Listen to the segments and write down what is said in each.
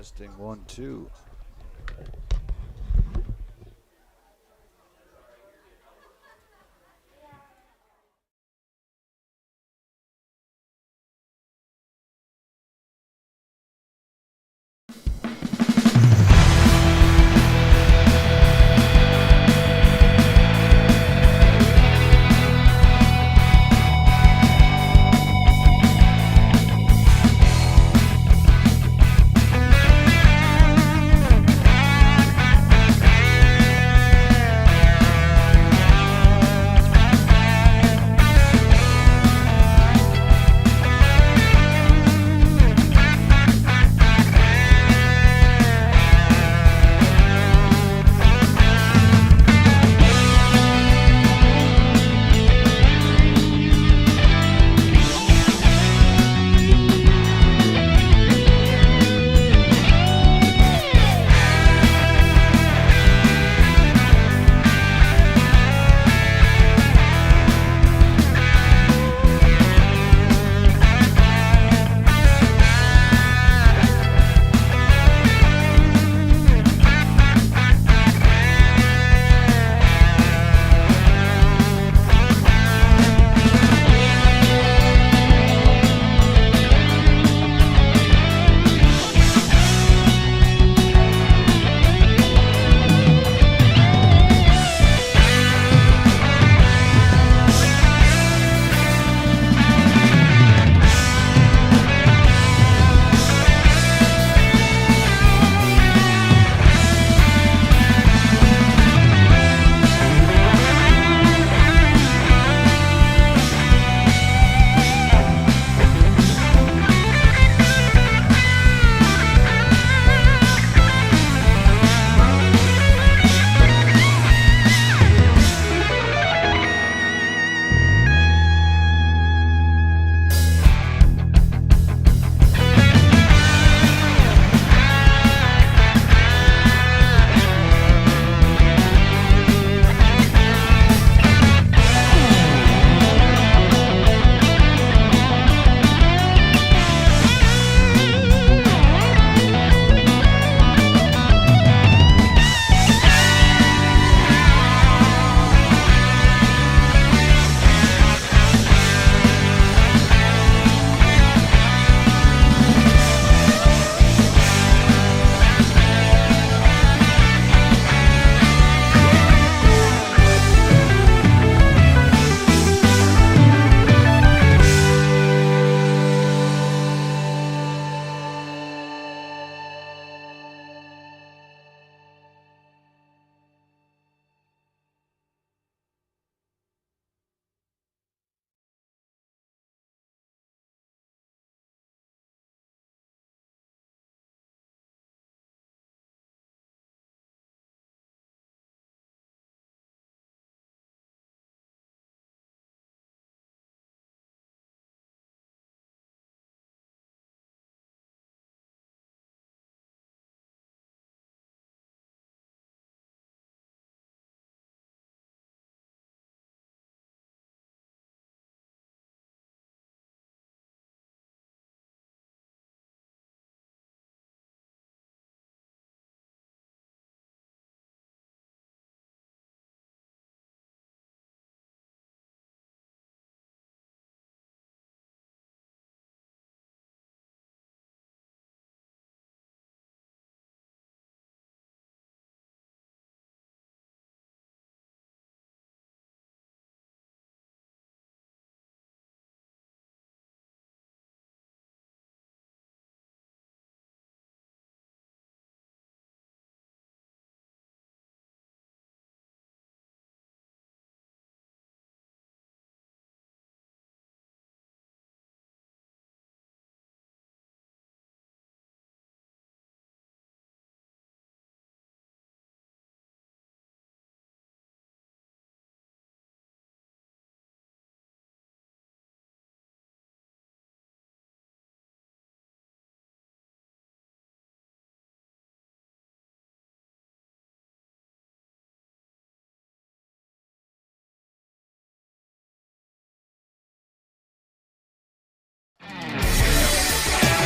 Testing 1, 2.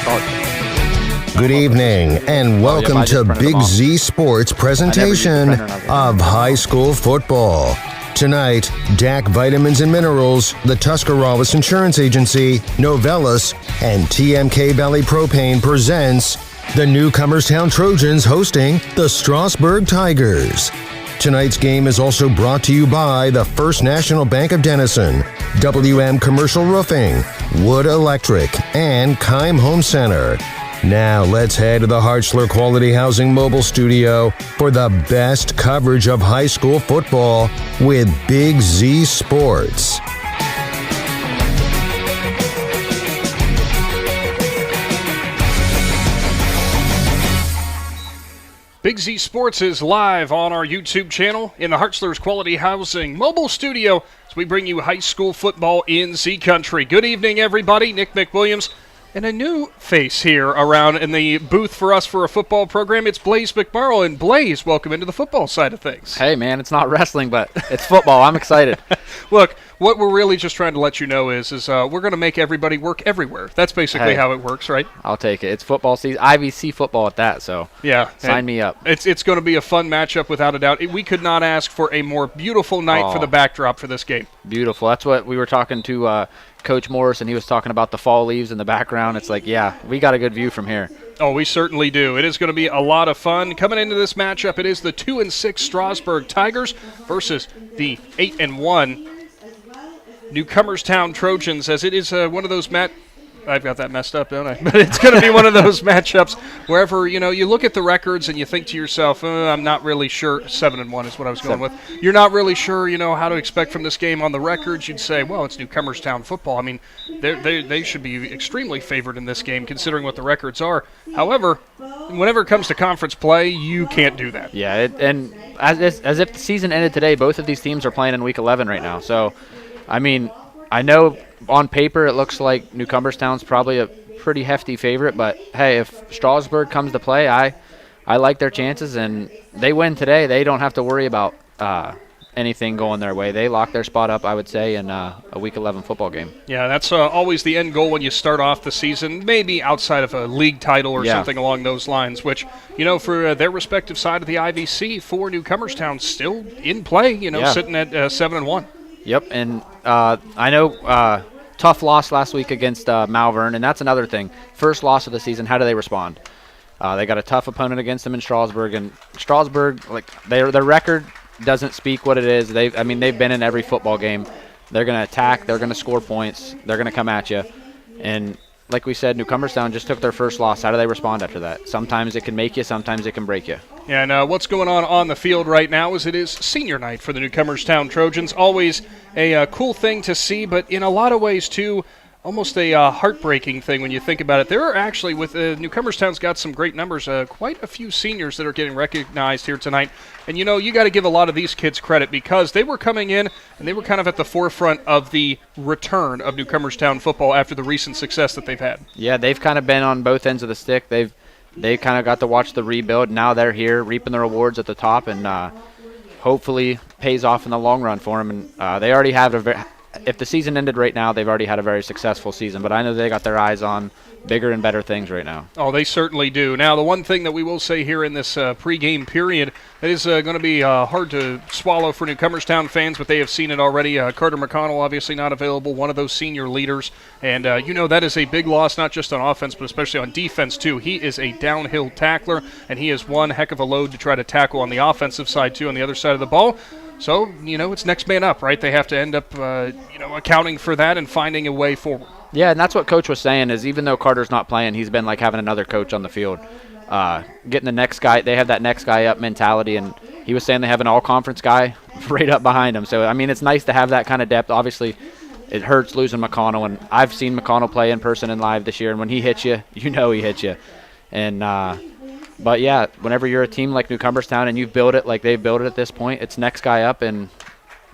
Start. Good evening, and welcome to Big Z Sports presentation of high school football. Tonight, DAC Vitamins and Minerals, the Tuscarawas Insurance Agency, Novellus, and TMK Valley Propane presents the Newcomerstown Trojans hosting the Strasburg Tigers. Tonight's game is also brought to you by the First National Bank of Denison, WM Commercial Roofing, Wood Electric, and Keim Home Center. Now let's head to the Hartzler Quality Housing Mobile Studio for the best coverage of high school football with Big Z Sports. Big Z Sports is live on our YouTube channel in the Hartzler's Quality Housing Mobile Studio as we bring you high school football in Z Country. Good evening, everybody. Nick McWilliams. And a new face here around in the booth for us for a football program. It's Blaze McMurrow. And Blaze, welcome into the football side of things. Hey, man, it's not wrestling, but it's football. I'm excited. Look, what we're really just trying to let you know is we're going to make everybody work everywhere. That's basically how it works, right? I'll take it. It's football season, IVC football at that, so yeah, sign me up. It's going to be a fun matchup without a doubt. We could not ask for a more beautiful night for the backdrop for this game. Beautiful. That's what we were talking to Coach Morris, and he was talking about the fall leaves in the background. It's like, yeah, we got a good view from here. Oh, we certainly do. It is going to be a lot of fun. Coming into this matchup, it is the 2-6 Strasburg Tigers versus the 8-1 Newcomerstown Trojans, as it is one of those I've got that messed up, don't I? But it's going to be one of those matchups wherever, you look at the records and you think to yourself, I'm not really sure. 7-1 is what I was going with. You're not really sure, how to expect from this game on the records. You'd say, well, it's Newcomerstown football. I mean, they should be extremely favored in this game considering what the records are. However, whenever it comes to conference play, you can't do that. Yeah, and as if the season ended today, both of these teams are playing in Week 11 right now. So, I mean, I know on paper it looks like Newcomerstown's probably a pretty hefty favorite, but hey, if Strasburg comes to play, I like their chances, and they win today. They don't have to worry about anything going their way. They lock their spot up, I would say, in a Week 11 football game. Yeah, that's always the end goal when you start off the season, maybe outside of a league title or something along those lines, which, for their respective side of the IVC, for Newcomerstown still in play, sitting at 7-1. Yep, and I know tough loss last week against Malvern, and that's another thing. First loss of the season, how do they respond? They got a tough opponent against them in Strasburg, and Strasburg, their record doesn't speak what it is. They've been in every football game. They're going to attack. They're going to score points. They're going to come at you. And like we said, Newcomerstown just took their first loss. How do they respond after that? Sometimes it can make you. Sometimes it can break you. And what's going on the field right now is it is senior night for the Newcomerstown Trojans. Always a cool thing to see, but in a lot of ways, too, almost a heartbreaking thing when you think about it. There are actually, with Newcomerstown's got some great numbers, quite a few seniors that are getting recognized here tonight. And, you got to give a lot of these kids credit because they were coming in and they were kind of at the forefront of the return of Newcomerstown football after the recent success that they've had. Yeah, they've kind of been on both ends of the stick. They kind of got to watch the rebuild. Now they're here reaping the rewards at the top, and hopefully pays off in the long run for them. And they already have if the season ended right now, they've already had a very successful season. But I know they got their eyes on bigger and better things right now. Oh, they certainly do. Now, the one thing that we will say here in this pregame period that is going to be hard to swallow for Newcomerstown fans, but they have seen it already. Carter McConnell obviously not available, one of those senior leaders. And, that is a big loss, not just on offense, but especially on defense, too. He is a downhill tackler, and he is one heck of a load to try to tackle on the offensive side, too, on the other side of the ball. So, it's next man up, right? They have to end up, accounting for that and finding a way forward. Yeah, and that's what Coach was saying is even though Carter's not playing, he's been like having another coach on the field. Getting the next guy, they have that next guy up mentality, and he was saying they have an all-conference guy right up behind him. So, it's nice to have that kind of depth. Obviously, it hurts losing McConnell, and I've seen McConnell play in person and live this year, and when he hits you, he hits you. And but, yeah, whenever you're a team like Newcomerstown and you've built it like they've built it at this point, it's next guy up, and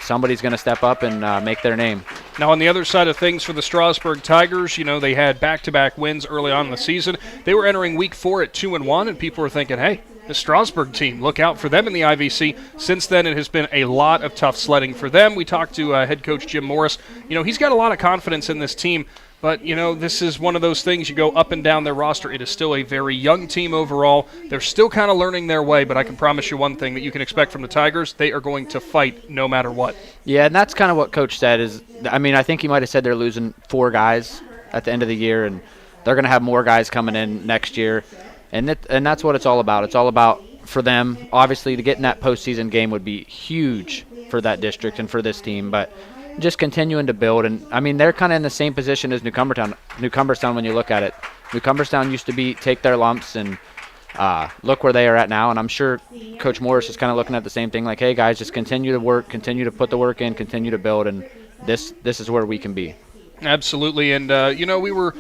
somebody's going to step up and make their name. Now, on the other side of things for the Strasburg Tigers, they had back-to-back wins early on in the season. They were entering Week 4 at 2-1, and people were thinking, hey, the Strasburg team, look out for them in the IVC. Since then, it has been a lot of tough sledding for them. We talked to head coach Jim Morris. He's got a lot of confidence in this team. But, this is one of those things. You go up and down their roster. It is still a very young team overall. They're still kind of learning their way, but I can promise you one thing that you can expect from the Tigers. They are going to fight no matter what. Yeah, and that's kind of what Coach said. I think he might have said they're losing 4 guys at the end of the year, and they're going to have more guys coming in next year. And that's what it's all about. It's all about, for them, obviously, to get in that postseason game would be huge for that district and for this team, but just continuing to build. And, they're kind of in the same position as Newcomerstown when you look at it. Newcomerstown used to take their lumps, and look where they are at now. And I'm sure Coach Morris is kind of looking at the same thing, like, hey, guys, just continue to work, continue to put the work in, continue to build, and this is where we can be. Absolutely. And, we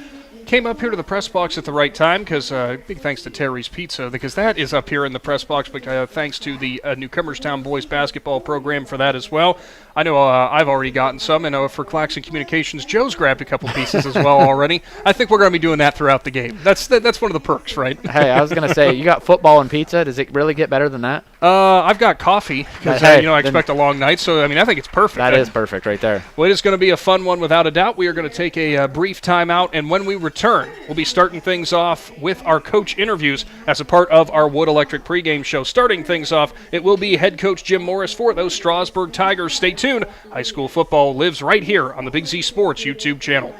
came up here to the press box at the right time because big thanks to Terry's Pizza, because that is up here in the press box, but thanks to the Newcomerstown boys basketball program for that as well. I know I've already gotten some, and for Claxon Communications, Joe's grabbed a couple pieces as well already. I think we're going to be doing that throughout the game. That's one of the perks, right? Hey, I was going to say, you got football and pizza. Does it really get better than that? I've got coffee because, I expect a long night, so, I think it's perfect. That is perfect right there. Well, it is going to be a fun one without a doubt. We are going to take a brief timeout, and when we return, we'll be starting things off with our coach interviews as a part of our Wood Electric pregame show. Starting things off, it will be head coach Jim Morris for those Strasburg Tigers. Stay tuned. High school football lives right here on the Big Z Sports YouTube channel.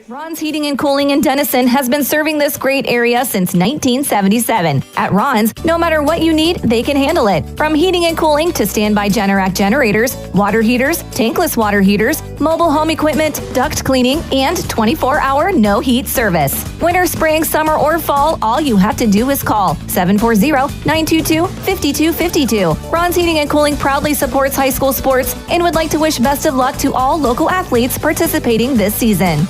Ron's Heating and Cooling in Denison has been serving this great area since 1977. At Ron's, no matter what you need, they can handle it. From heating and cooling to standby Generac generators, water heaters, tankless water heaters, mobile home equipment, duct cleaning, and 24-hour no-heat service. Winter, spring, summer, or fall, all you have to do is call 740-922-5252. Ron's Heating and Cooling proudly supports high school sports and would like to wish best of luck to all local athletes participating this season.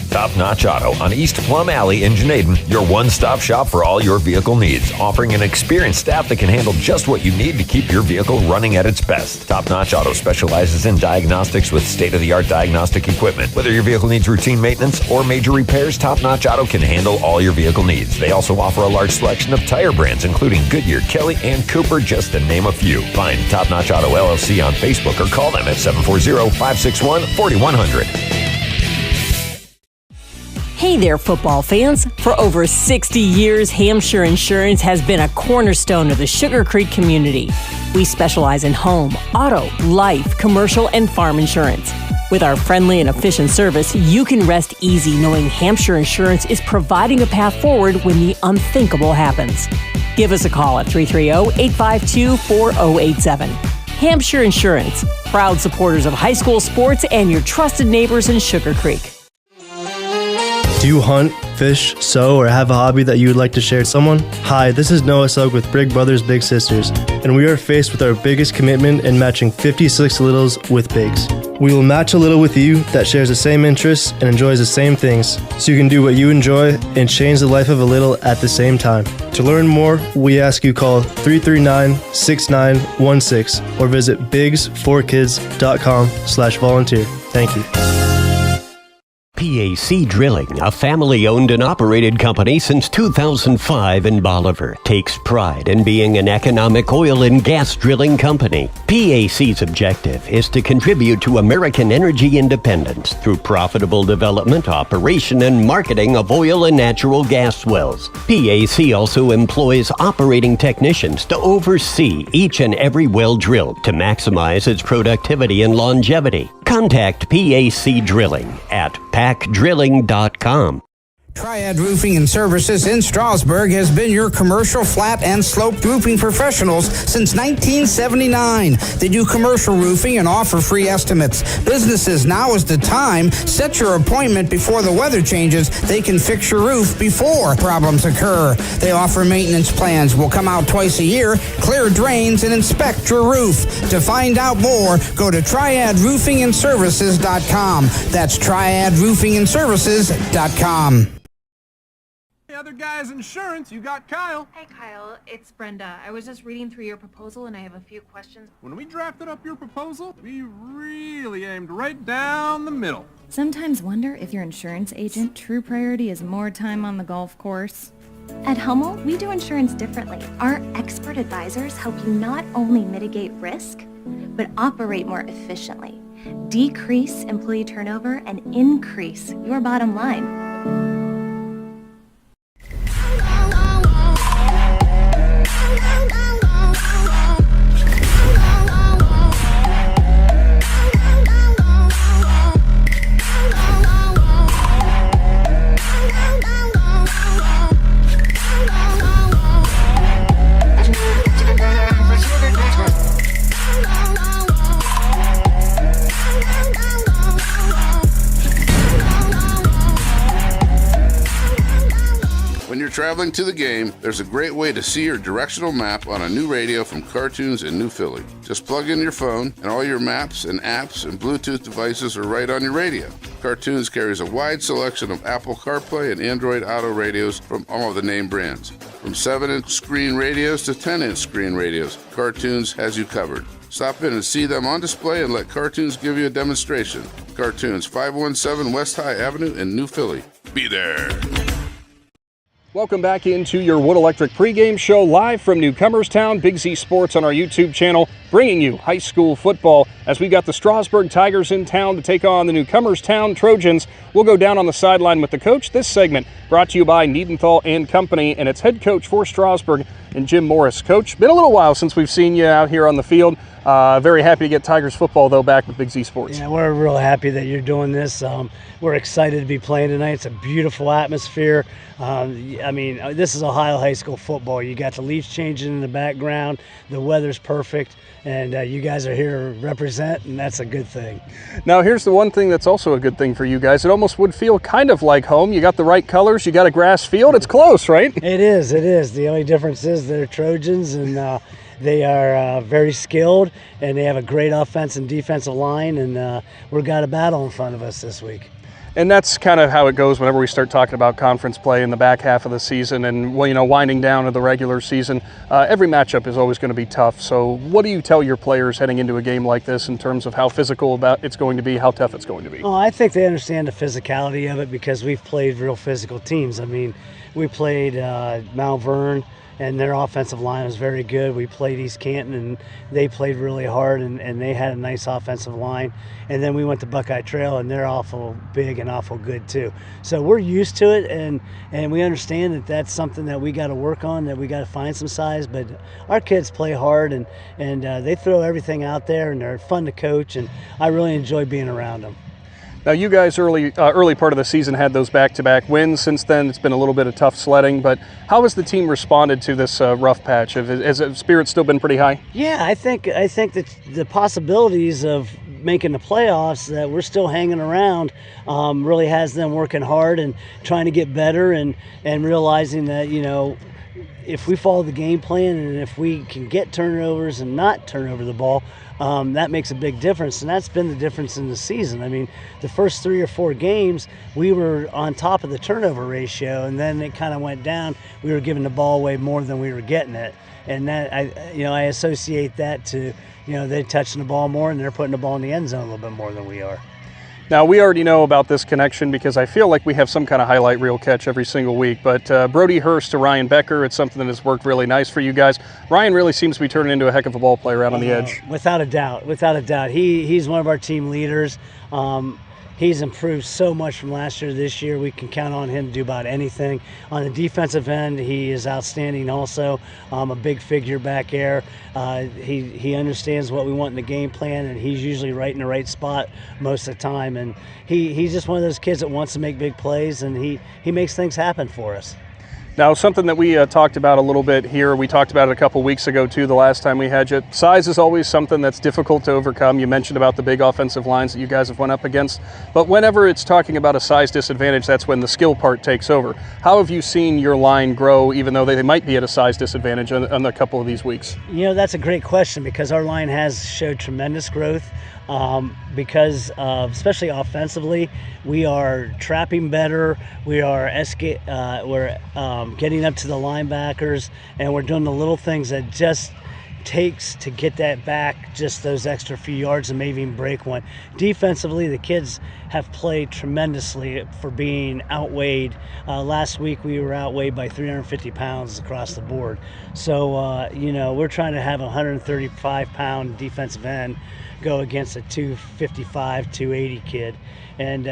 Top Notch Auto on East Plum Alley in Janaden, your one-stop shop for all your vehicle needs, offering an experienced staff that can handle just what you need to keep your vehicle running at its best. Top Notch Auto specializes in diagnostics with state-of-the-art diagnostic equipment. Whether your vehicle needs routine maintenance or major repairs, Top Notch Auto can handle all your vehicle needs. They also offer a large selection of tire brands, including Goodyear, Kelly, and Cooper, just to name a few. Find Top Notch Auto LLC on Facebook or call them at 740-561-4100. Hey there, football fans. For over 60 years, Hampshire Insurance has been a cornerstone of the Sugar Creek community. We specialize in home, auto, life, commercial, and farm insurance. With our friendly and efficient service, you can rest easy knowing Hampshire Insurance is providing a path forward when the unthinkable happens. Give us a call at 330-852-4087. Hampshire Insurance, proud supporters of high school sports and your trusted neighbors in Sugar Creek. Do you hunt, fish, sew, or have a hobby that you would like to share with someone? Hi, this is Noah Sugg with Big Brothers Big Sisters, and we are faced with our biggest commitment in matching 56 littles with bigs. We will match a little with you that shares the same interests and enjoys the same things, so you can do what you enjoy and change the life of a little at the same time. To learn more, we ask you call 339-6916 or visit bigs4kids.com/volunteer. Thank you. PAC Drilling, a family-owned and operated company since 2005 in Bolivar, takes pride in being an economic oil and gas drilling company. PAC's objective is to contribute to American energy independence through profitable development, operation, and marketing of oil and natural gas wells. PAC also employs operating technicians to oversee each and every well drilled to maximize its productivity and longevity. Contact PAC Drilling at pacdrilling.com. Triad Roofing and Services in Strasburg has been your commercial flat and sloped roofing professionals since 1979. They do commercial roofing and offer free estimates. Businesses, now is the time. Set your appointment before the weather changes. They can fix your roof before problems occur. They offer maintenance plans. Will come out twice a year, clear drains, and inspect your roof. To find out more, go to triadroofingandservices.com. That's triadroofingandservices.com. Other guy's insurance, you got Kyle. Hey Kyle, it's Brenda. I was just reading through your proposal and I have a few questions. When we drafted up your proposal, we really aimed right down the middle. Sometimes wonder if your insurance agent true priority is more time on the golf course. At Hummel, we do insurance differently. Our expert advisors help you not only mitigate risk, but operate more efficiently. decrease employee turnover, and increase your bottom line. When you're traveling to the game, there's a great way to see your directional map on a new radio from Cartoons in New Philly. Just plug in your phone, and all your maps and apps and Bluetooth devices are right on your radio. Cartoons carries a wide selection of Apple CarPlay and Android Auto radios from all of the name brands. From 7-inch screen radios to 10-inch screen radios, Cartoons has you covered. Stop in and see them on display and let Cartoons give you a demonstration. Cartoons, 517 West High Avenue in New Philly. Be there. Welcome back into your Wood Electric pregame show live from Newcomerstown. Big Z Sports on our YouTube channel, bringing you high school football as we got the Strasburg Tigers in town to take on the Newcomerstown Trojans. We'll go down on the sideline with the coach. This segment brought to you by Niedenthal and Company and its head coach for Strasburg and Jim Morris. Coach, been a little while since we've seen you out here on the field. Very happy to get Tigers football, though, back with Big Z Sports. Yeah, we're real happy that you're doing this. We're excited to be playing tonight. It's a beautiful atmosphere. I mean, this is Ohio high school football. You got the leaves changing in the background. The weather's perfect, and you guys are here to represent, and that's a good thing. Now, here's the one thing that's also a good thing for you guys. It almost would feel kind of like home. You got the right colors. You got a grass field. It's close, right? It is. It is. The only difference is they're Trojans, and they are very skilled, and they have a great offense and defensive line, and we've got a battle in front of us this week. And that's kind of how it goes whenever we start talking about conference play in the back half of the season and, well, you know, winding down to the regular season. Every matchup is always going to be tough. So what do you tell your players heading into a game like this in terms of how physical it's going to be, how tough it's going to be? Oh, I think they understand the physicality of it because we've played real physical teams. I mean, we played Mount Vernon, and their offensive line was very good. We played East Canton, and they played really hard, and they had a nice offensive line. And then we went to Buckeye Trail, and they're awful big and awful good too. So we're used to it, and we understand that that's something that we got to work on, that we got to find some size. But our kids play hard, and they throw everything out there, and they're fun to coach, and I really enjoy being around them. Now, you guys early part of the season had those back-to-back wins. Since then, it's been a little bit of tough sledding. But how has the team responded to this rough patch? Has the spirit still been pretty high? Yeah, I think that the possibilities of making the playoffs, that we're still hanging around, really has them working hard and trying to get better and realizing that, you know, if we follow the game plan and if we can get turnovers and not turn over the ball, that makes a big difference, and that's been the difference in the season. I mean, the first 3 or 4 games, we were on top of the turnover ratio, and then it kind of went down. We were giving the ball away more than we were getting it, and that I associate that to, you know, they're touching the ball more and they're putting the ball in the end zone a little bit more than we are. Now, we already know about this connection because I feel like we have some kind of highlight reel catch every single week. But Brody Hurst to Ryan Becker, it's something that has worked really nice for you guys. Ryan really seems to be turning into a heck of a ball player out on the edge. Without a doubt. Without a doubt. He's one of our team leaders. He's improved so much from last year to this year. We can count on him to do about anything. On the defensive end, he is outstanding also. A big figure back there. He understands what we want in the game plan, and he's usually right in the right spot most of the time. And he's just one of those kids that wants to make big plays, and he makes things happen for us. Now, something that we talked about a little bit here, we talked about it a couple weeks ago too, the last time we had you. Size is always something that's difficult to overcome. You mentioned about the big offensive lines that you guys have went up against. But whenever it's talking about a size disadvantage, that's when the skill part takes over. How have you seen your line grow, even though they might be at a size disadvantage on a couple of these weeks? You know, that's a great question because our line has showed tremendous growth. Because especially offensively, we are trapping better. We are getting up to the linebackers, and we're doing the little things that just takes to get that back, just those extra few yards and maybe even break one. Defensively, the kids have played tremendously for being outweighed. Last week we were outweighed by 350 pounds across the board. So, we're trying to have a 135-pound defensive end go against a 255, 280 kid. And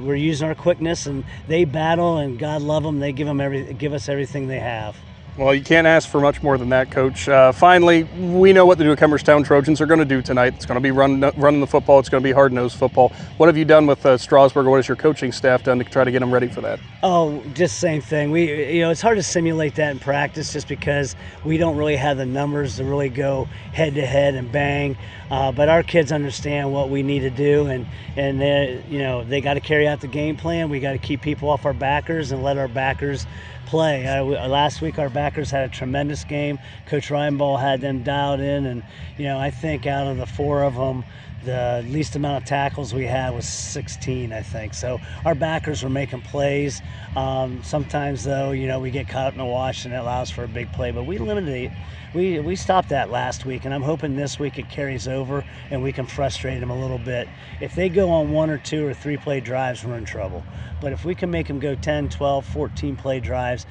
we're using our quickness, and they battle, and God love them. They give us everything they have. Well, you can't ask for much more than that, Coach. Finally, we know what the Newcomerstown Trojans are going to do tonight. It's going to be running the football. It's going to be hard-nosed football. What have you done with Strasburg, or what has your coaching staff done to try to get them ready for that? Oh, just same thing. It's hard to simulate that in practice just because we don't really have the numbers to really go head-to-head and bang. But our kids understand what we need to do, and they got to carry out the game plan. We got to keep people off our backers and let our backers play. Last week our backers had a tremendous game. Coach Reinball had them dialed in, and I think out of the 4 of them, the least amount of tackles we had was 16, I think. So our backers were making plays. Sometimes though, we get caught in a wash and it allows for a big play, but we eliminate. We stopped that last week, and I'm hoping this week it carries over and we can frustrate them a little bit. If they go on 1 or 2 or 3 play drives, we're in trouble. But if we can make them go 10, 12, 14 play drives,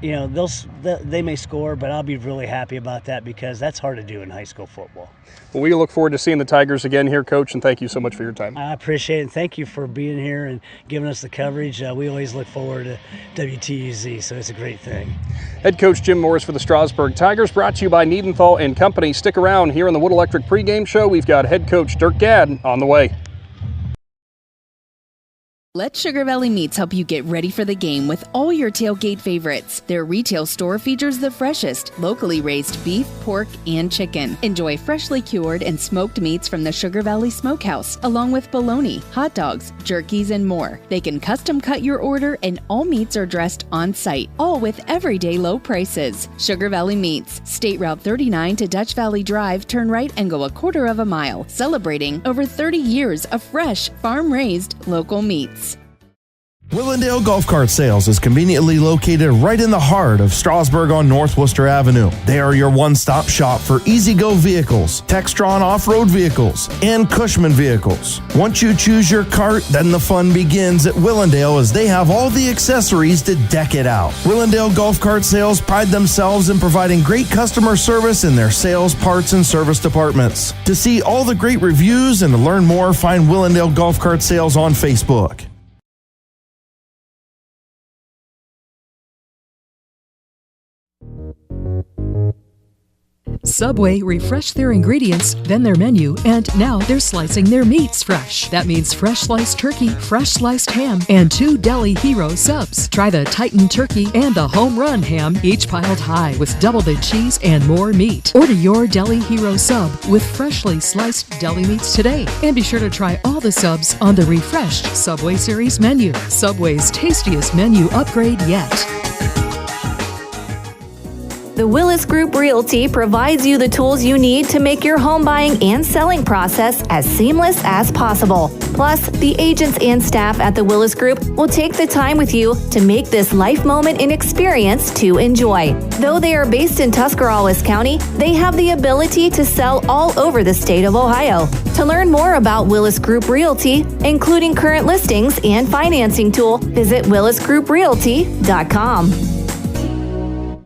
they may score, but I'll be really happy about that because that's hard to do in high school football. Well, we look forward to seeing the Tigers again here, Coach, and thank you so much for your time. I appreciate it, and thank you for being here and giving us the coverage. We always look forward to WTUZ, so it's a great thing. Head Coach Jim Morris for the Strasburg Tigers, brought to you by Niedenthal and Company. Stick around here on the Wood Electric pregame show. We've got Head Coach Dirk Gadd on the way. Let Sugar Valley Meats help you get ready for the game with all your tailgate favorites. Their retail store features the freshest, locally raised beef, pork, and chicken. Enjoy freshly cured and smoked meats from the Sugar Valley Smokehouse, along with bologna, hot dogs, jerkies, and more. They can custom cut your order, and all meats are dressed on site, all with everyday low prices. Sugar Valley Meats, State Route 39 to Dutch Valley Drive, turn right and go 1/4 mile, celebrating over 30 years of fresh, farm-raised local meats. Willendale Golf Cart Sales is conveniently located right in the heart of Strasburg on North Worcester Avenue. They are your one-stop shop for easy-go vehicles, Textron off-road vehicles, and Cushman vehicles. Once you choose your cart, then the fun begins at Willendale as they have all the accessories to deck it out. Willendale Golf Cart Sales pride themselves in providing great customer service in their sales, parts, and service departments. To see all the great reviews and to learn more, find Willendale Golf Cart Sales on Facebook. Subway refreshed their ingredients, then their menu, and now they're slicing their meats fresh. That means fresh sliced turkey, fresh sliced ham, and 2 Deli Hero subs. Try the Titan Turkey and the Home Run Ham, each piled high with double the cheese and more meat. Order your Deli Hero sub with freshly sliced deli meats today. And be sure to try all the subs on the refreshed Subway Series menu. Subway's tastiest menu upgrade yet. The Willis Group Realty provides you the tools you need to make your home buying and selling process as seamless as possible. Plus, the agents and staff at the Willis Group will take the time with you to make this life moment an experience to enjoy. Though they are based in Tuscarawas County, they have the ability to sell all over the state of Ohio. To learn more about Willis Group Realty, including current listings and financing tool, visit willisgrouprealty.com.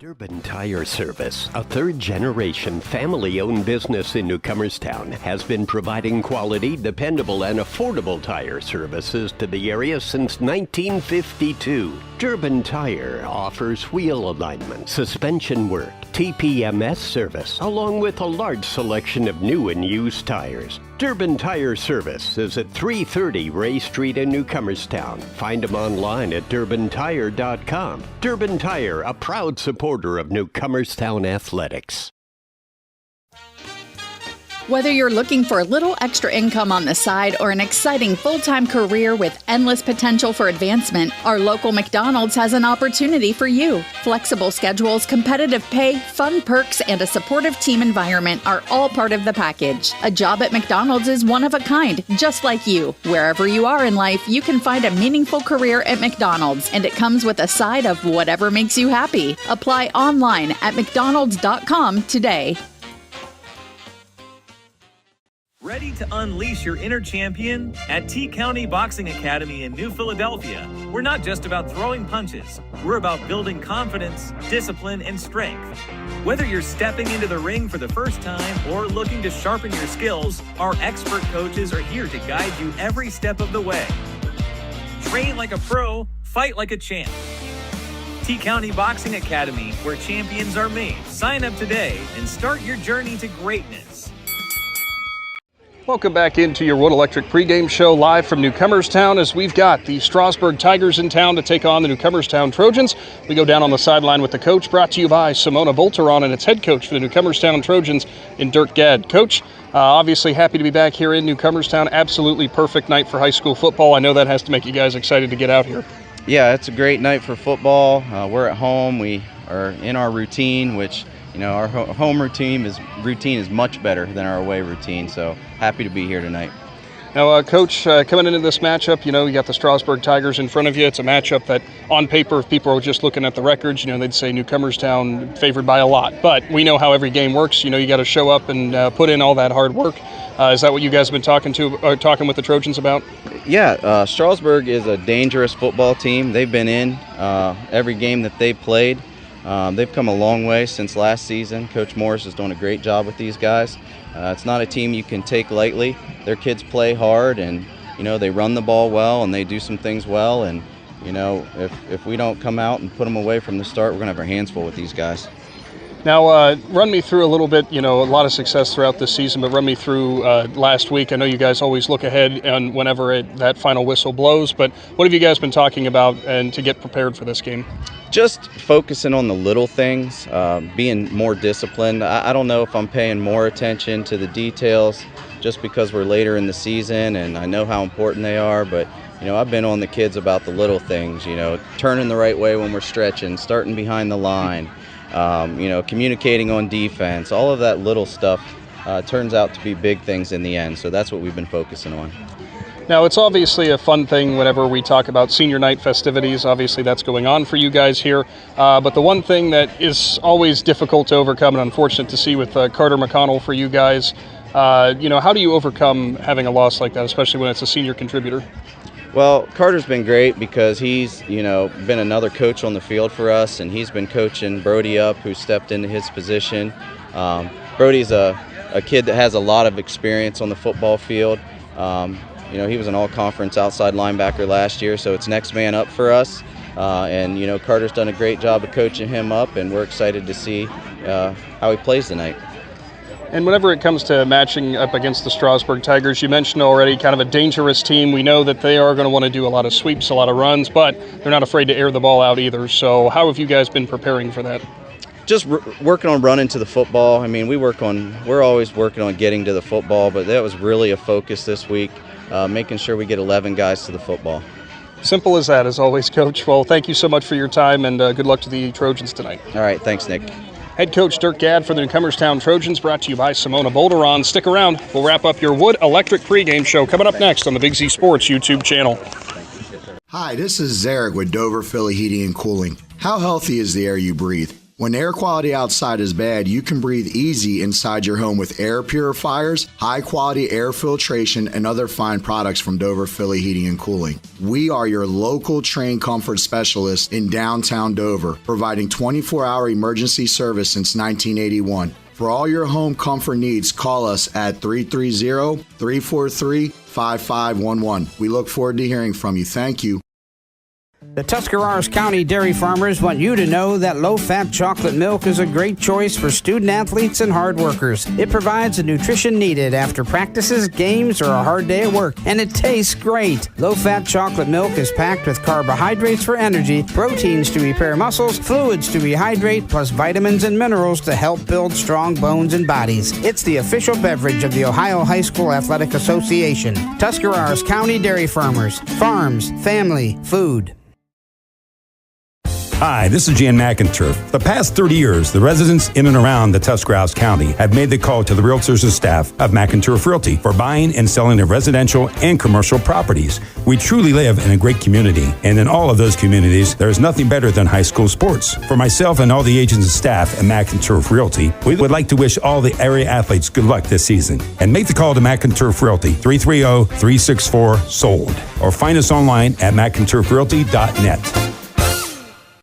Urban Tire Service, a third-generation family-owned business in Newcomerstown, has been providing quality, dependable, and affordable tire services to the area since 1952. Durban Tire offers wheel alignment, suspension work, TPMS service, along with a large selection of new and used tires. Durban Tire Service is at 330 Ray Street in Newcomerstown. Find them online at durbantire.com. Durban Tire, a proud supporter of Newcomerstown athletics. Whether you're looking for a little extra income on the side or an exciting full-time career with endless potential for advancement, our local McDonald's has an opportunity for you. Flexible schedules, competitive pay, fun perks, and a supportive team environment are all part of the package. A job at McDonald's is one of a kind, just like you. Wherever you are in life, you can find a meaningful career at McDonald's, and it comes with a side of whatever makes you happy. Apply online at mcdonalds.com today. Ready to unleash your inner champion? At T County Boxing Academy in New Philadelphia, we're not just about throwing punches. We're about building confidence, discipline, and strength. Whether you're stepping into the ring for the first time or looking to sharpen your skills, our expert coaches are here to guide you every step of the way. Train like a pro, fight like a champ. T County Boxing Academy, where champions are made. Sign up today and start your journey to greatness. Welcome back into your Wood Electric pregame show live from Newcomerstown as we've got the Strasburg Tigers in town to take on the Newcomerstown Trojans. We go down on the sideline with the coach, brought to you by Simona Volteron and its head coach for the Newcomerstown Trojans in Dirk Gadd. Coach, obviously happy to be back here in Newcomerstown. Absolutely perfect night for high school football. I know that has to make you guys excited to get out here. Yeah, it's a great night for football. We're at home. We are in our routine, which, you know, our home routine is much better than our away routine, so happy to be here tonight. Now, Coach, coming into this matchup, you know, you got the Strasburg Tigers in front of you. It's a matchup that, on paper, if people are just looking at the records, you know, they'd say Newcomerstown favored by a lot. But we know how every game works. You know, you got to show up and put in all that hard work. Is that what you guys have been talking with the Trojans about? Yeah, Strasburg is a dangerous football team. They've been in every game that they've played. They've come a long way since last season. Coach Morris is doing a great job with these guys. It's not a team you can take lightly. Their kids play hard, and you know, they run the ball well and they do some things well. And you know, if we don't come out and put them away from the start, we're gonna have our hands full with these guys. Now, run me through a little bit, you know, a lot of success throughout this season, but run me through last week. I know you guys always look ahead and whenever that final whistle blows, but what have you guys been talking about and to get prepared for this game? Just focusing on the little things, being more disciplined. I don't know if I'm paying more attention to the details just because we're later in the season and I know how important they are, but you know, I've been on the kids about the little things, you know, turning the right way when we're stretching, starting behind the line, you know, communicating on defense. All of that little stuff turns out to be big things in the end, so that's what we've been focusing on. Now, it's obviously a fun thing whenever we talk about senior night festivities. Obviously, that's going on for you guys here. But the one thing that is always difficult to overcome and unfortunate to see with Carter McConnell for you guys, you know, how do you overcome having a loss like that, especially when it's a senior contributor? Well, Carter's been great because he's, you know, been another coach on the field for us, and he's been coaching Brody up, who stepped into his position. Brody's a kid that has a lot of experience on the football field. You know, he was an all-conference outside linebacker last year, so it's next man up for us. And, you know, Carter's done a great job of coaching him up, and we're excited to see how he plays tonight. And whenever it comes to matching up against the Strasburg Tigers, you mentioned already kind of a dangerous team. We know that they are going to want to do a lot of sweeps, a lot of runs, but they're not afraid to air the ball out either. So how have you guys been preparing for that? Just working on running to the football. I mean, we're always working on getting to the football, but that was really a focus this week, making sure we get 11 guys to the football. Simple as that, as always, Coach. Well, thank you so much for your time, and good luck to the Trojans tonight. All right, thanks, Nick. Head coach Dirk Gadd for the Newcomerstown Trojans, brought to you by Simona Volteron. Stick around. We'll wrap up your Wood Electric pregame show coming up next on the Big Z Sports YouTube channel. Hi, this is Zarek with Dover Philly Heating and Cooling. How healthy is the air you breathe? When air quality outside is bad, you can breathe easy inside your home with air purifiers, high-quality air filtration, and other fine products from Dover Philly Heating and Cooling. We are your local trained comfort specialist in downtown Dover, providing 24-hour emergency service since 1981. For all your home comfort needs, call us at 330-343-5511. We look forward to hearing from you. Thank you. The Tuscarawas County dairy farmers want you to know that low-fat chocolate milk is a great choice for student athletes and hard workers. It provides the nutrition needed after practices, games, or a hard day at work, and it tastes great. Low-fat chocolate milk is packed with carbohydrates for energy, proteins to repair muscles, fluids to rehydrate, plus vitamins and minerals to help build strong bones and bodies. It's the official beverage of the Ohio High School Athletic Association. Tuscarawas County Dairy Farmers. Farms, family, food. Hi, this is Jan McInturf. The past 30 years, the residents in and around the Tuscarawas County have made the call to the realtors and staff of McInturf Realty for buying and selling of residential and commercial properties. We truly live in a great community, and in all of those communities, there is nothing better than high school sports. For myself and all the agents and staff at McInturf Realty, we would like to wish all the area athletes good luck this season. And make the call to McInturf Realty, 330-364-SOLD, or find us online at McInturfRealty.net.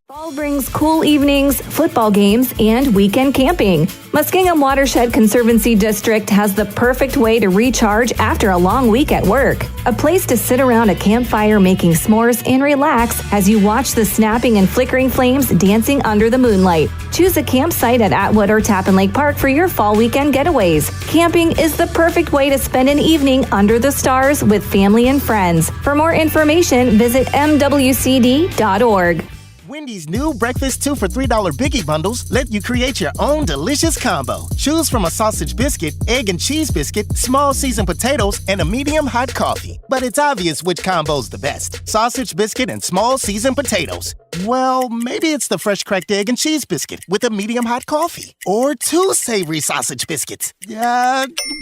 Fall brings cool evenings, football games, and weekend camping. Muskingum Watershed Conservancy District has the perfect way to recharge after a long week at work. A place to sit around a campfire making s'mores and relax as you watch the snapping and flickering flames dancing under the moonlight. Choose a campsite at Atwood or Tappan Lake Park for your fall weekend getaways. Camping is the perfect way to spend an evening under the stars with family and friends. For more information, visit mwcd.org. Wendy's new breakfast 2 for $3 Biggie bundles let you create your own delicious combo. Choose from a sausage biscuit, egg and cheese biscuit, small seasoned potatoes, and a medium hot coffee. But it's obvious which combo's the best. Sausage biscuit and small seasoned potatoes. Well, maybe it's the fresh cracked egg and cheese biscuit with a medium hot coffee. Or 2 savory sausage biscuits.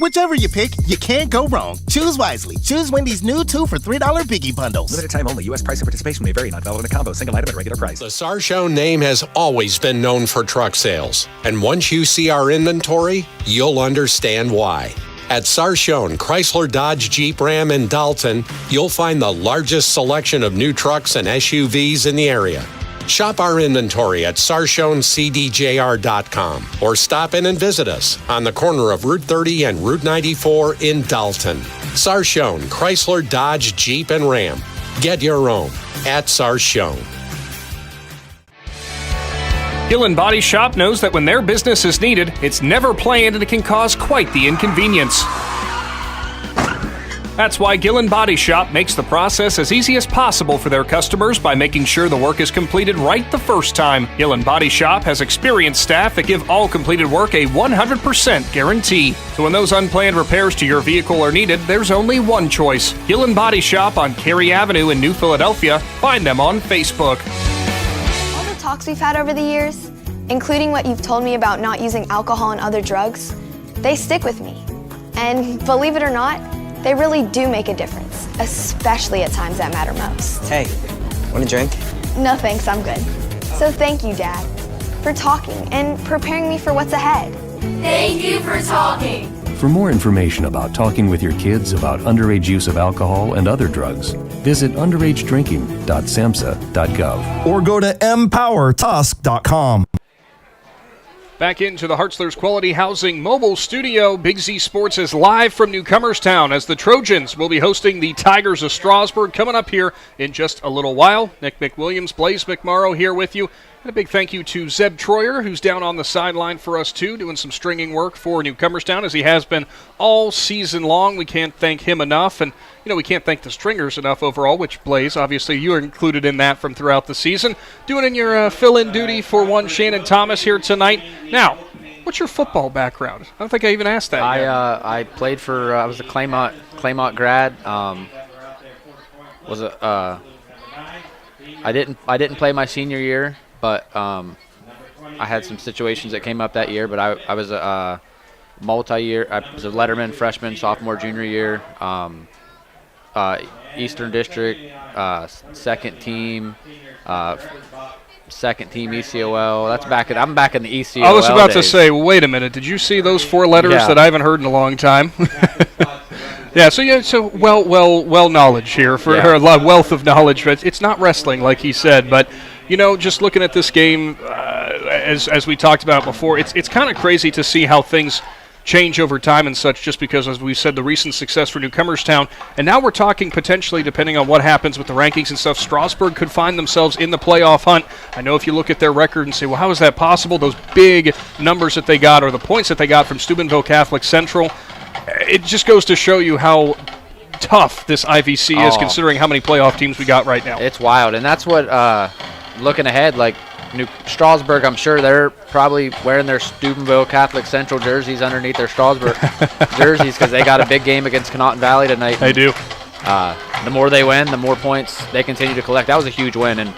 Whichever you pick, you can't go wrong. Choose wisely. Choose Wendy's new 2 for $3 Biggie bundles. Limited time only. U.S. price and participation may vary. Not valid in a combo. Single item at regular price. The Sarchone name has always been known for truck sales. And once you see our inventory, you'll understand why. At Sarchone, Chrysler, Dodge, Jeep, Ram, and Dalton, you'll find the largest selection of new trucks and SUVs in the area. Shop our inventory at sarchonecdjr.com or stop in and visit us on the corner of Route 30 and Route 94 in Dalton. Sarchone, Chrysler, Dodge, Jeep, and Ram. Get your own at Sarchone. Gillen Body Shop knows that when their business is needed, it's never planned and it can cause quite the inconvenience. That's why Gillen Body Shop makes the process as easy as possible for their customers by making sure the work is completed right the first time. Gillen Body Shop has experienced staff that give all completed work a 100% guarantee. So when those unplanned repairs to your vehicle are needed, there's only one choice. Gillen Body Shop on Cary Avenue in New Philadelphia. Find them on Facebook. Talks we've had over the years, including what you've told me about not using alcohol and other drugs, they stick with me. And believe it or not, they really do make a difference, especially at times that matter most. Hey, want a drink? No thanks, I'm good. So thank you, Dad, for talking and preparing me for what's ahead. Thank you for talking. For more information about talking with your kids about underage use of alcohol and other drugs, visit underagedrinking.samhsa.gov or go to empowertusk.com. Back into the Hartzler's Quality Housing mobile studio. Big Z Sports is live from Newcomerstown as the Trojans will be hosting the Tigers of Strasburg coming up here in just a little while. Nick McWilliams, Blaze McMorrow here with you. And a big thank you to Zeb Troyer, who's down on the sideline for us too, doing some stringing work for Newcomerstown as he has been all season long. We can't thank him enough, and we can't thank the stringers enough overall, which, Blaze, obviously you are included in that from throughout the season. Doing in your fill-in duty for one Shannon Thomas here tonight. Now, what's your football background? I don't think I even asked that yet. I played for, I was a Claymont grad. I didn't play my senior year, but I had some situations that came up that year. But I was a multi-year. I was a letterman freshman, sophomore, junior year. Eastern District, second team ECOL. I'm back in the ECOL. I was about to say, wait a minute. Did you see those 4 letters that I haven't heard in a long time? So well knowledge here for a lot of wealth of knowledge. It's not wrestling like he said, but just looking at this game, as we talked about before, it's kind of crazy to see how things change over time and such, just because, as we said, the recent success for Newcomerstown, and now we're talking potentially, depending on what happens with the rankings and stuff, Strasburg could find themselves in the playoff hunt. I know if you look at their record and say, well, how is that possible? Those big numbers that they got, or the points that they got from Steubenville Catholic Central, it just goes to show you how tough this IVC is, considering how many playoff teams we got right now. It's wild, and that's what, looking ahead, like Strasburg, I'm sure they're probably wearing their Steubenville Catholic Central jerseys underneath their Strasburg jerseys, because they got a big game against Connaughton Valley tonight. They do. The more they win, the more points they continue to collect. That was a huge win, and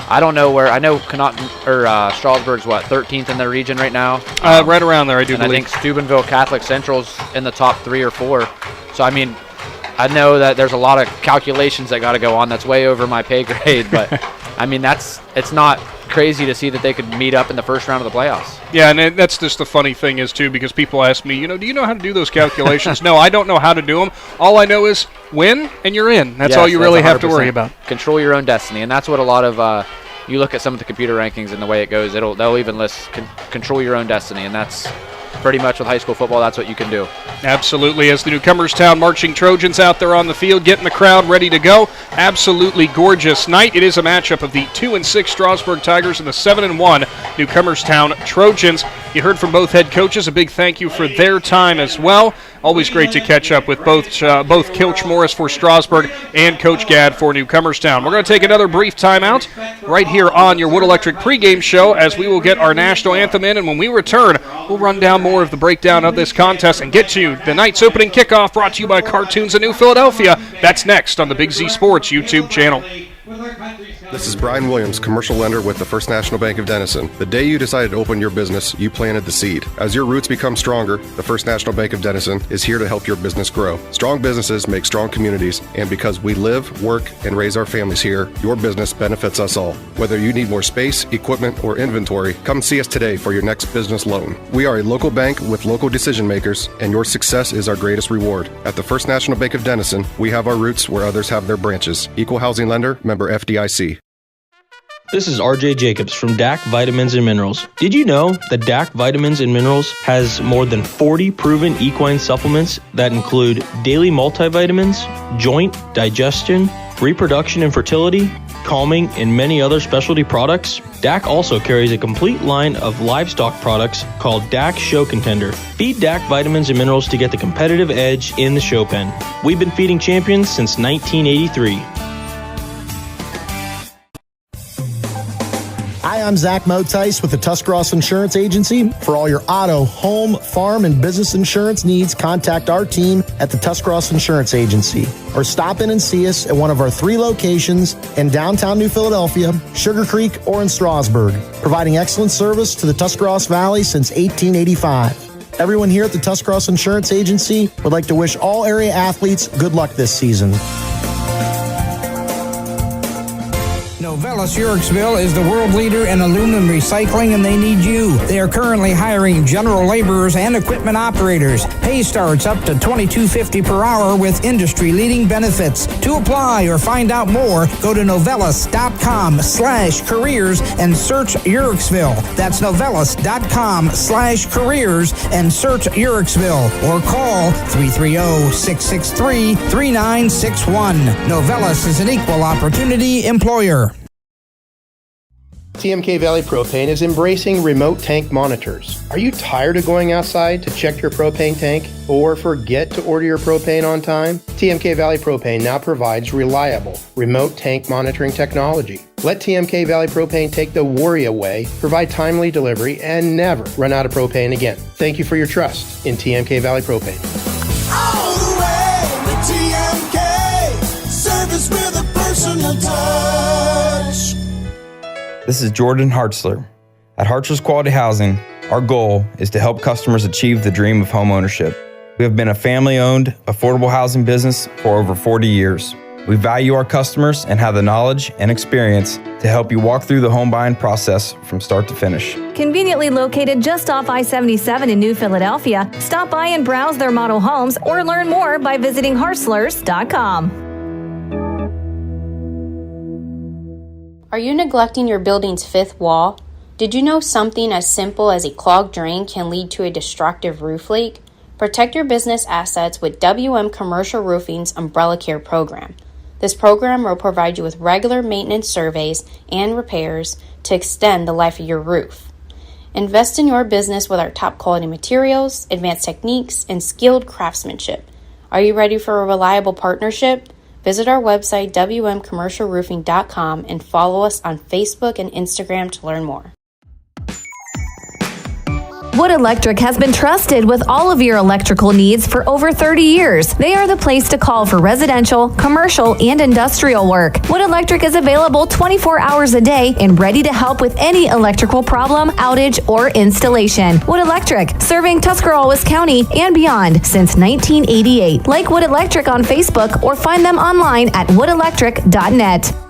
I don't know where. I know Strasburg's 13th in their region right now. Right around there, I do and believe. I think Steubenville Catholic Central's in the top 3 or 4. So I mean, I know that there's a lot of calculations that got to go on. That's way over my pay grade, but I mean it's not crazy to see that they could meet up in the first round of the playoffs. Yeah, and that's just the funny thing is, too, because people ask me, do you know how to do those calculations? No, I don't know how to do them. All I know is win, and you're in. That's all you really have to worry about. Control your own destiny, and that's what a lot of you look at some of the computer rankings and the way it goes, they'll even list control your own destiny, and that's pretty much with high school football, that's what you can do. Absolutely. As the Newcomerstown Marching Trojans out there on the field, getting the crowd ready to go. Absolutely gorgeous night. It is a matchup of the 2-6 Strasburg Tigers and the 7-1 Newcomerstown Trojans. You heard from both head coaches. A big thank you for their time as well. Always great to catch up with both Coach Morris for Strasburg and Coach Gadd for Newcomerstown. We're going to take another brief timeout right here on your Wood Electric pregame show as we will get our national anthem in, and when we return, we'll run down more of the breakdown of this contest and get to the night's opening kickoff brought to you by Cartoons of New Philadelphia. That's next on the Big Z Sports YouTube channel. This is Brian Williams, commercial lender with the First National Bank of Denison. The day you decided to open your business, you planted the seed. As your roots become stronger, the First National Bank of Denison is here to help your business grow. Strong businesses make strong communities, and because we live, work, and raise our families here, your business benefits us all. Whether you need more space, equipment, or inventory, come see us today for your next business loan. We are a local bank with local decision makers, and your success is our greatest reward. At the First National Bank of Denison, we have our roots where others have their branches. Equal housing lender, member FDIC. This is RJ Jacobs from DAC Vitamins and Minerals. Did you know that DAC Vitamins and Minerals has more than 40 proven equine supplements that include daily multivitamins, joint, digestion, reproduction and fertility, calming, and many other specialty products? DAC also carries a complete line of livestock products called DAC Show Contender. Feed DAC Vitamins and Minerals to get the competitive edge in the show pen. We've been feeding champions since 1983. Hi, I'm Zach Motice with the Tuscarawas Insurance Agency. For all your auto, home, farm, and business insurance needs, contact our team at the Tuscarawas Insurance Agency or stop in and see us at one of our 3 locations in downtown New Philadelphia, Sugar Creek, or in Strasburg, providing excellent service to the Tuscarawas Valley since 1885. Everyone here at the Tuscarawas Insurance Agency would like to wish all area athletes good luck this season. Novelis Yorksville is the world leader in aluminum recycling, and they need you. They are currently hiring general laborers and equipment operators. Pay starts up to $22.50 per hour with industry-leading benefits. To apply or find out more, go to novelis.com/careers and search Yorksville. That's novelis.com/careers and search Yorksville, or call 330-663-3961. Novelis is an equal opportunity employer. TMK Valley Propane is embracing remote tank monitors. Are you tired of going outside to check your propane tank or forget to order your propane on time? TMK Valley Propane now provides reliable remote tank monitoring technology. Let TMK Valley Propane take the worry away, provide timely delivery, and never run out of propane again. Thank you for your trust in TMK Valley Propane. All the way with TMK, service with a personal touch. This is Jordan Hartzler. At Hartzler's Quality Housing, our goal is to help customers achieve the dream of home ownership. We have been a family-owned, affordable housing business for over 40 years. We value our customers and have the knowledge and experience to help you walk through the home buying process from start to finish. Conveniently located just off I-77 in New Philadelphia, stop by and browse their model homes or learn more by visiting Hartzlers.com. Are you neglecting your building's 5th wall? Did you know something as simple as a clogged drain can lead to a destructive roof leak? Protect your business assets with WM Commercial Roofing's Umbrella Care program. This program will provide you with regular maintenance surveys and repairs to extend the life of your roof. Invest in your business with our top quality materials, advanced techniques, and skilled craftsmanship. Are you ready for a reliable partnership? Visit our website, wmcommercialroofing.com, and follow us on Facebook and Instagram to learn more. Wood Electric has been trusted with all of your electrical needs for over 30 years. They are the place to call for residential, commercial, and industrial work. Wood Electric is available 24 hours a day and ready to help with any electrical problem, outage, or installation. Wood Electric, serving Tuscarawas County and beyond since 1988. Like Wood Electric on Facebook or find them online at woodelectric.net.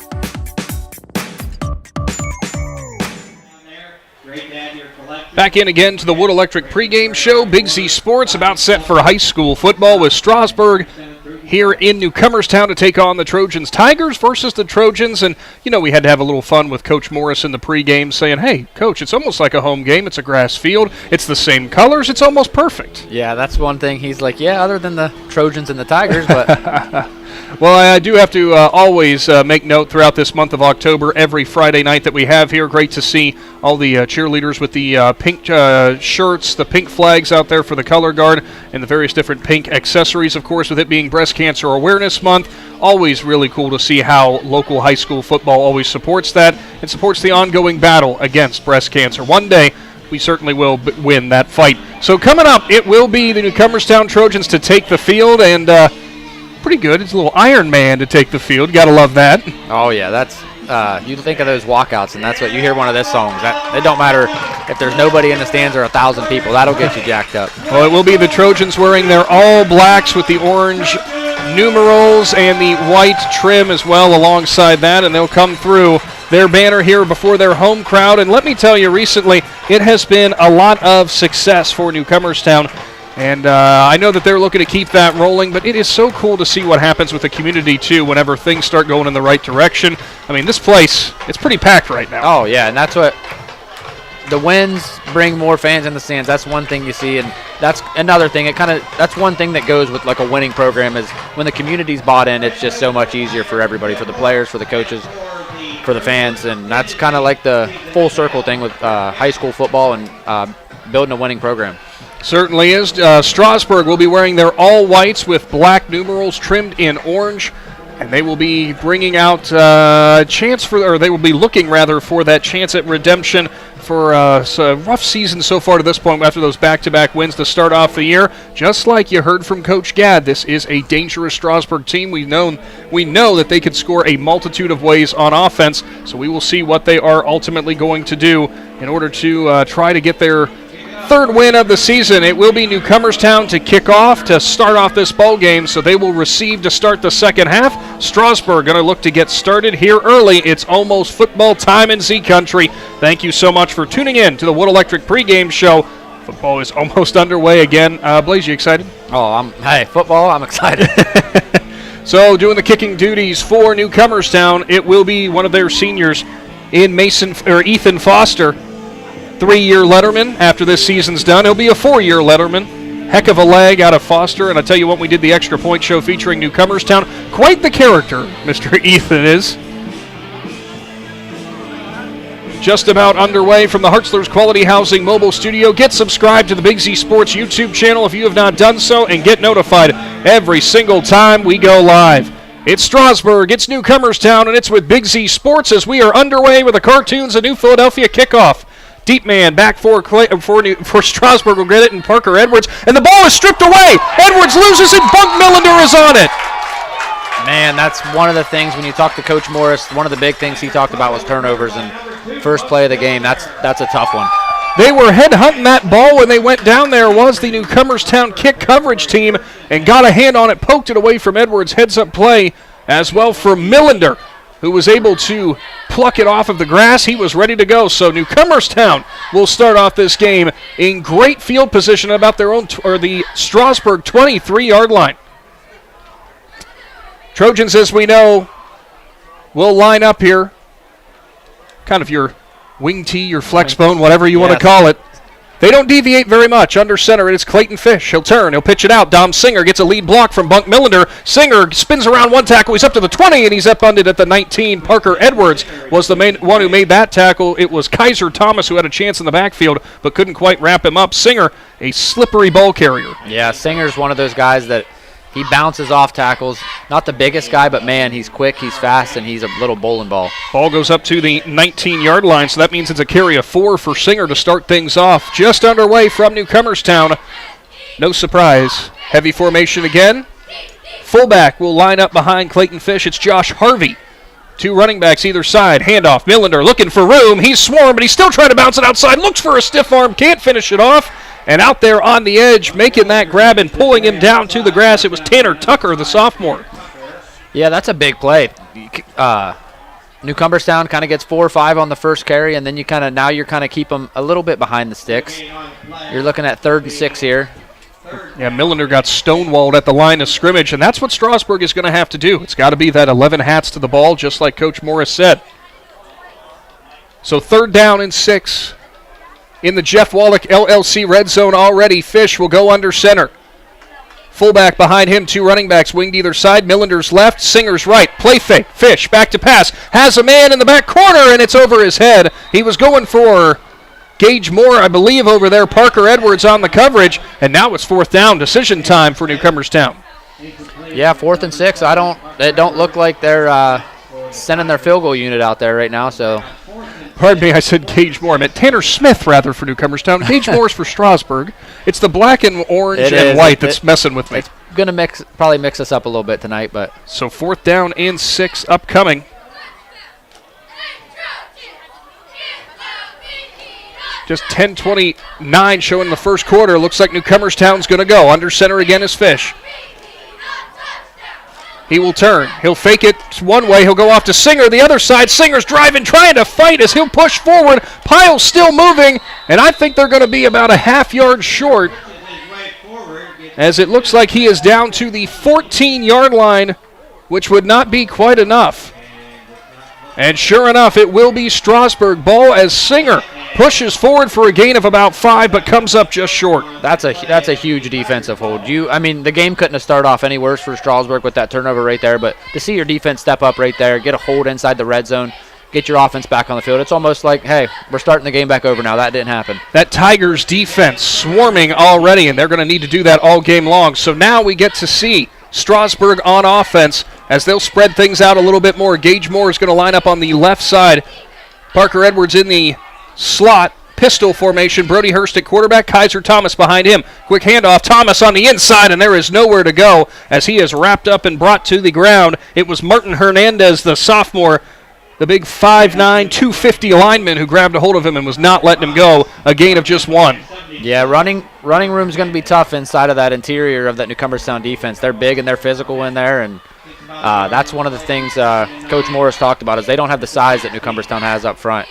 Back in again to the Wood Electric pregame show. Big Z Sports about set for high school football with Strasburg here in Newcomerstown to take on the Trojans. Tigers versus the Trojans. And, you know, we had to have a little fun with Coach Morris in the pregame saying, hey, Coach, it's almost like a home game. It's a grass field. It's the same colors. It's almost perfect. Yeah, that's one thing. He's like, yeah, other than the Trojans and the Tigers, but... Well, I do have to always make note throughout this month of October, every Friday night that we have here. Great to see all the cheerleaders with the pink shirts, the pink flags out there for the color guard, and the various different pink accessories, of course, with it being Breast Cancer Awareness Month. Always really cool to see how local high school football always supports that and supports the ongoing battle against breast cancer. One day, we certainly will win that fight. So coming up, it will be the Newcomerstown Trojans to take the field, and pretty good. It's a little Iron Man to take the field. Got to love that. Oh, yeah, that's you think of those walkouts, and that's what you hear one of those songs. It don't matter if there's nobody in the stands or 1,000 people. That'll get you jacked up. Well, it will be the Trojans wearing their all blacks with the orange numerals and the white trim as well alongside that, and they'll come through their banner here before their home crowd. And let me tell you, recently it has been a lot of success for Newcomerstown. And I know that they're looking to keep that rolling, but it is so cool to see what happens with the community, too, whenever things start going in the right direction. I mean, this place, it's pretty packed right now. Oh, yeah, and that's what the wins bring more fans in the stands. That's one thing you see, and that's another thing. That's one thing that goes with, like, a winning program is when the community's bought in, it's just so much easier for everybody, for the players, for the coaches, for the fans, and that's kind of like the full circle thing with high school football and building a winning program. Certainly is. Strasburg will be wearing their all whites with black numerals trimmed in orange, and they will be bringing out a chance for, or they will be looking rather for that chance at redemption for a rough season so far to this point after those back-to-back wins to start off the year. Just like you heard from Coach Gadd, this is a dangerous Strasburg team. We know that they could score a multitude of ways on offense, so we will see what they are ultimately going to do in order to try to get their third win of the season. It will be Newcomerstown to kick off to start off this ball game, so they will receive to start the second half. Strasburg going to look to get started here early. It's almost football time in Z Country. Thank you so much for tuning in to the Wood Electric pregame show. Football is almost underway again. Blaze, you excited? Oh, football, I'm excited. So doing the kicking duties for Newcomerstown, it will be one of their seniors in Ethan Foster. 3-year letterman after this season's done. He'll be a 4-year letterman. Heck of a leg out of Foster. And I tell you what, we did the Extra Point show featuring Newcomerstown. Quite the character, Mr. Ethan is. Just about underway from the Hartzler's Quality Housing mobile studio. Get subscribed to the Big Z Sports YouTube channel if you have not done so, and get notified every single time we go live. It's Strasburg, it's Newcomerstown, and it's with Big Z Sports as we are underway with the Cartoons of New Philadelphia kickoff. Deep man back for Strasburg will get it, and Parker Edwards. And the ball is stripped away. Edwards loses it. Bunk Millender is on it. Man, that's one of the things when you talk to Coach Morris, one of the big things he talked about was turnovers. And first play of the game, that's a tough one. They were head-hunting that ball when they went down there. Was the Newcomerstown kick coverage team and got a hand on it, poked it away from Edwards. Heads-up play as well for Millender, who was able to pluck it off of the grass. He was ready to go. So Newcomerstown will start off this game in great field position about their own, or the Strasburg 23-yard line. Trojans, as we know, will line up here. Kind of your wing tee, your flex bone, whatever you want to call it. They don't deviate very much. Under center, it is Clayton Fish. He'll turn. He'll pitch it out. Dom Singer gets a lead block from Bunk Millender. Singer spins around one tackle. He's up to the 20, and he's up-unded at the 19. Parker Edwards was the main one who made that tackle. It was Kaiser Thomas who had a chance in the backfield, but couldn't quite wrap him up. Singer, a slippery ball carrier. Yeah, Singer's one of those guys that He bounces off tackles. Not the biggest guy, but, man, he's quick, he's fast, and he's a little bowling ball. Ball goes up to the 19-yard line, so that means it's a carry of 4 for Singer to start things off. Just underway from Newcomerstown. No surprise. Heavy formation again. Fullback will line up behind Clayton Fish. It's Josh Harvey. 2 running backs either side. Handoff. Millender looking for room. He's swarmed, but he's still trying to bounce it outside. Looks for a stiff arm. Can't finish it off. And out there on the edge, making that grab and pulling him down to the grass, it was Tanner Tucker, the sophomore. Yeah, that's a big play. Newcomerstown kind of gets 4 or 5 on the first carry, and then you're kind of keep them a little bit behind the sticks. You're looking at 3rd and 6 here. Yeah, Millender got stonewalled at the line of scrimmage, and that's what Strasburg is going to have to do. It's got to be that 11 hats to the ball, just like Coach Morris said. So 3rd down and 6. In the Jeff Wallach LLC red zone already. Fish will go under center. Fullback behind him, 2 running backs winged either side. Millender's left, Singer's right. Play fake. Fish back to pass. Has a man in the back corner, and it's over his head. He was going for Gage Moore, I believe, over there. Parker Edwards on the coverage, and now it's 4th down. Decision time for Newcomerstown. Yeah, 4th and 6. It don't look like they're sending their field goal unit out there right now, so... Pardon me, I said Gage Moore. I meant Tanner Smith, rather, for Newcomerstown. Gage Moore's for Strasburg. It's the black and orange and white that's messing with me. It's going to probably mix us up a little bit tonight, but... So 4th down and 6 upcoming. Just 10:29 showing the first quarter. Looks like Newcomerstown's going to go. Under center again is Fish. He will turn. He'll fake it one way. He'll go off to Singer. The other side, Singer's driving, trying to fight as he'll push forward. Pyle's still moving, and I think they're going to be about a half-yard short, as it looks like he is down to the 14-yard line, which would not be quite enough. And sure enough, it will be Strasburg ball as Singer pushes forward for a gain of about 5, but comes up just short. That's a huge defensive hold. The game couldn't have started off any worse for Strasburg with that turnover right there, but to see your defense step up right there, get a hold inside the red zone, get your offense back on the field, it's almost like, hey, we're starting the game back over now. That didn't happen. That Tigers defense swarming already, and they're going to need to do that all game long. So now we get to see Strasburg on offense as they'll spread things out a little bit more. Gage Moore is going to line up on the left side. Parker Edwards in the slot, pistol formation. Brody Hurst at quarterback, Kaiser Thomas behind him. Quick handoff, Thomas on the inside, and there is nowhere to go as he is wrapped up and brought to the ground. It was Martin Hernandez, the sophomore, the big 5'9", 250 lineman who grabbed a hold of him and was not letting him go. A gain of just 1. Yeah, running room's going to be tough inside of that interior of that Newcomerstown defense. They're big and they're physical in there, and that's one of the things Coach Morris talked about is they don't have the size that Newcomerstown has up front.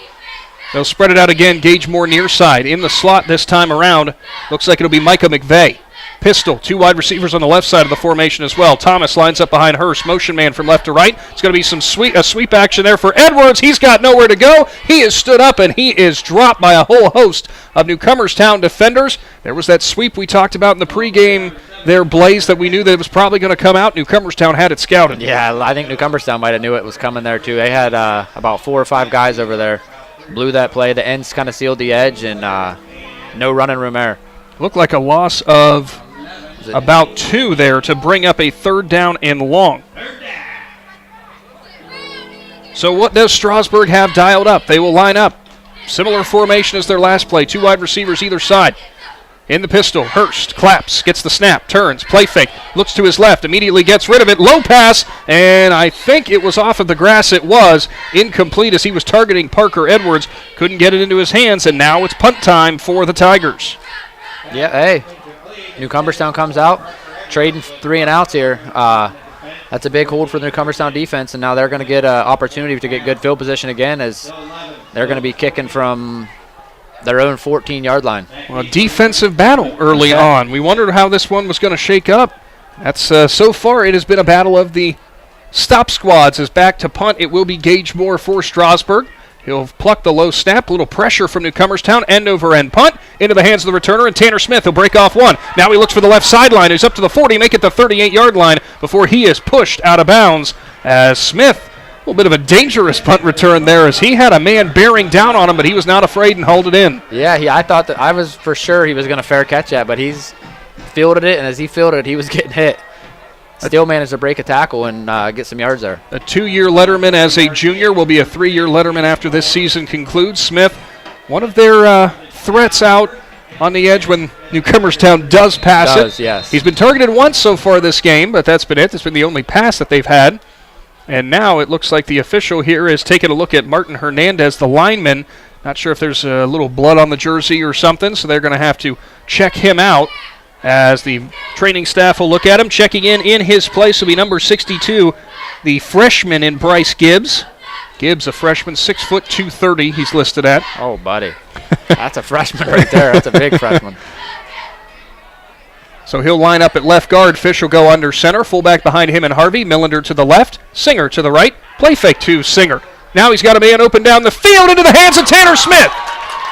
They'll spread it out again. Gage Moore near side. In the slot this time around. Looks like it'll be Micah McVeigh. Pistol. 2 wide receivers on the left side of the formation as well. Thomas lines up behind Hurst. Motion man from left to right. It's going to be some sweep action there for Edwards. He's got nowhere to go. He is stood up and he is dropped by a whole host of Newcomerstown defenders. There was that sweep we talked about in the pregame there, Blaze, that we knew that it was probably going to come out. Newcomerstown had it scouted. Yeah, I think Newcomerstown might have knew it was coming there too. They had about 4 or 5 guys over there. Blew that play. The ends kind of sealed the edge, and no running room there. Looked like a loss of about 2 there to bring up a 3rd down and long. So what does Strasburg have dialed up? They will line up. Similar formation as their last play. 2 wide receivers either side. In the pistol, Hurst claps, gets the snap, turns, play fake, looks to his left, immediately gets rid of it, low pass, and I think it was off of the grass. It was incomplete as he was targeting Parker Edwards, couldn't get it into his hands, and now it's punt time for the Tigers. Yeah, hey, Newcomerstown comes out, trading 3 and outs here. That's a big hold for the Newcomerstown defense, and now they're going to get an opportunity to get good field position again as they're going to be kicking from their own 14-yard line. Well, a defensive battle early on. We wondered how this one was going to shake up. That's so far it has been a battle of the stop squads. As back to punt, it will be Gage Moore for Strasburg. He'll pluck the low snap, a little pressure from Newcomerstown, end over end punt into the hands of the returner, and Tanner Smith will break off 1. Now he looks for the left sideline. He's up to the 40, make it the 38-yard line before he is pushed out of bounds as Smith. A little bit of a dangerous punt return there as he had a man bearing down on him, but he was not afraid and hauled it in. Yeah, I thought that I was for sure he was going to fair catch that, but he's fielded it, and as he fielded it, he was getting hit. still managed to break a tackle and get some yards there. A 2-year letterman as a junior, will be a 3-year letterman after this season concludes. Smith, one of their threats out on the edge when Newcomerstown does pass it. Yes. He's been targeted once so far this game, but that's been it. That's been the only pass that they've had. And now it looks like the official here is taking a look at Martin Hernandez, the lineman. Not sure if there's a little blood on the jersey or something, so they're going to have to check him out as the training staff will look at him. Checking in his place will be number 62, the freshman in Bryce Gibbs. Gibbs, a freshman, 6 foot 230 he's listed at. Oh, buddy. That's a freshman right there. That's a big freshman. So he'll line up at left guard. Fish will go under center. Fullback behind him and Harvey. Millender to the left. Singer to the right. Play fake to Singer. Now he's got a man open down the field into the hands of Tanner Smith.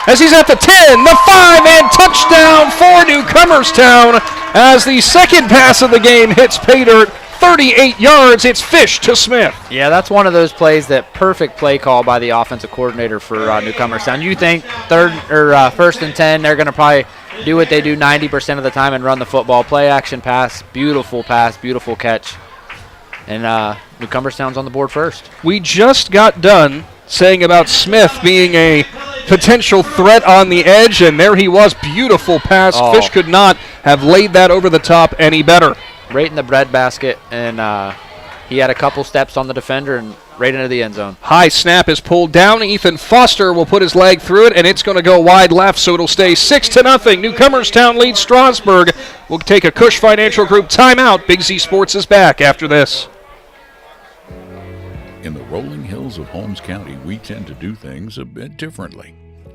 As he's at the 10, the 5, and touchdown for Newcomerstown. As the second pass of the game hits pay dirt, 38 yards. It's Fish to Smith. Yeah, that's one of those plays, that perfect play call by the offensive coordinator for Newcomerstown. You think first and 10, they're going to probably do what they do 90% of the time and run the football. Play action pass, beautiful catch. And Newcomerstown's on the board first. We just got done saying about Smith being a potential threat on the edge, and there he was. Beautiful pass. Oh. Fish could not have laid that over the top any better. Right in the breadbasket, and he had a couple steps on the defender and right into the end zone. High snap is pulled down. Ethan Foster will put his leg through it, and it's going to go wide left, so it'll stay 6-0. Newcomerstown leads Strasburg. We'll take a Cush Financial Group timeout. Big Z Sports is back after this. In the rolling hills of Holmes County, we tend to do things a bit differently.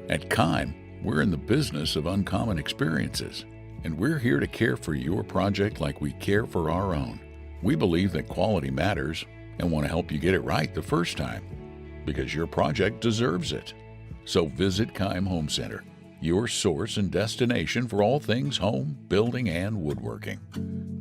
At Kime, we're in the business of uncommon experiences, and we're here to care for your project like we care for our own. We believe that quality matters and want to help you get it right the first time, because your project deserves it. So visit Kime Home Center, your source and destination for all things home, building, and woodworking.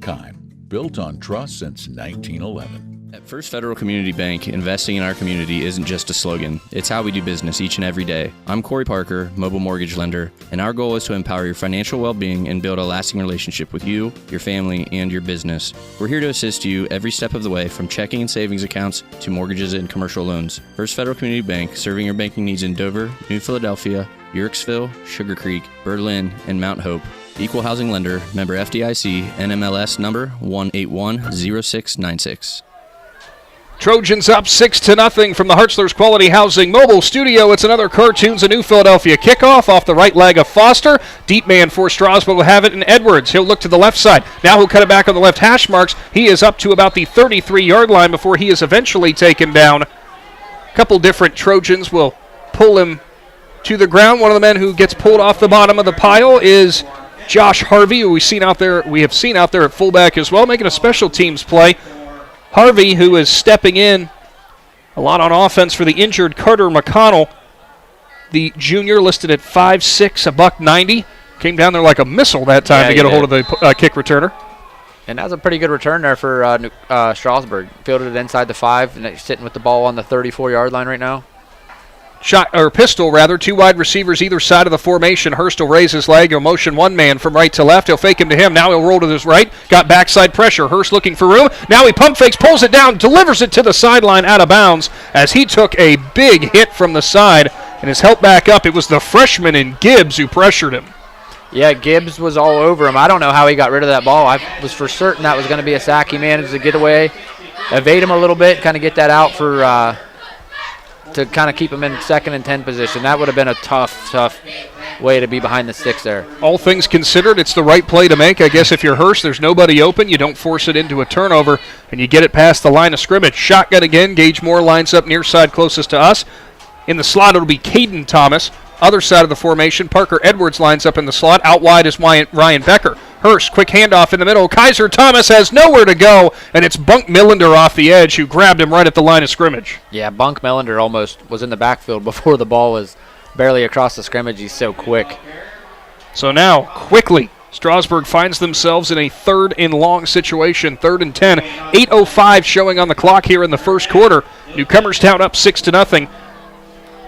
Kime, built on trust since 1911. At First Federal Community Bank, investing in our community isn't just a slogan. It's how we do business each and every day. I'm Corey Parker, mobile mortgage lender, and our goal is to empower your financial well-being and build a lasting relationship with you, your family, and your business. We're here to assist you every step of the way, from checking and savings accounts to mortgages and commercial loans. First Federal Community Bank, serving your banking needs in Dover, New Philadelphia, Yorksville, Sugar Creek, Berlin, and Mount Hope. Equal housing lender, member FDIC, NMLS number 1810696. Trojans up 6-0 from the Hartzler's Quality Housing Mobile Studio. It's another Cartoons of New Philadelphia kickoff off the right leg of Foster. Deep man for Strasburg will have it in Edwards. He'll look to the left side. Now he'll cut it back on the left hash marks. He is up to about the 33-yard line before he is eventually taken down. A couple different Trojans will pull him to the ground. One of the men who gets pulled off the bottom of the pile is Josh Harvey, who we have seen out there at fullback as well, making a special teams play. Harvey, who is stepping in a lot on offense for the injured Carter McConnell, the junior, listed at 5'6", $190. Came down there like a missile that time to get a hold of the kick returner. And that was a pretty good return there for Strasburg. Fielded it inside the 5, and he's sitting with the ball on the 34-yard line right now. Pistol, two wide receivers either side of the formation. Hurst will raise his leg. He'll motion one man from right to left. He'll fake him to him. Now he'll roll to his right. Got backside pressure. Hurst looking for room. Now he pump fakes, pulls it down, delivers it to the sideline out of bounds as he took a big hit from the side and is helped back up. It was the freshman in Gibbs who pressured him. Yeah, Gibbs was all over him. I don't know how he got rid of that ball. I was for certain that was going to be a sack. He managed to get away, evade him a little bit, kind of get that out for to kind of keep him in 2nd and 10 position. That would have been a tough way to be behind the sticks there. All things considered, it's the right play to make. I guess if you're Hurst, there's nobody open. You don't force it into a turnover, and you get it past the line of scrimmage. Shotgun again. Gage Moore lines up near side closest to us. In the slot, it'll be Caden Thomas. Other side of the formation, Parker Edwards lines up in the slot. Out wide is Ryan Becker. Hurst, quick handoff in the middle. Kaiser Thomas has nowhere to go, and it's Bunk Millender off the edge who grabbed him right at the line of scrimmage. Yeah, Bunk Millender almost was in the backfield before the ball was barely across the scrimmage. He's so quick. So now, quickly, Strasburg finds themselves in a 3rd and long situation, 3rd and 10. 8:05 showing on the clock here in the first quarter. Newcomerstown up 6-0.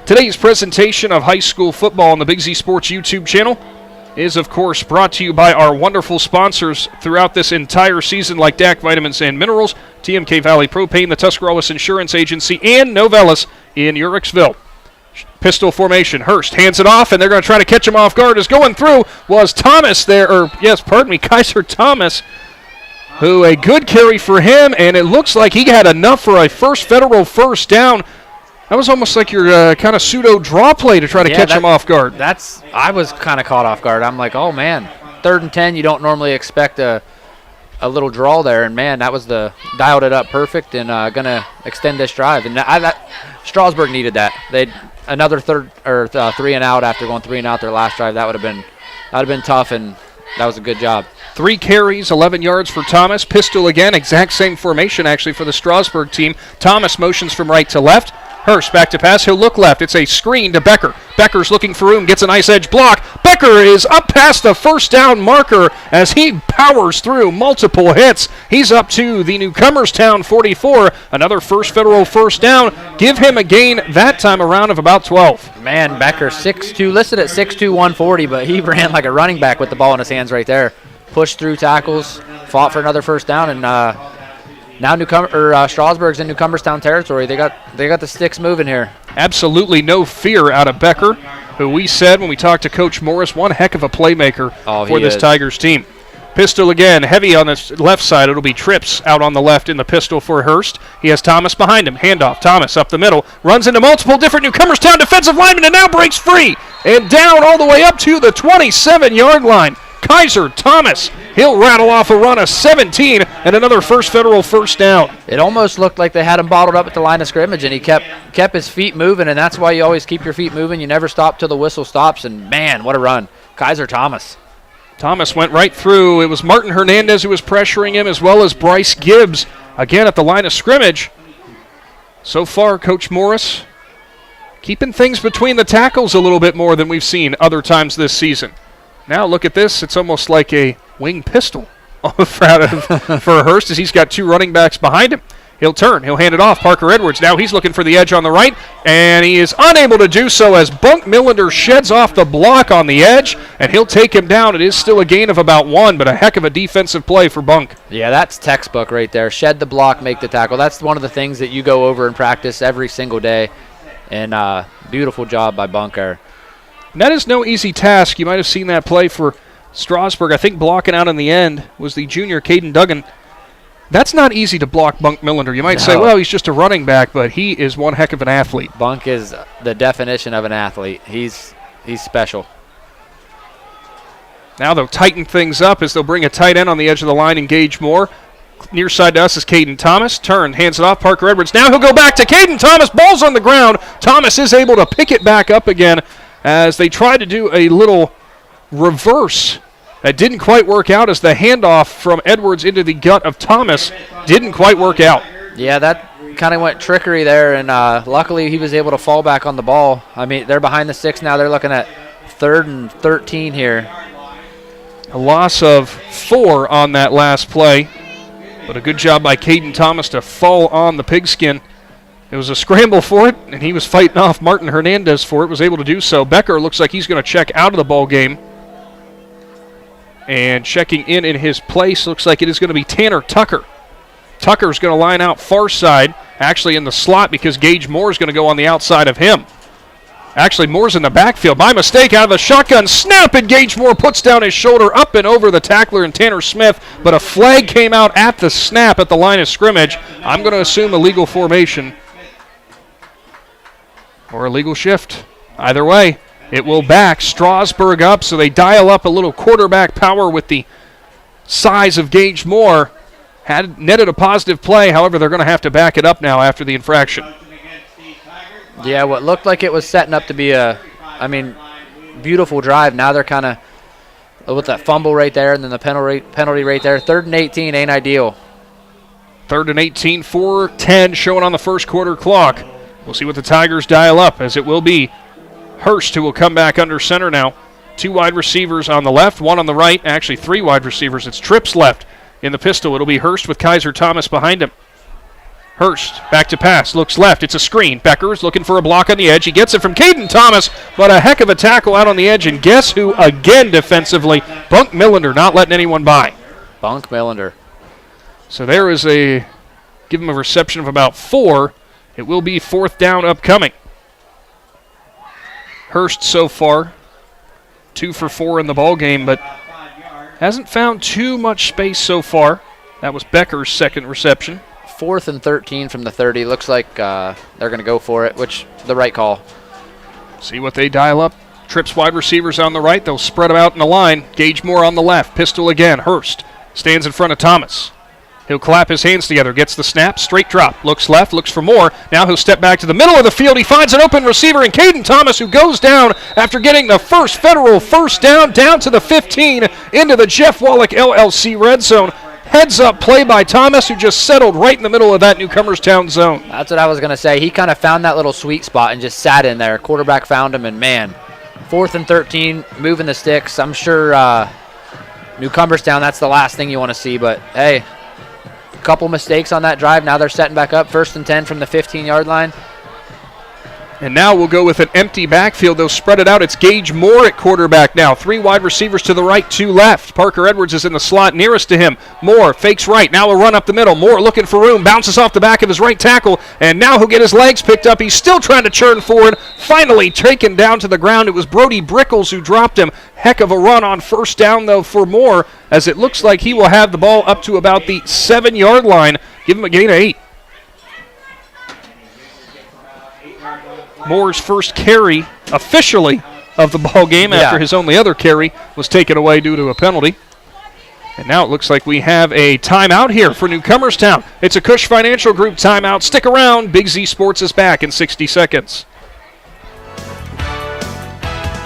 Today's presentation of high school football on the Big Z Sports YouTube channel is, of course, brought to you by our wonderful sponsors throughout this entire season, like DAC Vitamins and Minerals, TMK Valley Propane, the Tuscarawas Insurance Agency, and Novelis in Uricksville. Pistol formation. Hurst hands it off, and they're going to try to catch him off guard. As going through was Thomas there, Kaiser Thomas, who a good carry for him, and it looks like he had enough for a federal first down. That was almost like your kind of pseudo draw play to try to catch him off guard. I was kind of caught off guard. I'm like, oh man, 3rd and 10. You don't normally expect a little draw there, and man, that was dialed it up perfect and gonna extend this drive. And Strasburg needed that. They'd another 3 and out after going 3 and out their last drive. That would have been tough, and that was a good job. 3 carries, 11 yards for Thomas. Pistol again, exact same formation actually for the Strasburg team. Thomas motions from right to left. Hurst back to pass. He'll look left. It's a screen to Becker. Becker's looking for room. Gets a nice edge block. Becker is up past the first down marker as he powers through multiple hits. He's up to the Newcomerstown 44. Another federal first down. Give him a gain that time around of about 12. Man, Becker 6'2", listed at 6'2", 140, but he ran like a running back with the ball in his hands right there. Pushed through tackles, fought for another first down, and now Strasburg's in Newcomerstown territory. They got the sticks moving here. Absolutely no fear out of Becker, who we said when we talked to Coach Morris, one heck of a playmaker for this Tigers team. Pistol again, heavy on the left side. It'll be Trips out on the left in the pistol for Hurst. He has Thomas behind him. Handoff. Thomas up the middle. Runs into multiple different Newcomerstown defensive linemen and now breaks free. And down all the way up to the 27-yard line. Kaiser Thomas, he'll rattle off a run of 17 and another federal first down. It almost looked like they had him bottled up at the line of scrimmage, and he kept his feet moving, and that's why you always keep your feet moving. You never stop till the whistle stops, and man, what a run. Kaiser Thomas. Thomas went right through. It was Martin Hernandez who was pressuring him, as well as Bryce Gibbs, again at the line of scrimmage. So far, Coach Morris keeping things between the tackles a little bit more than we've seen other times this season. Now look at this. It's almost like a wing pistol for Hurst as he's got 2 running backs behind him. He'll turn. He'll hand it off. Parker Edwards. Now he's looking for the edge on the right, and he is unable to do so as Bunk Millender sheds off the block on the edge, and he'll take him down. It is still a gain of about 1, but a heck of a defensive play for Bunk. Yeah, that's textbook right there. Shed the block, make the tackle. That's one of the things that you go over in practice every single day, and beautiful job by Bunk there. And that is no easy task. You might have seen that play for Strasburg. I think blocking out in the end was the junior Caden Duggan. That's not easy to block Bunk Millender. You might say, well, he's just a running back, but he is one heck of an athlete. Bunk is the definition of an athlete. He's special. Now they'll tighten things up as they'll bring a tight end on the edge of the line, engage more. Near side to us is Caden Thomas. Turned, hands it off. Parker Edwards. Now he'll go back to Caden Thomas. Ball's on the ground. Thomas is able to pick it back up again as they tried to do a little reverse. That didn't quite work out as the handoff from Edwards into the gut of Thomas didn't quite work out. Yeah, that kind of went trickery there, and luckily he was able to fall back on the ball. I mean, they're behind the 6 now. They're looking at 3rd and 13 here. A loss of 4 on that last play, but a good job by Caden Thomas to fall on the pigskin. It was a scramble for it, and he was fighting off Martin Hernandez for it, was able to do so. Becker looks like he's going to check out of the ball game. And checking in his place looks like it is going to be Tanner Tucker. Tucker's going to line out far side, actually in the slot because Gage Moore is going to go on the outside of him. Actually, Moore's in the backfield. By mistake, out of the shotgun snap, and Gage Moore puts down his shoulder up and over the tackler and Tanner Smith, but a flag came out at the snap at the line of scrimmage. I'm going to assume illegal formation or illegal shift. Either way, it will back Strasburg up, so they dial up a little quarterback power with the size of Gage Moore. Had netted a positive play, however, they're going to have to back it up now after the infraction. Yeah, what looked like it was setting up to be beautiful drive. Now they're kind of with that fumble right there and then the penalty right there. 3rd and 18 ain't ideal. 3rd and 18, 4:10 showing on the first quarter clock. We'll see what the Tigers dial up, as it will be Hurst who will come back under center now. 2 wide receivers on the left, 1 on the right. Actually, 3 wide receivers. It's Trips left in the pistol. It'll be Hurst with Kaiser Thomas behind him. Hurst back to pass, looks left, it's a screen. Becker's looking for a block on the edge. He gets it from Caden Thomas, but a heck of a tackle out on the edge. And guess who again defensively? Bunk Millender not letting anyone by. Bunk Millender. So there is give him a reception of about 4. It will be 4th down upcoming. Hurst so far 2 for 4 in the ball game, but hasn't found too much space so far. That was Becker's second reception. 4th and 13 from the 30. Looks like they're going to go for it, which the right call. See what they dial up. Trips wide receivers on the right. They'll spread them out in the line. Gage Moore on the left. Pistol again. Hurst stands in front of Thomas. He'll clap his hands together. Gets the snap. Straight drop. Looks left. Looks for Moore. Now he'll step back to the middle of the field. He finds an open receiver in Caden Thomas, who goes down after getting the first federal first down to the 15 into the Jeff Wallach LLC red zone. Heads up play by Thomas, who just settled right in the middle of that Newcomerstown zone. That's what I was going to say. He kind of found that little sweet spot and just sat in there. Quarterback found him, and man, 4th and 13, moving the sticks. I'm sure Newcomerstown, that's the last thing you want to see, but hey, a couple mistakes on that drive. Now they're setting back up. 1st and 10 from the 15-yard line. And now we'll go with an empty backfield. They'll spread it out. It's Gage Moore at quarterback now. 3 wide receivers to the right, 2 left. Parker Edwards is in the slot nearest to him. Moore fakes right. Now a run up the middle. Moore looking for room. Bounces off the back of his right tackle. And now he'll get his legs picked up. He's still trying to churn forward. Finally taken down to the ground. It was Brody Brickles who dropped him. Heck of a run on first down, though, for Moore, as it looks like he will have the ball up to about the 7-yard line. Give him a gain of 8. Moore's first carry officially of the ball game after his only other carry was taken away due to a penalty. And now it looks like we have a timeout here for Newcomerstown. It's a Cush Financial Group timeout. Stick around. Big Z Sports is back in 60 seconds.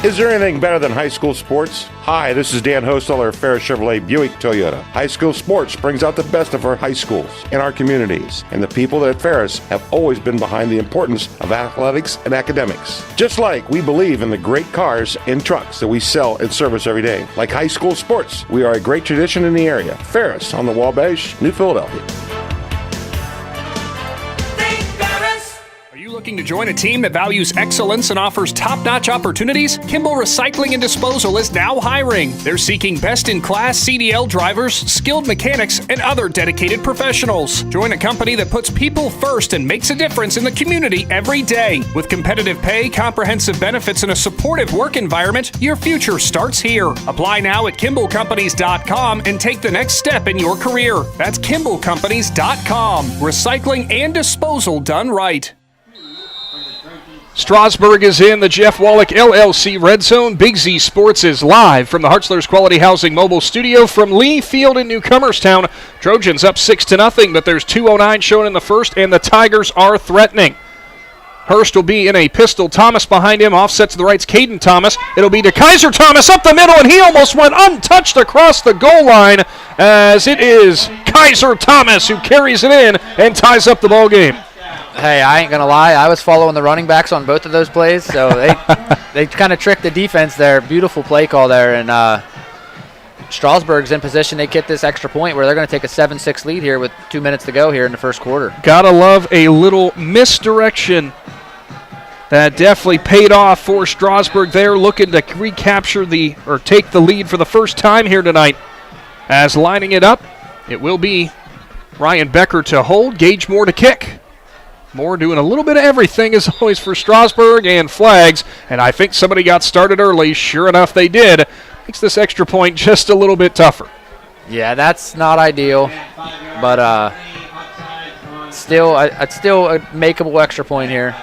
Is there anything better than high school sports? Hi, this is Dan Hosteller of Ferris Chevrolet Buick Toyota. High school sports brings out the best of our high schools and our communities, and the people at Ferris have always been behind the importance of athletics and academics. Just like we believe in the great cars and trucks that we sell and service every day. Like high school sports, we are a great tradition in the area. Ferris on the Wabash, New Philadelphia. Looking to join a team that values excellence and offers top-notch opportunities? Kimball Recycling and Disposal is now hiring. They're seeking best-in-class CDL drivers, skilled mechanics, and other dedicated professionals. Join a company that puts people first and makes a difference in the community every day. With competitive pay, comprehensive benefits, and a supportive work environment, your future starts here. Apply now at KimballCompanies.com and take the next step in your career. That's KimballCompanies.com. Recycling and disposal done right. Strasburg is in the Jeff Wallach LLC Red Zone. Big Z Sports is live from the Hartzler's Quality Housing Mobile Studio from Lee Field in Newcomerstown. Trojans up 6-0, but there's 2:09 shown in the first, and the Tigers are threatening. Hurst will be in a pistol. Thomas behind him. Offset to the right's Caden Thomas. It'll be to Kaiser Thomas up the middle, and he almost went untouched across the goal line, as it is Kaiser Thomas who carries it in and ties up the ball game. Hey, I ain't going to lie. I was following the running backs on both of those plays, so they kind of tricked the defense there. Beautiful play call there, and Strasburg's in position. They get this extra point where they're going to take a 7-6 lead here with 2 minutes to go here in the first quarter. Gotta love a little misdirection. That definitely paid off for Strasburg there, looking to recapture take the lead for the first time here tonight. As lining it up, it will be Ryan Becker to hold, Gage Moore to kick. Moore doing a little bit of everything, as always, for Strasburg, and flags. And I think somebody got started early. Sure enough, they did. Makes this extra point just a little bit tougher. Yeah, that's not ideal, but still a makeable extra point here.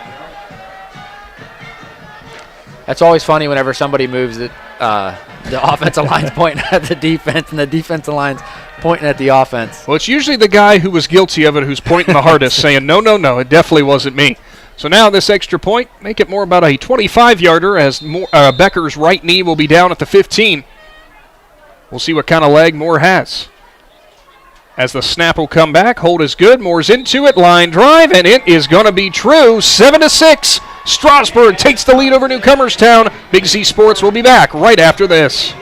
That's always funny whenever somebody moves it. The offensive line's pointing at the defense, and the defensive line's pointing at the offense. Well, it's usually the guy who was guilty of it who's pointing the hardest, saying, no, it definitely wasn't me. So now this extra point, make it more about a 25-yarder, as Becker's right knee will be down at the 15. We'll see what kind of leg Moore has. As the snap will come back, hold is good. Moore's into it, line drive, and it is going to be true. 7-6. Strasburg takes the lead over Newcomerstown. Big Z Sports will be back right after this.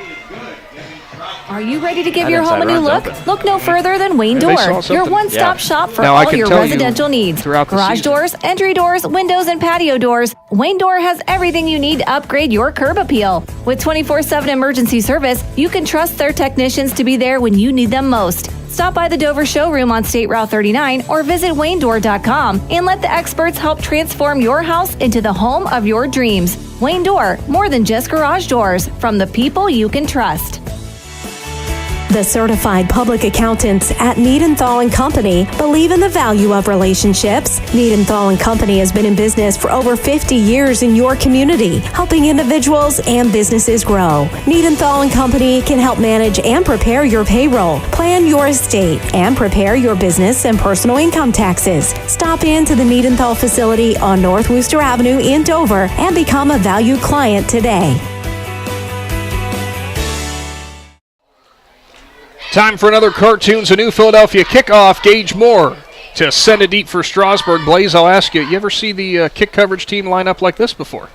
Are you ready to give That your home a inside new run's look? open. Look no further than Wayne Yeah, they Door, saw your something. one-stop Yeah. shop for Now, I all can your tell you residential needs. throughout the Garage season. doors, entry doors, windows, and patio doors. Wayne Door has everything you need to upgrade your curb appeal. With 24/7 emergency service, you can trust their technicians to be there when you need them most. Stop by the Dover showroom on State Route 39 or visit WayneDoor.com and let the experts help transform your house into the home of your dreams. Wayne Door, more than just garage doors, from the people you can trust. The certified public accountants at Niedenthal & Company believe in the value of relationships. Niedenthal & Company has been in business for over 50 years in your community, helping individuals and businesses grow. Niedenthal & Company can help manage and prepare your payroll, plan your estate, and prepare your business and personal income taxes. Stop in to the Niedenthal facility on North Worcester Avenue in Dover and become a valued client today. Time for another Cartoons of New Philadelphia kickoff. Gage Moore to send it deep for Strasburg. Blaze, I'll ask you ever see the kick coverage team line up like this before?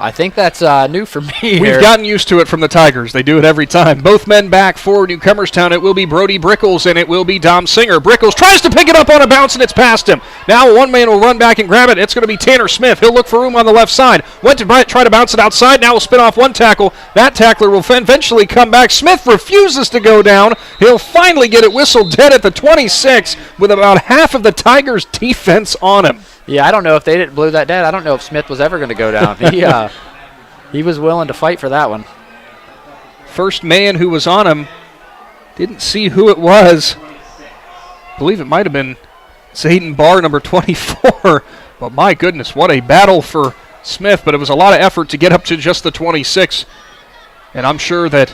I think that's new for me here. We've gotten used to it from the Tigers. They do it every time. Both men back for Newcomerstown. It will be Brody Brickles, and it will be Dom Singer. Brickles tries to pick it up on a bounce, and it's past him. Now one man will run back and grab it. It's going to be Tanner Smith. He'll look for room on the left side. Went to try to bounce it outside. Now will spin off one tackle. That tackler will eventually come back. Smith refuses to go down. He'll finally get it whistled dead at the 26 with about half of the Tigers' defense on him. Yeah, I don't know if they didn't blew that dead. I don't know if Smith was ever going to go down. He was willing to fight for that one. First man who was on him, didn't see who it was. I believe it might have been Zayden Barr, number 24. But my goodness, what a battle for Smith. But it was a lot of effort to get up to just the 26. And I'm sure that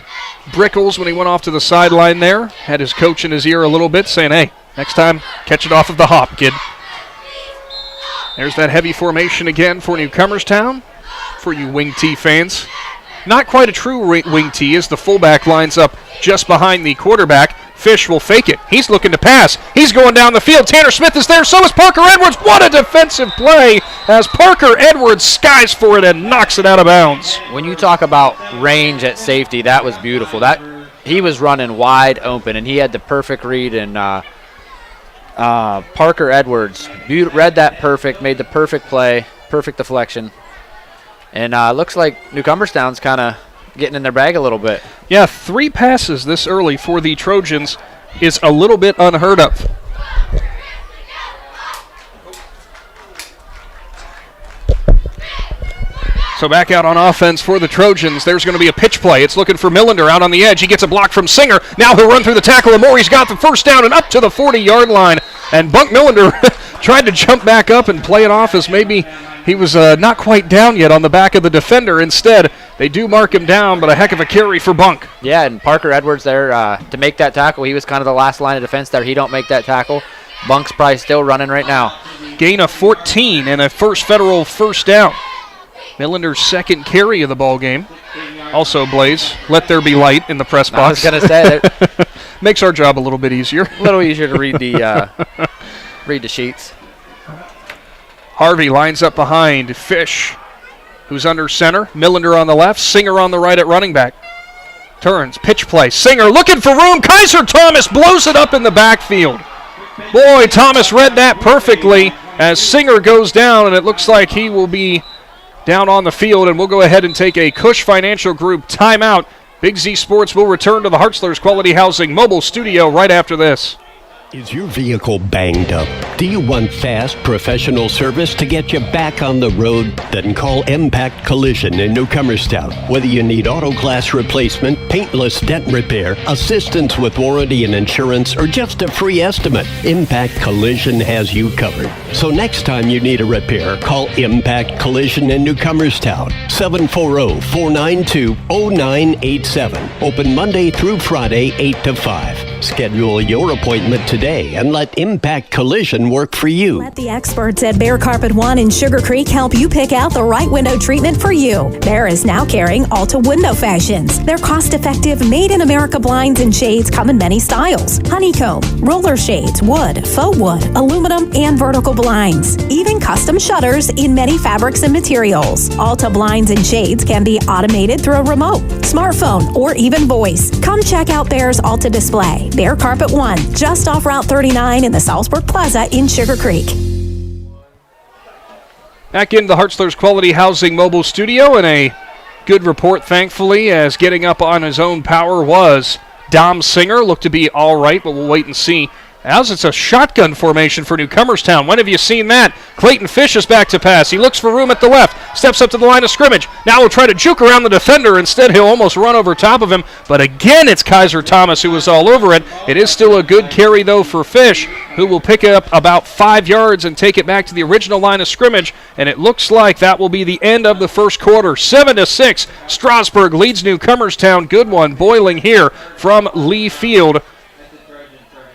Brickles, when he went off to the sideline there, had his coach in his ear a little bit saying, hey, next time, catch it off of the hop, kid. There's that heavy formation again for Newcomerstown. For you wing T fans. Not quite a true wing T as the fullback lines up just behind the quarterback. Fish will fake it. He's looking to pass. He's going down the field. Tanner Smith is there. So is Parker Edwards. What a defensive play as Parker Edwards skies for it and knocks it out of bounds. When you talk about range at safety, that was beautiful. He was running wide open, and he had the perfect read. And Parker Edwards read that perfect, made the perfect play, perfect deflection. And looks like Newcomerstown's kind of getting in their bag a little bit. Yeah, 3 passes this early for the Trojans is a little bit unheard of. So back out on offense for the Trojans. There's going to be a pitch play. It's looking for Millender out on the edge. He gets a block from Singer. Now he'll run through the tackle of Moore. He's got the first down and up to the 40-yard line. And Bunk Millender tried to jump back up and play it off as maybe he was not quite down yet on the back of the defender. Instead, they do mark him down, but a heck of a carry for Bunk. Yeah, and Parker Edwards there to make that tackle. He was kind of the last line of defense there. He don't make that tackle. Bunk's probably still running right now. Gain of 14 and a federal first down. Millender's second carry of the ball game. Also, Blaze, let there be light in the press box. I was going to say that. Makes our job a little bit easier. A little easier to read the sheets. Harvey lines up behind Fish, who's under center. Millender on the left, Singer on the right at running back. Turns, pitch play. Singer looking for room. Kaiser Thomas blows it up in the backfield. Boy, Thomas read that perfectly as Singer goes down, and it looks like he will be down on the field, and we'll go ahead and take a Cush Financial Group timeout. Big Z Sports will return to the Hartzler's Quality Housing mobile studio right after this. Is your vehicle banged up? Do you want fast, professional service to get you back on the road? Then call Impact Collision in Newcomerstown. Whether you need auto glass replacement, paintless dent repair, assistance with warranty and insurance, or just a free estimate, Impact Collision has you covered. So next time you need a repair, call Impact Collision in Newcomerstown. 740-492-0987. Open Monday through Friday, 8 to 5. Schedule your appointment today and let Impact Collision work for you. Let the experts at Bear Carpet One in Sugar Creek help you pick out the right window treatment for you. Bear is now carrying Alta Window Fashions. Their cost-effective, made-in-America blinds and shades come in many styles. Honeycomb, roller shades, wood, faux wood, aluminum, and vertical blinds. Even custom shutters in many fabrics and materials. Alta blinds and shades can be automated through a remote, smartphone, or even voice. Come check out Bear's Alta display. Bear Carpet One, just off Route 39 in the Salzburg Plaza in Sugar Creek. Back into the Hartzler's Quality Housing mobile studio, and a good report, thankfully, as getting up on his own power was Dom Singer. Looked to be all right, but we'll wait and see. As it's a shotgun formation for Newcomerstown. When have you seen that? Clayton Fish is back to pass. He looks for room at the left. Steps up to the line of scrimmage. Now he'll try to juke around the defender. Instead, he'll almost run over top of him. But again, it's Kaiser Thomas who was all over it. It is still a good carry, though, for Fish, who will pick it up about 5 yards and take it back to the original line of scrimmage. And it looks like that will be the end of the first quarter. 7-6. Strasburg leads Newcomerstown. Good one boiling here from Lee Field.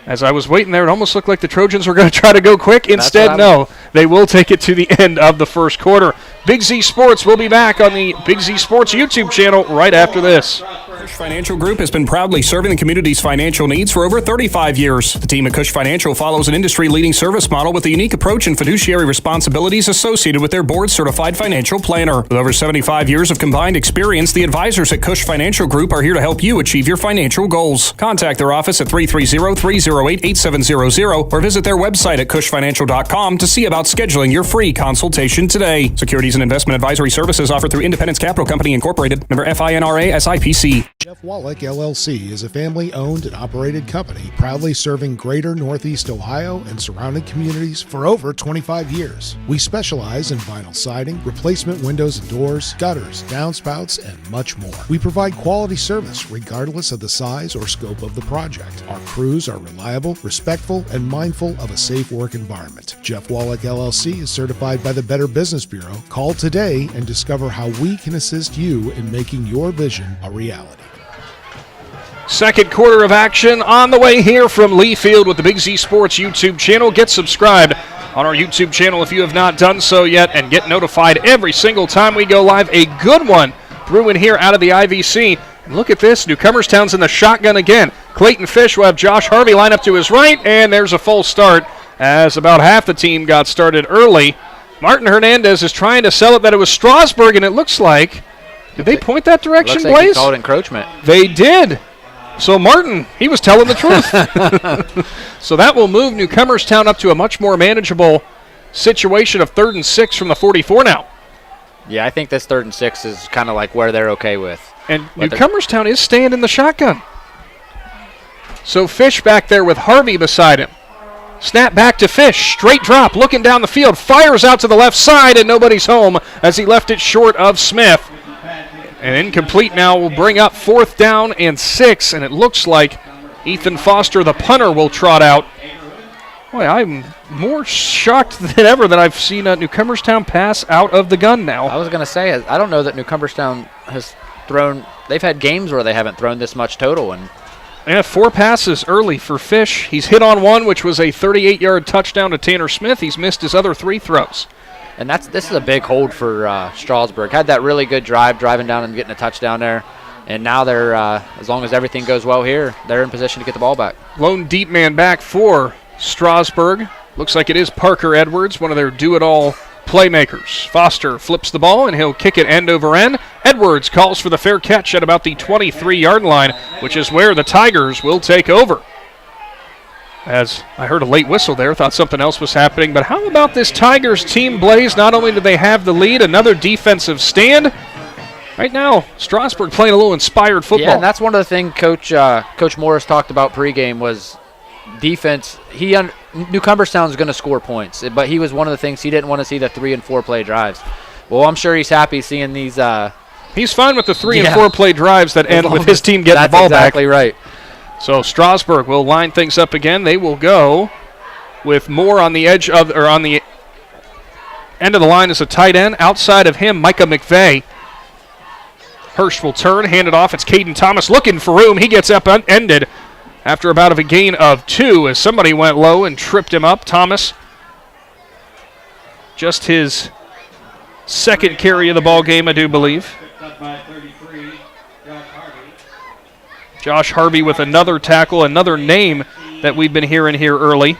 As I was waiting there, it almost looked like the Trojans were going to try to go quick. Instead, no. They will take it to the end of the first quarter. Big Z Sports will be back on the Big Z Sports YouTube channel right after this. Cush Financial Group has been proudly serving the community's financial needs for over 35 years. The team at Cush Financial follows an industry-leading service model with a unique approach and fiduciary responsibilities associated with their board-certified financial planner. With over 75 years of combined experience, the advisors at Cush Financial Group are here to help you achieve your financial goals. Contact their office at 330-308-8700 or visit their website at cushfinancial.com to see about scheduling your free consultation today. Securities and investment advisory services offered through Independence Capital Company Incorporated, member FINRA SIPC. Jeff Wallach, LLC, is a family-owned and operated company proudly serving greater Northeast Ohio and surrounding communities for over 25 years. We specialize in vinyl siding, replacement windows and doors, gutters, downspouts, and much more. We provide quality service regardless of the size or scope of the project. Our crews are reliable, respectful, and mindful of a safe work environment. Jeff Wallach, LLC is certified by the Better Business Bureau. Call today and discover how we can assist you in making your vision a reality. Second quarter of action on the way here from Lee Field with the Big Z Sports YouTube channel. Get subscribed on our YouTube channel if you have not done so yet, and get notified every single time we go live. A good one through in here out of the IVC. And look at this. Newcomerstown's in the shotgun again. Clayton Fish will have Josh Harvey line up to his right, and there's a full start as about half the team got started early. Martin Hernandez is trying to sell it that it was Strasburg, and it looks like, did they point that direction, Looks like Blaze? he called encroachment. They did. So Martin, he was telling the truth. So that will move Newcomerstown up to a much more manageable situation of 3rd and 6 from the 44 now. Yeah, I think this 3rd and 6 is kind of like where they're okay with. And Newcomerstown is staying in the shotgun. So Fish back there with Harvey beside him. Snap back to Fish, straight drop, looking down the field, fires out to the left side, and nobody's home as he left it short of Smith. And incomplete now will bring up 4th down and 6, and it looks like Ethan Foster, the punter, will trot out. Boy, I'm more shocked than ever that I've seen Newcomerstown pass out of the gun now. I was going to say, I don't know that Newcomerstown has thrown, they've had games where they haven't thrown this much total. And yeah, 4 passes early for Fish. He's hit on one, which was a 38-yard touchdown to Tanner Smith. He's missed his other 3 throws. And this is a big hold for Strasburg. Had that really good drive, driving down and getting a touchdown there. And now they're, as long as everything goes well here, they're in position to get the ball back. Lone deep man back for Strasburg. Looks like it is Parker Edwards, one of their do-it-all playmakers. Foster flips the ball, and he'll kick it end over end. Edwards calls for the fair catch at about the 23-yard line, which is where the Tigers will take over. As I heard a late whistle there, thought something else was happening. But how about this Tigers team, Blaze? Not only do they have the lead, another defensive stand. Right now, Strasburg playing a little inspired football. Yeah, and that's one of the things Coach Morris talked about pregame was defense. Newcomerstown's going to score points, but he was one of the things he didn't want to see the 3 and 4 play drives. Well, I'm sure he's happy seeing these. He's fine with the 3 and 4 play drives that end with his team getting the ball back. That's exactly right. So Strasburg will line things up again. They will go with Moore on the edge of, or on the end of the line as a tight end. Outside of him, Micah McVeigh. Hurst will turn, hand it off. It's Caden Thomas looking for room. He gets up ended after about a gain of 2 as somebody went low and tripped him up. Thomas, just his second carry of the ball game, I do believe. Josh Harvey with another tackle, another name that we've been hearing here early.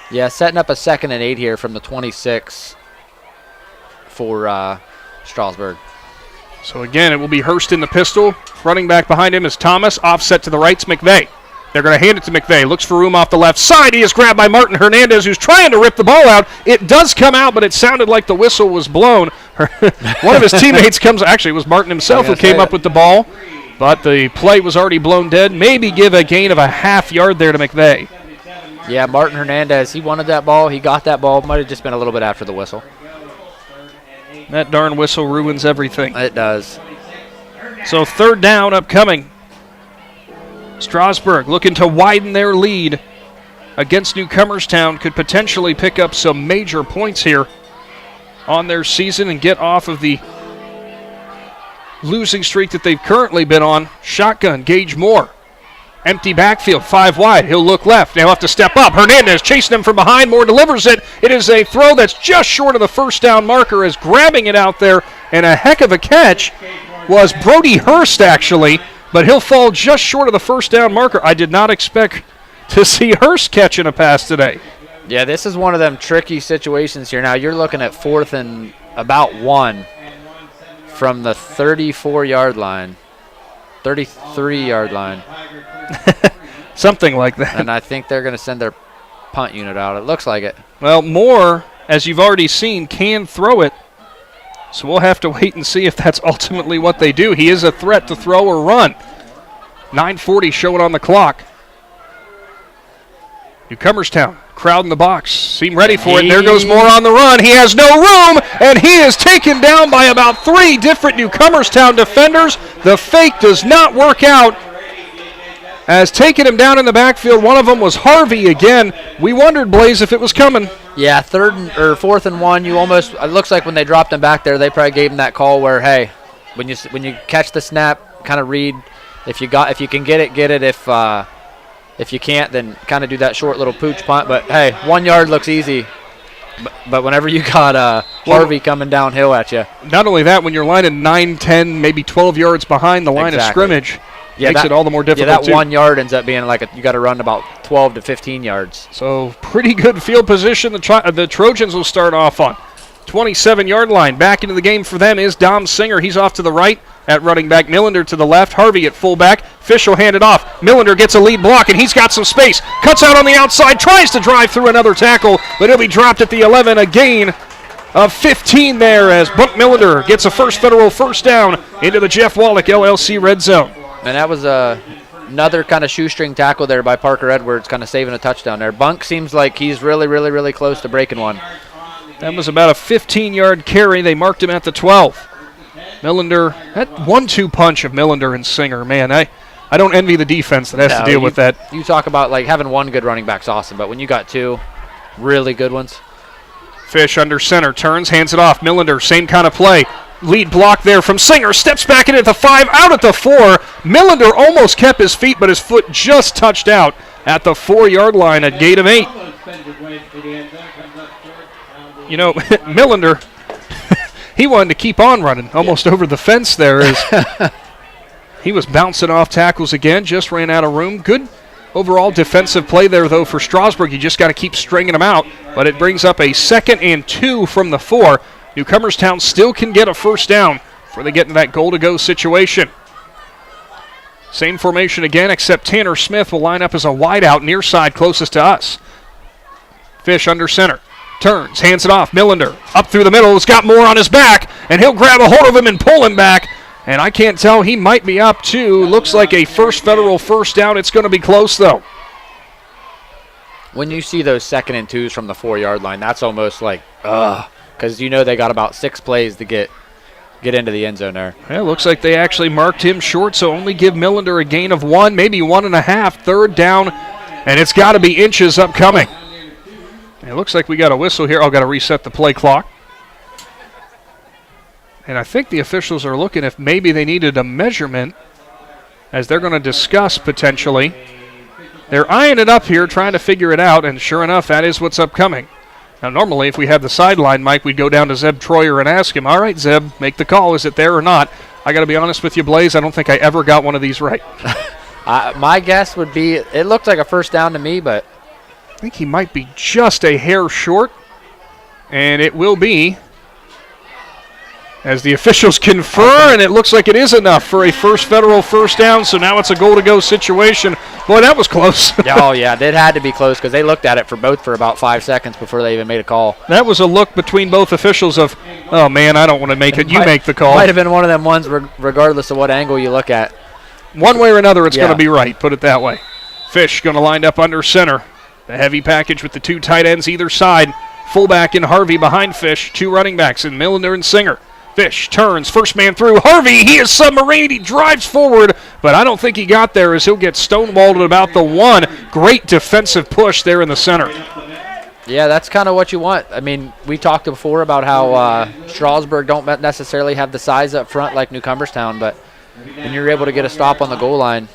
Yeah, setting up a 2nd and 8 here from the 26 for Strasburg. So again, it will be Hurst in the pistol. Running back behind him is Thomas. Offset to the right's McVeigh. They're going to hand it to McVeigh. Looks for room off the left side. He is grabbed by Martin Hernandez, who's trying to rip the ball out. It does come out, but it sounded like the whistle was blown. One of his teammates comes, actually it was Martin himself who came up with the ball, but the play was already blown dead. Maybe give a gain of a half yard there to McVeigh. Yeah, Martin Hernandez, he wanted that ball. He got that ball. Might have just been a little bit after the whistle. That darn whistle ruins everything. It does. So 3rd down upcoming. Strasburg looking to widen their lead against Newcomerstown. Could potentially pick up some major points here on their season and get off of the losing streak that they've currently been on. Shotgun, Gage Moore. Empty backfield, 5 wide. He'll look left. They'll have to step up. Hernandez chasing him from behind. Moore delivers it. It is a throw that's just short of the 1st down marker, as grabbing it out there, and a heck of a catch was Brody Hurst, actually, but he'll fall just short of the 1st down marker. I did not expect to see Hurst catching a pass today. Yeah, this is one of them tricky situations here. Now you're looking at 4th and about 1 from the 34-yard line, 33-yard line. Something like that. And I think they're going to send their punt unit out. It looks like it. Well, Moore, as you've already seen, can throw it. So we'll have to wait and see if that's ultimately what they do. He is a threat to throw or run. 9:40 showing on the clock. Newcomerstown, crowd in the box. Seem ready for it. There goes Moore on the run. He has no room, and he is taken down by about 3 different Newcomerstown defenders. The fake does not work out, as taking him down in the backfield. One of them was Harvey again. We wondered, Blaze, if it was coming. Yeah, 4th and 1. You almost, it looks like when they dropped him back there, they probably gave him that call where, hey, when you catch the snap, kind of read. If you can get it, get it. If you can't, then kind of do that short little pooch punt. But hey, 1 yard looks easy. But whenever you got Harvey coming downhill at you. Not only that, when you're lining 9, 10, maybe 12 yards behind the line of scrimmage, makes it all the more difficult. Yeah, that 1 yard ends up being like you got to run about 12 to 15 yards. So pretty good field position the Trojans will start off on. 27-yard line. Back into the game for them is Dom Singer. He's off to the right at running back. Millender to the left. Harvey at fullback. Fish will hand it off. Millender gets a lead block, and he's got some space. Cuts out on the outside. Tries to drive through another tackle, but he'll be dropped at the 11. A gain of 15 there as Buck Millender gets a federal first down into the Jeff Wallach LLC red zone. And that was another kind of shoestring tackle there by Parker Edwards, kind of saving a touchdown there. Bunk seems like he's really, really, really close to breaking one. That was about a 15-yard carry. They marked him at the 12. Millender, that 1-2 punch of Millender and Singer, man, I don't envy the defense that has to deal with that. You talk about like having one good running back's awesome, but when you got 2 really good ones. Fish under center, turns, hands it off. Millender, same kind of play. Lead block there from Singer, steps back in at the 5, out at the 4. Millender almost kept his feet, but his foot just touched out at the 4-yard line at gate of 8. You know, Millender, he wanted to keep on running almost over the fence there. As he was bouncing off tackles again, just ran out of room. Good overall defensive play there, though, for Strasburg. You just got to keep stringing them out, but it brings up a 2nd and 2 from the 4. Newcomerstown still can get a first down before they get into that goal-to-go situation. Same formation again, except Tanner Smith will line up as a wideout near side closest to us. Fish under center. Turns, hands it off. Millender up through the middle. He's got Moore on his back, and he'll grab a hold of him and pull him back. And I can't tell. He might be up too. Looks like a federal first down. It's going to be close, though. When you see those 2nd and 2s from the 4-yard line, that's almost like, because you know they got about 6 plays to get into the end zone there. Yeah, looks like they actually marked him short, so only give Millender a gain of 1, maybe 1.5. 3rd down, and it's got to be inches upcoming. It looks like we got a whistle here. I've got to reset the play clock. And I think the officials are looking if maybe they needed a measurement, as they're going to discuss potentially. They're eyeing it up here, trying to figure it out, and sure enough, that is what's upcoming. Now, normally, if we had the sideline mic, we'd go down to Zeb Troyer and ask him, all right, Zeb, make the call. Is it there or not? I got to be honest with you, Blaze, I don't think I ever got one of these right. My guess would be it looked like a first down to me, but I think he might be just a hair short, and it will be, as the officials confer, and it looks like it is enough for a federal first down, so now it's a goal-to-go situation. Boy, that was close. Oh, yeah, it had to be close because they looked at it for about 5 seconds before they even made a call. That was a look between both officials of, oh, man, I don't want to make it. You make the call. Might have been one of them ones regardless of what angle you look at. One way or another, it's going to be right, put it that way. Fish going to line up under center. The heavy package with the 2 tight ends either side. Fullback in Harvey behind Fish. 2 running backs in Millender and Singer. Fish turns, first man through. Harvey, he is submarine. He drives forward, but I don't think he got there as he'll get stonewalled at about the 1. Great defensive push there in the center. Yeah, that's kind of what you want. I mean, we talked before about how Strasburg don't necessarily have the size up front like Newcomerstown, but when you're able to get a stop on the goal line,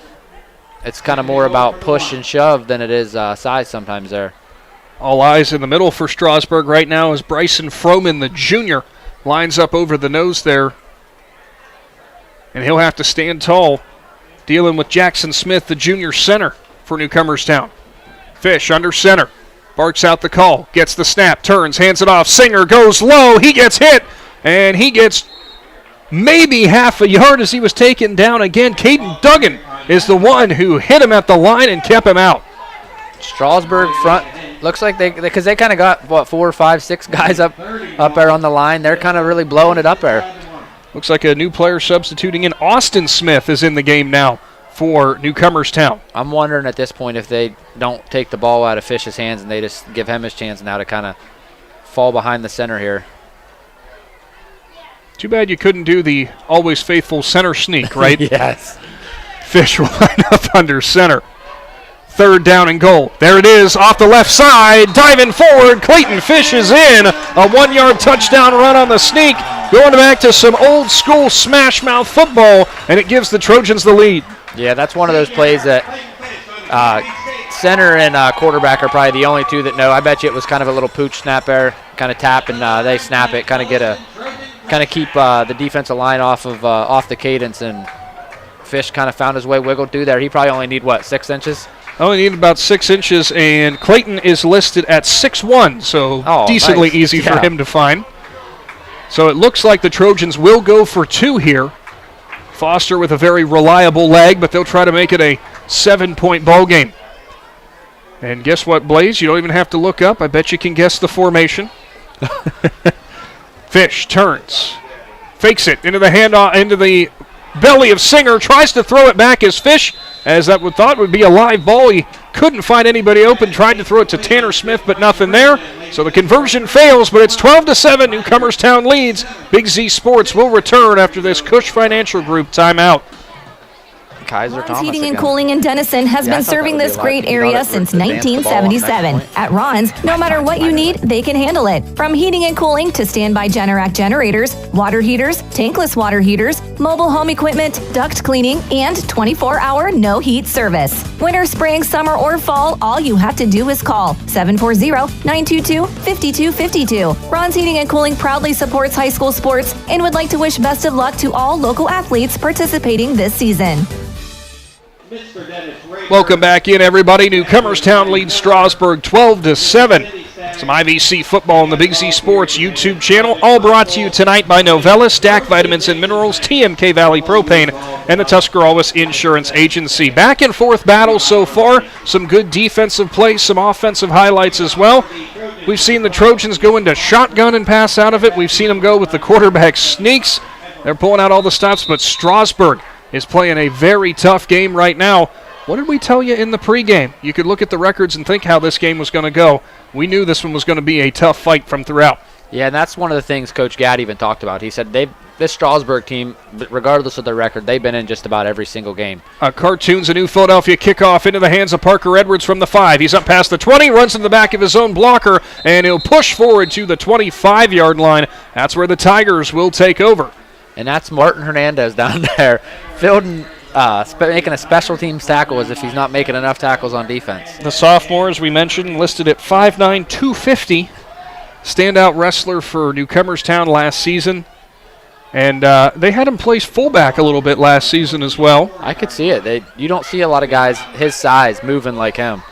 it's kind of more about push and shove than it is size sometimes there. All eyes in the middle for Strasburg right now as Bryson Froman, the junior, lines up over the nose there. And he'll have to stand tall, dealing with Jackson Smith, the junior center for Newcomerstown. Fish under center. Barks out the call. Gets the snap. Turns. Hands it off. Singer goes low. He gets hit. And he gets maybe half a yard as he was taken down again. Caden Duggan is the one who hit him at the line and kept him out. Strasburg front. Looks like because they kind of got, 4, 5, 6 guys up there on the line. They're kind of really blowing it up there. Looks like a new player substituting in. Austin Smith is in the game now for Newcomerstown. I'm wondering at this point if they don't take the ball out of Fish's hands and they just give him his chance now to kind of fall behind the center here. Too bad you couldn't do the always faithful center sneak, right? Yes. Fish will line up under center. 3rd down and goal. There it is off the left side. Diving forward. Clayton Fish is in. A 1-yard touchdown run on the sneak. Going back to some old school smash mouth football, and it gives the Trojans the lead. Yeah, that's one of those plays that center and quarterback are probably the only 2 that know. I bet you it was kind of a little pooch snap there, kind of tap, and they snap it, kind of keep the defensive line off the cadence, and Fish kind of found his way, wiggled through there. He probably only need, 6 inches? Only need about 6 inches, and Clayton is listed at 6'1", so decently nice. Easy for him to find. So it looks like the Trojans will go for 2 here. Foster with a very reliable leg, but they'll try to make it a 7-point ball game. And guess what, Blaze? You don't even have to look up. I bet you can guess the formation. Fish turns, fakes it into the handoff, into the belly of Singer, tries to throw it back as Fish, as that would thought would be a live ball. He couldn't find anybody open, tried to throw it to Tanner Smith, but nothing there. So the conversion fails, but it's 12-7. Newcomerstown leads. Big Z Sports will return after this Cush Financial Group timeout. Kaiser Thomas Heating and again. Cooling in Denison has been serving this great area since 1977. At Ron's, no matter what you need, they can handle it. From heating and cooling to standby Generac generators, water heaters, tankless water heaters, mobile home equipment, duct cleaning, and 24-hour no-heat service. Winter, spring, summer, or fall, all you have to do is call 740-922-5252. Ron's Heating and Cooling proudly supports high school sports and would like to wish best of luck to all local athletes participating this season. Welcome back in, everybody. Newcomerstown leads Strasburg 12-7. Some IVC football on the Big Z Sports YouTube channel, all brought to you tonight by Novellus, DAC Vitamins and Minerals, TMK Valley Propane, and the Tuscarawas Insurance Agency. Back and forth battle so far. Some good defensive plays, some offensive highlights as well. We've seen the Trojans go into shotgun and pass out of it. We've seen them go with the quarterback sneaks. They're pulling out all the stops, but Strasburg is playing a very tough game right now. What did we tell you in the pregame? You could look at the records and think how this game was going to go. We knew this one was going to be a tough fight from throughout. Yeah, and that's one of the things Coach Gadd even talked about. He said this Strasburg team, regardless of their record, they've been in just about every single game. Cartoons a new Philadelphia kickoff into the hands of Parker Edwards from the 5. He's up past the 20, runs in the back of his own blocker, and he'll push forward to the 25-yard line. That's where the Tigers will take over. And that's Martin Hernandez down there, making a special teams tackle as if he's not making enough tackles on defense. The sophomore, as we mentioned, listed at 5'9", 250. Standout wrestler for Newcomerstown last season. And they had him place fullback a little bit last season as well. I could see it. You don't see a lot of guys his size moving like him.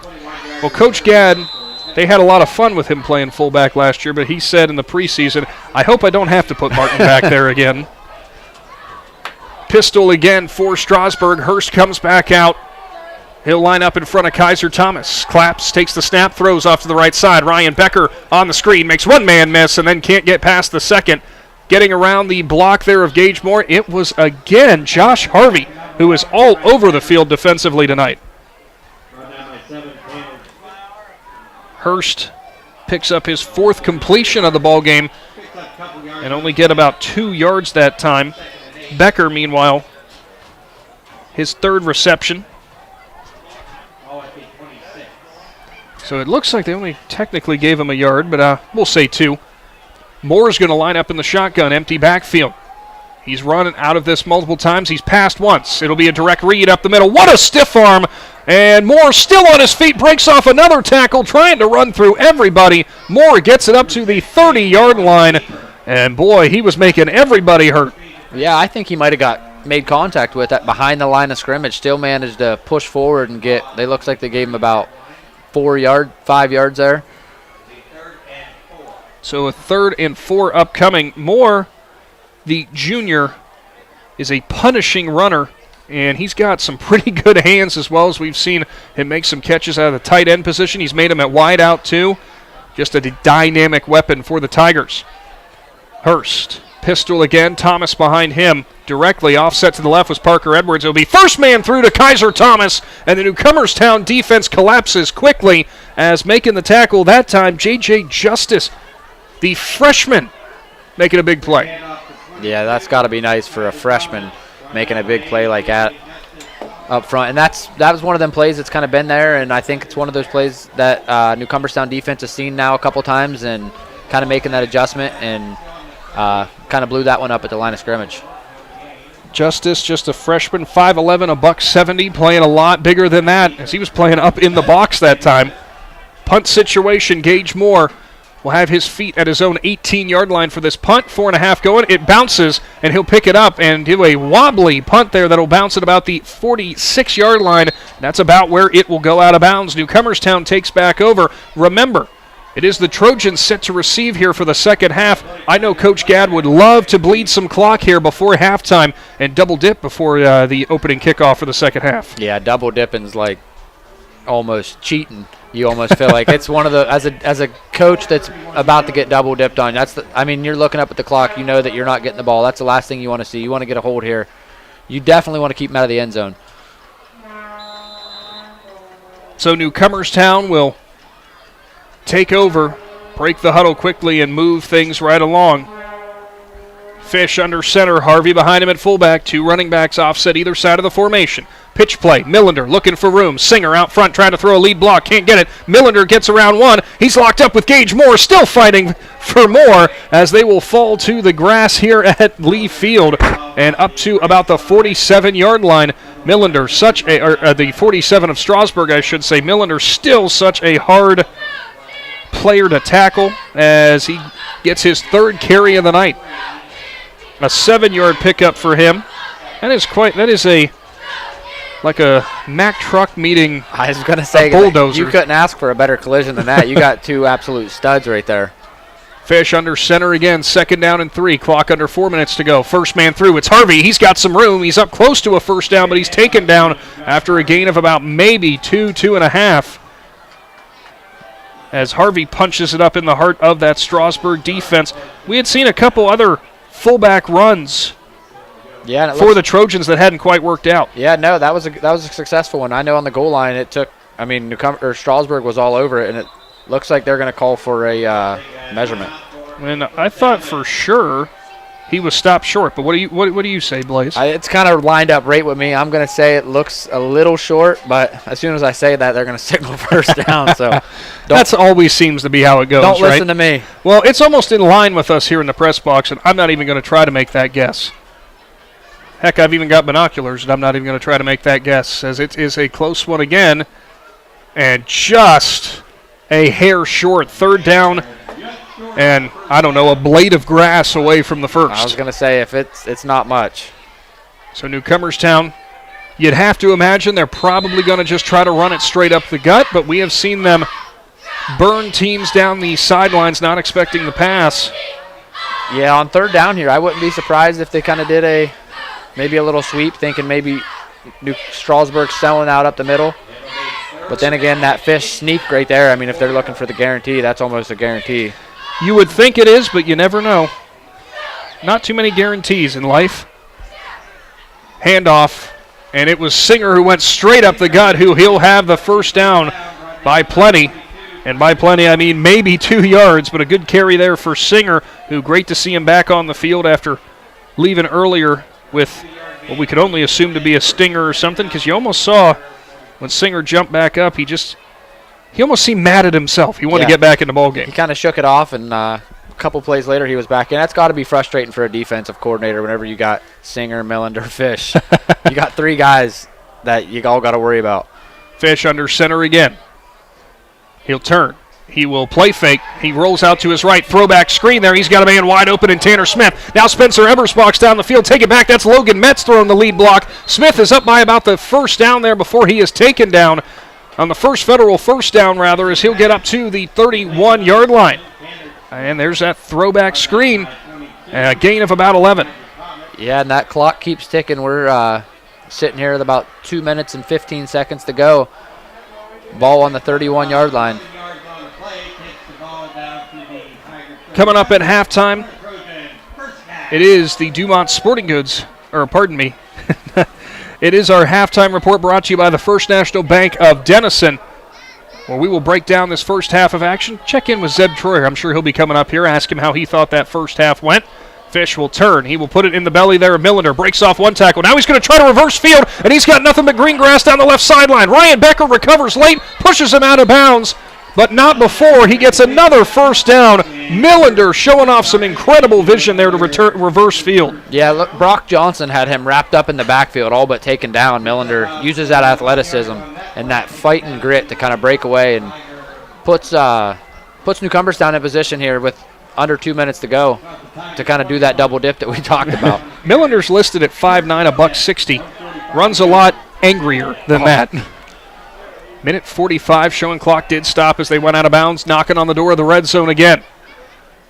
Well, Coach Gadd, they had a lot of fun with him playing fullback last year, but he said in the preseason, I hope I don't have to put Martin back there again. Pistol again for Strasburg. Hurst comes back out. He'll line up in front of Kaiser Thomas. Claps, takes the snap, throws off to the right side. Ryan Becker on the screen, makes one man miss, and then can't get past the second. Getting around the block there of Gage Moore, it was again Josh Harvey, who is all over the field defensively tonight. Hurst picks up his 4th completion of the ball game and only get about 2 yards that time. Becker, meanwhile, his 3rd reception. So it looks like they only technically gave him a yard, but we'll say 2. Moore's going to line up in the shotgun, empty backfield. He's run out of this multiple times. He's passed once. It'll be a direct read up the middle. What a stiff arm! And Moore still on his feet, breaks off another tackle, trying to run through everybody. Moore gets it up to the 30-yard line, and boy, he was making everybody hurt. Yeah, I think he might have made contact with that behind the line of scrimmage. Still managed to push forward and get. They looks like they gave him about 5 yards there. So a 3rd and 4 upcoming. Moore, the junior, is a punishing runner, and he's got some pretty good hands as well, as we've seen him make some catches out of the tight end position. He's made them at wide out too. Just a dynamic weapon for the Tigers. Hurst, pistol again, Thomas behind him. Directly offset to the left was Parker Edwards. It'll be first man through to Kaiser Thomas, and the Newcomerstown defense collapses quickly as making the tackle that time, J.J. Justice, the freshman, making a big play. Yeah, that's got to be nice for a freshman making a big play like that up front. And that was one of them plays that's kind of been there, and I think it's one of those plays that Newcomerstown defense has seen now a couple times and kind of making that adjustment and kind of blew that one up at the line of scrimmage. Justice, just a freshman, 5'11", $170, playing a lot bigger than that as he was playing up in the box that time. Punt situation, Gage Moore will have his feet at his own 18-yard line for this punt. 4.5 going. It bounces, and he'll pick it up and do a wobbly punt there that'll bounce at about the 46-yard line. That's about where it will go out of bounds. Newcomerstown takes back over. Remember, it is the Trojans set to receive here for the second half. I know Coach Gadd would love to bleed some clock here before halftime and double dip before the opening kickoff for the second half. Yeah, double dipping's like almost cheating. You almost feel like it's one of the as a coach that's about to get double dipped on. You're looking up at the clock. You know that you're not getting the ball. That's the last thing you want to see. You want to get a hold here. You definitely want to keep him out of the end zone. So Newcomerstown will take over, break the huddle quickly, and move things right along. Fish under center, Harvey behind him at fullback, 2 running backs offset either side of the formation. Pitch play, Millender looking for room. Singer out front trying to throw a lead block, can't get it. Millender gets around one. He's locked up with Gage Moore, still fighting for more as they will fall to the grass here at Lee Field and up to about the 47-yard line. Millender, the 47 of Strasburg, I should say. Millender still such a hard player to tackle as he gets his 3rd carry of the night. A 7-yard pickup for him. That is like a Mack truck meeting. I was going to say, bulldozer. You couldn't ask for a better collision than that. You got 2 absolute studs right there. Fish under center again, 2nd down and 3. Clock under 4 minutes to go. First man through. It's Harvey. He's got some room. He's up close to a first down, but he's taken down after a gain of about maybe 2.5. As Harvey punches it up in the heart of that Strasburg defense. We had seen a couple other fullback runs for the Trojans that hadn't quite worked out. Yeah, no, that was a successful one. I know on the goal line it took. Strasburg was all over it, and it looks like they're going to call for a measurement. And I thought for sure he was stopped short, but what do you say, Blaze? It's kind of lined up right with me. I'm going to say it looks a little short, but as soon as I say that, they're going to signal first down. So that's always seems to be how it goes. Don't listen to me. Well, it's almost in line with us here in the press box, and I'm not even going to try to make that guess. Heck, I've even got binoculars, and I'm not even going to try to make that guess, as it is a close one again. And just a hair short. 3rd down, and I don't know, a blade of grass away from the first. I was going to say, if it's not much. So Newcomerstown, you'd have to imagine they're probably going to just try to run it straight up the gut, but we have seen them burn teams down the sidelines, not expecting the pass. Yeah, on 3rd down here, I wouldn't be surprised if they kind of did maybe a little sweep, thinking maybe Strasburg's selling out up the middle. But then again, that fish sneak right there, I mean, if they're looking for the guarantee, that's almost a guarantee. You would think it is, but you never know. Not too many guarantees in life. Handoff, and it was Singer who went straight up the gut, who he'll have the first down by plenty. And by plenty, I mean maybe 2 yards, but a good carry there for Singer, who great to see him back on the field after leaving earlier with what we could only assume to be a stinger or something, because you almost saw when Singer jumped back up, he almost seemed mad at himself. He wanted to get back in the ballgame. He kind of shook it off, and a couple plays later he was back in. That's got to be frustrating for a defensive coordinator whenever you got Singer, Millender, Fish. You got 3 guys that you all got to worry about. Fish under center again. He'll turn. He will play fake. He rolls out to his right. Throwback screen there. He's got a man wide open in Tanner Smith. Now Spencer Ebersbach's down the field. Take it back. That's Logan Metz throwing the lead block. Smith is up by about the first down there before he is taken down on the first federal first down, rather, as he'll get up to the 31-yard line. And there's that throwback screen. A gain of about 11. Yeah, and that clock keeps ticking. We're sitting here with about 2 minutes and 15 seconds to go. Ball on the 31-yard line. Coming up at halftime, it is the Dumont Sporting Goods, or pardon me, it is our halftime report brought to you by the First National Bank of Denison, where we will break down this first half of action. Check in with Zeb Troyer. I'm sure he'll be coming up here. Ask him how he thought that first half went. Fish will turn. He will put it in the belly there of Millender. Breaks off one tackle. Now he's going to try to reverse field, and he's got nothing but green grass down the left sideline. Ryan Becker recovers late, pushes him out of bounds, but not before he gets another first down. Millender showing off some incredible vision there to reverse field. Yeah, look, Brock Johnson had him wrapped up in the backfield, all but taken down. Millender uses that athleticism and that fight and grit to kind of break away and puts Newcomerstown in position here with under 2 minutes to go to kind of do that double dip that we talked about. Millender's listed at 5'9", $160. Runs a lot angrier than that. Minute 45, showing clock did stop as they went out of bounds, knocking on the door of the red zone again.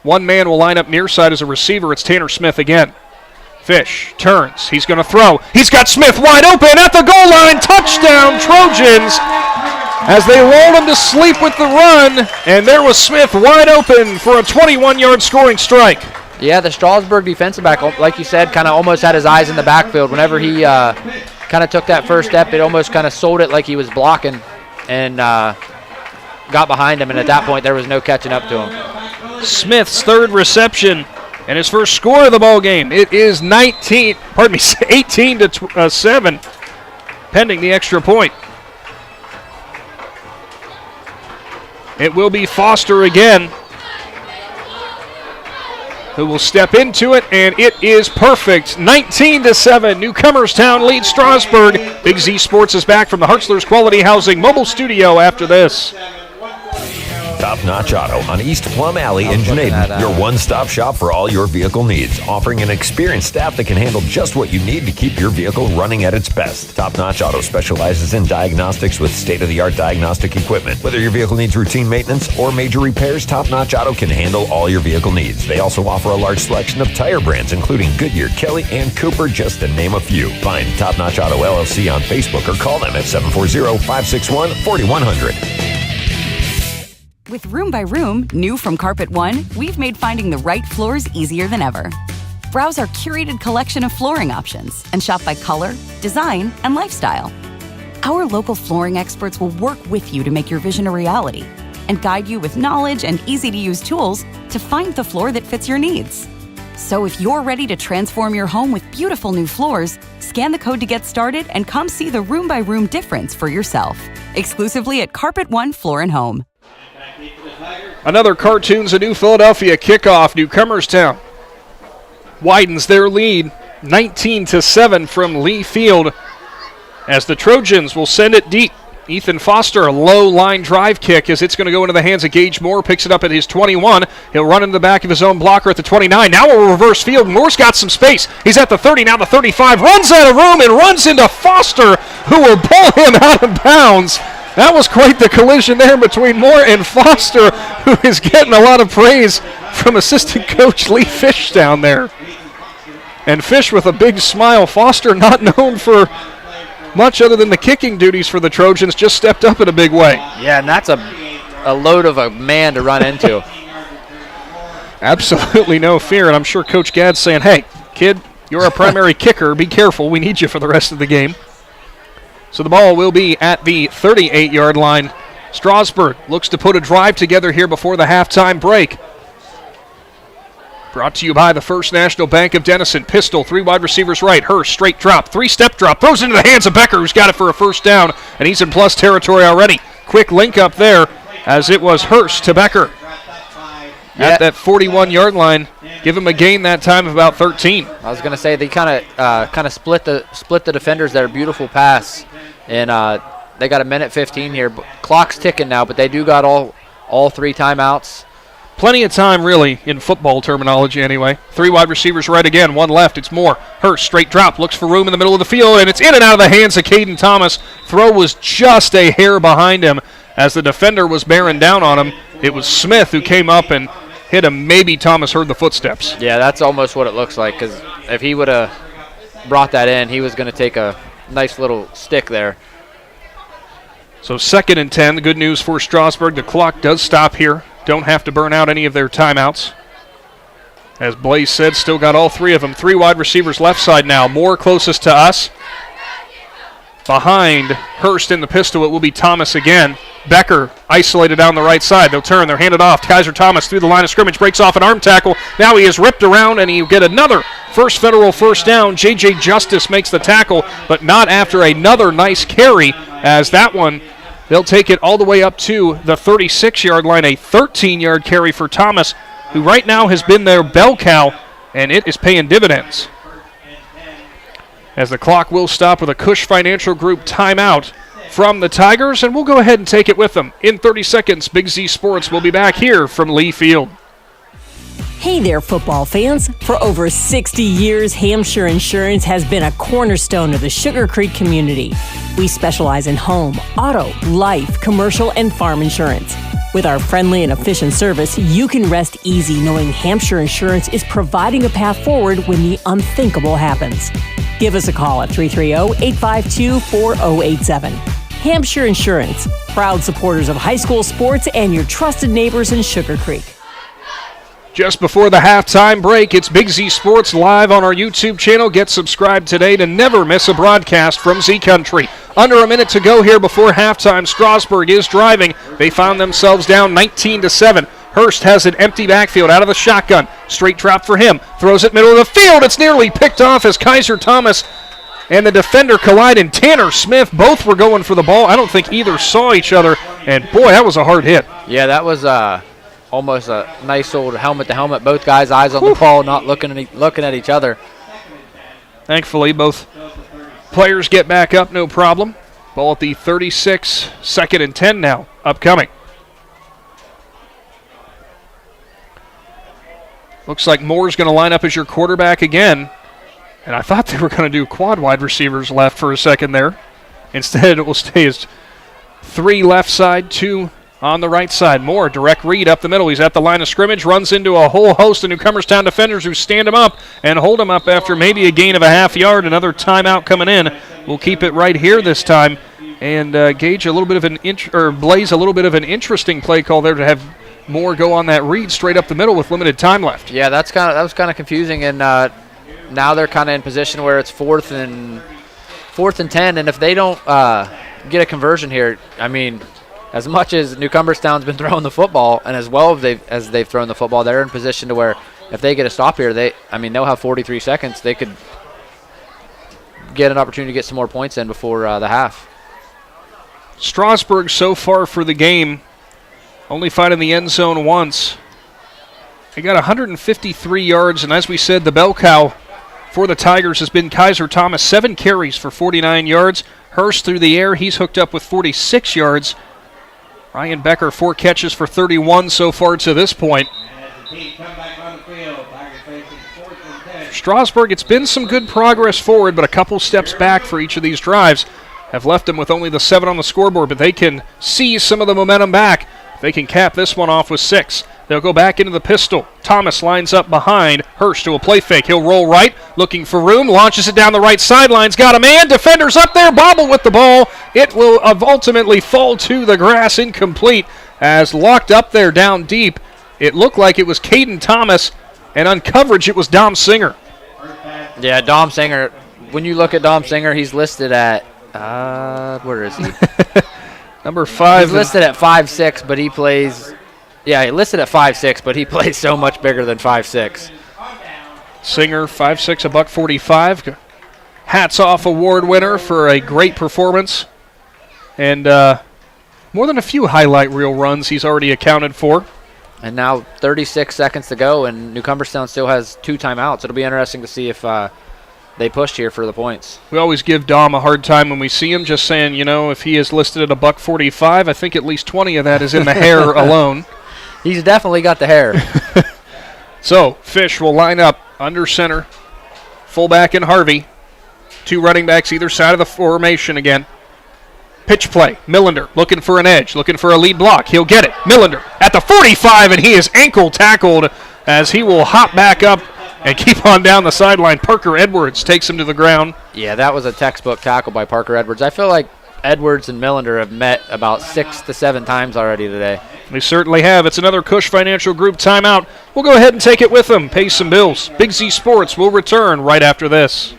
One man will line up near side as a receiver. It's Tanner Smith again. Fish turns. He's going to throw. He's got Smith wide open at the goal line. Touchdown, Trojans, as they lulled him to sleep with the run, and there was Smith wide open for a 21-yard scoring strike. Yeah, the Strasburg defensive back, like you said, kind of almost had his eyes in the backfield. Whenever he kind of took that first step, it almost kind of sold it like he was blocking and got behind him, and at that point there was no catching up to him. Smith's third reception and his first score of the ball game. It is 18 to 7, pending the extra point. It will be Foster again, who will step into it, and it is perfect. 19 to 7. Newcomerstown leads Strasburg. Big Z Sports is back from the Hartzler's Quality Housing mobile studio after this. Top Notch Auto on East Plum Alley in Junaiden, your one-stop shop for all your vehicle needs, offering an experienced staff that can handle just what you need to keep your vehicle running at its best. Top Notch Auto specializes in diagnostics with state-of-the-art diagnostic equipment. Whether your vehicle needs routine maintenance or major repairs, Top Notch Auto can handle all your vehicle needs. They also offer a large selection of tire brands, including Goodyear, Kelly, and Cooper, just to name a few. Find Top Notch Auto LLC on Facebook or call them at 740-561-4100. With Room by Room, new from Carpet One, we've made finding the right floors easier than ever. Browse our curated collection of flooring options and shop by color, design, and lifestyle. Our local flooring experts will work with you to make your vision a reality and guide you with knowledge and easy-to-use tools to find the floor that fits your needs. So if you're ready to transform your home with beautiful new floors, scan the code to get started and come see the Room by Room difference for yourself. Exclusively at Carpet One Floor and Home. Another Cartoons of New Philadelphia kickoff. Newcomerstown widens their lead 19-7 from Lee Field as the Trojans will send it deep. Ethan Foster, a low line drive kick as it's going to go into the hands of Gage Moore, picks it up at his 21. He'll run into the back of his own blocker at the 29. Now a reverse field. Moore's got some space. He's at the 30, now the 35. Runs out of room and runs into Foster, who will pull him out of bounds. That was quite the collision there between Moore and Foster, who is getting a lot of praise from assistant coach Lee Fish down there. And Fish with a big smile. Foster, not known for much other than the kicking duties for the Trojans, just stepped up in a big way. Yeah, and that's a load of a man to run into. Absolutely no fear, and I'm sure Coach Gadd's saying, hey, kid, you're a primary kicker. Be careful. We need you for the rest of the game. So the ball will be at the 38-yard line. Strasburg looks to put a drive together here before the halftime break. Brought to you by the First National Bank of Denison. Pistol, 3 wide receivers right. Hurst, straight drop, 3-step drop. Throws into the hands of Becker, who's got it for a first down, and he's in plus territory already. Quick link up there as it was Hurst to Becker. At that 41-yard line, give him a gain that time of about 13. I was going to say they kind of split the defenders there. Beautiful pass, and they got a minute 15 here. Clock's ticking now, but they do got all 3 timeouts. Plenty of time, really, in football terminology anyway. 3 wide receivers right again, 1 left. It's Moore. Hurst, straight drop, looks for room in the middle of the field, and it's in and out of the hands of Caden Thomas. Throw was just a hair behind him as the defender was bearing down on him. It was Smith who came up and hit him. Maybe Thomas heard the footsteps. Yeah, that's almost what it looks like, because if he would have brought that in, he was going to take a nice little stick there. So 2nd and 10. The good news for Strasburg, the clock does stop here. Don't have to burn out any of their timeouts. As Blaze said, still got all 3 of them. 3 wide receivers left side now. Moore closest to us. Behind Hurst in the pistol, it will be Thomas again. Becker isolated down the right side. They'll turn. They're handed off. Kaiser Thomas through the line of scrimmage. Breaks off an arm tackle. Now he is ripped around, and he'll get another first federal first down. J.J. Justice makes the tackle, but not after another nice carry, as that one, they'll take it all the way up to the 36-yard line. A 13-yard carry for Thomas, who right now has been their bell cow, and it is paying dividends. As the clock will stop with a Cush Financial Group timeout from the Tigers, and we'll go ahead and take it with them. In 30 seconds, Big Z Sports will be back here from Lee Field. Hey there, football fans. For over 60 years, Hampshire Insurance has been a cornerstone of the Sugar Creek community. We specialize in home, auto, life, commercial, and farm insurance. With our friendly and efficient service, you can rest easy knowing Hampshire Insurance is providing a path forward when the unthinkable happens. Give us a call at 330-852-4087. Hampshire Insurance, proud supporters of high school sports and your trusted neighbors in Sugar Creek. Just before the halftime break, it's Big Z Sports live on our YouTube channel. Get subscribed today to never miss a broadcast from Z Country. Under a minute to go here before halftime. Strasburg is driving. They found themselves down 19-7. Hurst has an empty backfield out of the shotgun. Straight drop for him. Throws it middle of the field. It's nearly picked off as Kaiser Thomas and the defender collide, and Tanner Smith both were going for the ball. I don't think either saw each other, and boy, that was a hard hit. Yeah, that was almost a nice old helmet-to-helmet. Both guys' eyes on the ball, not looking at each other. Thankfully, both players get back up, no problem. Ball at the 36, 2nd and 10 now, upcoming. Looks like Moore's going to line up as your quarterback again. And I thought they were going to do quad wide receivers left for a second there. Instead, it will stay as 3 left side, 2 on the right side. Moore, direct read up the middle. He's at the line of scrimmage, runs into a whole host of Newcomerstown defenders who stand him up and hold him up after maybe a gain of a half yard. Another timeout coming in. We'll keep it right here this time. And Gage a little bit of Blaze a little bit of an interesting play call there to have Moore go on that read straight up the middle with limited time left. Yeah, that was kind of confusing, and now they're kind of in position where it's 4th and 10, and if they don't get a conversion here, I mean, as much as Newcomerstown's been throwing the football, and as well as they've thrown the football, they're in position to where if they get a stop here, they'll have 43 seconds. They could get an opportunity to get some more points in before the half. Strasburg so far for the game, only finding the end zone once. They got 153 yards, and as we said, the bell cow for the Tigers has been Kaiser Thomas, 7 carries for 49 yards. Hurst through the air, he's hooked up with 46 yards. Ryan Becker, 4 catches for 31 so far to this point. For Strasburg, it's been some good progress forward, but a couple steps back for each of these drives have left them with only the 7 on the scoreboard, but they can seize some of the momentum back. They can cap this one off with 6. They'll go back into the pistol. Thomas lines up behind Hurst to a play fake. He'll roll right, looking for room, launches it down the right sidelines. Got a man. Defenders up there. Bobble with the ball. It will ultimately fall to the grass, incomplete, as locked up there down deep. It looked like it was Caden Thomas, and on coverage it was Dom Singer. Yeah, Dom Singer. When you look at Dom Singer, he's listed at, where is he? Number 5. He's listed at 5'6", but he plays, he listed at 5'6", but he plays so much bigger than 5'6". Singer, 5'6", $145. Hats off award winner for a great performance. And more than a few highlight reel runs he's already accounted for. And now 36 seconds to go, and Newcomerstown still has 2 timeouts. It'll be interesting to see if they pushed here for the points. We always give Dom a hard time when we see him, just saying, if he is listed at $145, I think at least 20 of that is in the hair alone. He's definitely got the hair. So, Fish will line up under center, fullback and Harvey. 2 running backs either side of the formation again. Pitch play. Millender looking for an edge, looking for a lead block. He'll get it. Millender at the 45, and he is ankle tackled as he will hop back up and keep on down the sideline. Parker Edwards takes him to the ground. Yeah, that was a textbook tackle by Parker Edwards. I feel like Edwards and Millender have met about 6 to 7 times already today. They certainly have. It's another Cush Financial Group timeout. We'll go ahead and take it with them. Pay some bills. Big Z Sports will return right after this.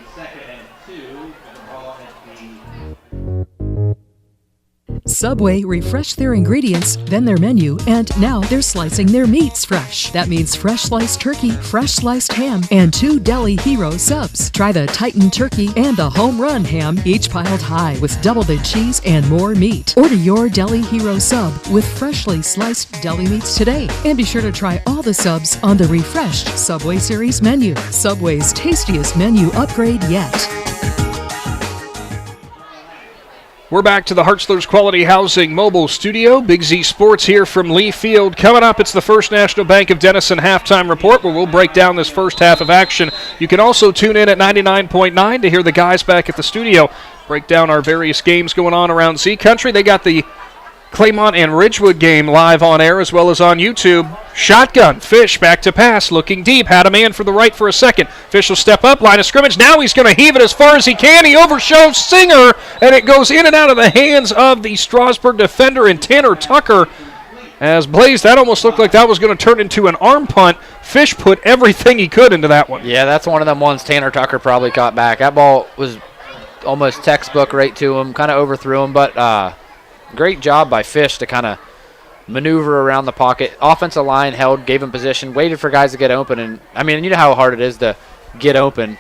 Subway refreshed their ingredients, then their menu, and now they're slicing their meats fresh. That means fresh sliced turkey, fresh sliced ham, and 2 Deli Hero subs. Try the Titan Turkey and the Home Run Ham, each piled high with double the cheese and more meat. Order your Deli Hero sub with freshly sliced deli meats today. And be sure to try all the subs on the refreshed Subway Series menu. Subway's tastiest menu upgrade yet. We're back to the Hartzler's Quality Housing mobile studio. Big Z Sports here from Lee Field. Coming up, it's the First National Bank of Denison halftime report, where we'll break down this first half of action. You can also tune in at 99.9 to hear the guys back at the studio break down our various games going on around Z Country. They got the Claymont and Ridgewood game live on air as well as on YouTube. Shotgun, Fish back to pass, looking deep, had a man for the right for a second. Fish will step up, line of scrimmage. Now he's going to heave it as far as he can. He overshows Singer, and it goes in and out of the hands of the Strasburg defender and Tanner Tucker. As Blaze, that almost looked like that was going to turn into an arm punt. Fish put everything he could into that one. Yeah, that's one of them ones Tanner Tucker probably caught back. That ball was almost textbook right to him, kind of overthrew him, but great job by Fish to kind of maneuver around the pocket. Offensive line held, gave him position, waited for guys to get open. And, I mean, you know how hard it is to get open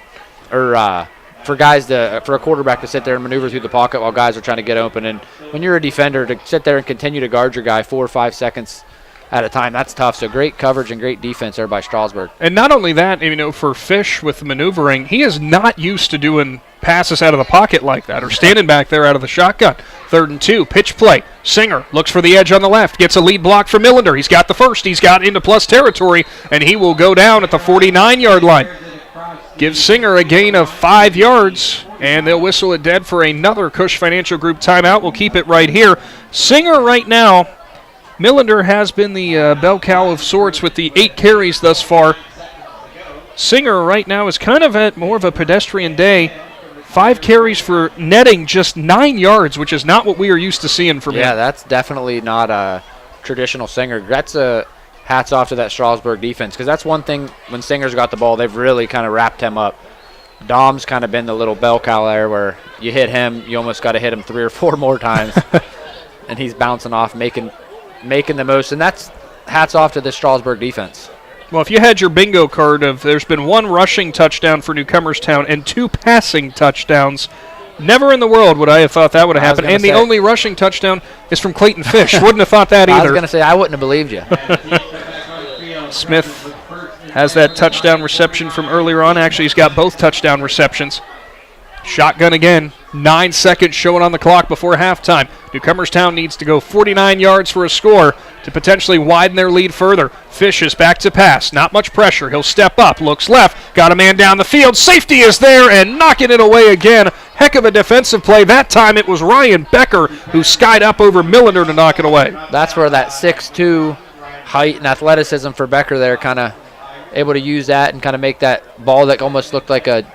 or for a quarterback to sit there and maneuver through the pocket while guys are trying to get open. And when you're a defender, to sit there and continue to guard your guy 4 or 5 seconds at a time, that's tough. So great coverage and great defense there by Strasburg. And not only that, for Fish with the maneuvering, he is not used to doing passes out of the pocket like that or standing back there out of the shotgun. 3rd and 2, pitch play. Singer looks for the edge on the left, gets a lead block from Millender. He's got the first. He's got into plus territory, and he will go down at the 49-yard line. Gives Singer a gain of 5 yards, and they'll whistle it dead for another Cush Financial Group timeout. We'll keep it right here. Singer right now, Millender has been the bell cow of sorts with the 8 carries thus far. Singer right now is kind of at more of a pedestrian day. 5 carries for netting just 9 yards, which is not what we are used to seeing from him. Yeah, that's definitely not a traditional Singer. That's a hats off to that Strasburg defense, because that's one thing when Singer's got the ball, they've really kind of wrapped him up. Dom's kind of been the little bell cow there where you hit him, you almost got to hit him 3 or 4 more times, and he's bouncing off, making the most, and that's hats off to the Strasburg defense. Well, if you had your bingo card of there's been 1 rushing touchdown for Newcomerstown and 2 passing touchdowns, never in the world would I have thought that would have happened. And the only rushing touchdown is from Clayton Fish. Wouldn't have thought that either. I was going to say, I wouldn't have believed you. Smith has that touchdown reception from earlier on. Actually, he's got both touchdown receptions. Shotgun again. 9 seconds showing on the clock before halftime. Newcomerstown needs to go 49 yards for a score to potentially widen their lead further. Fish is back to pass. Not much pressure. He'll step up. Looks left. Got a man down the field. Safety is there and knocking it away again. Heck of a defensive play. That time it was Ryan Becker who skied up over Millender to knock it away. That's where that 6'2" height and athleticism for Becker there, kind of able to use that and kind of make that ball that almost looked like a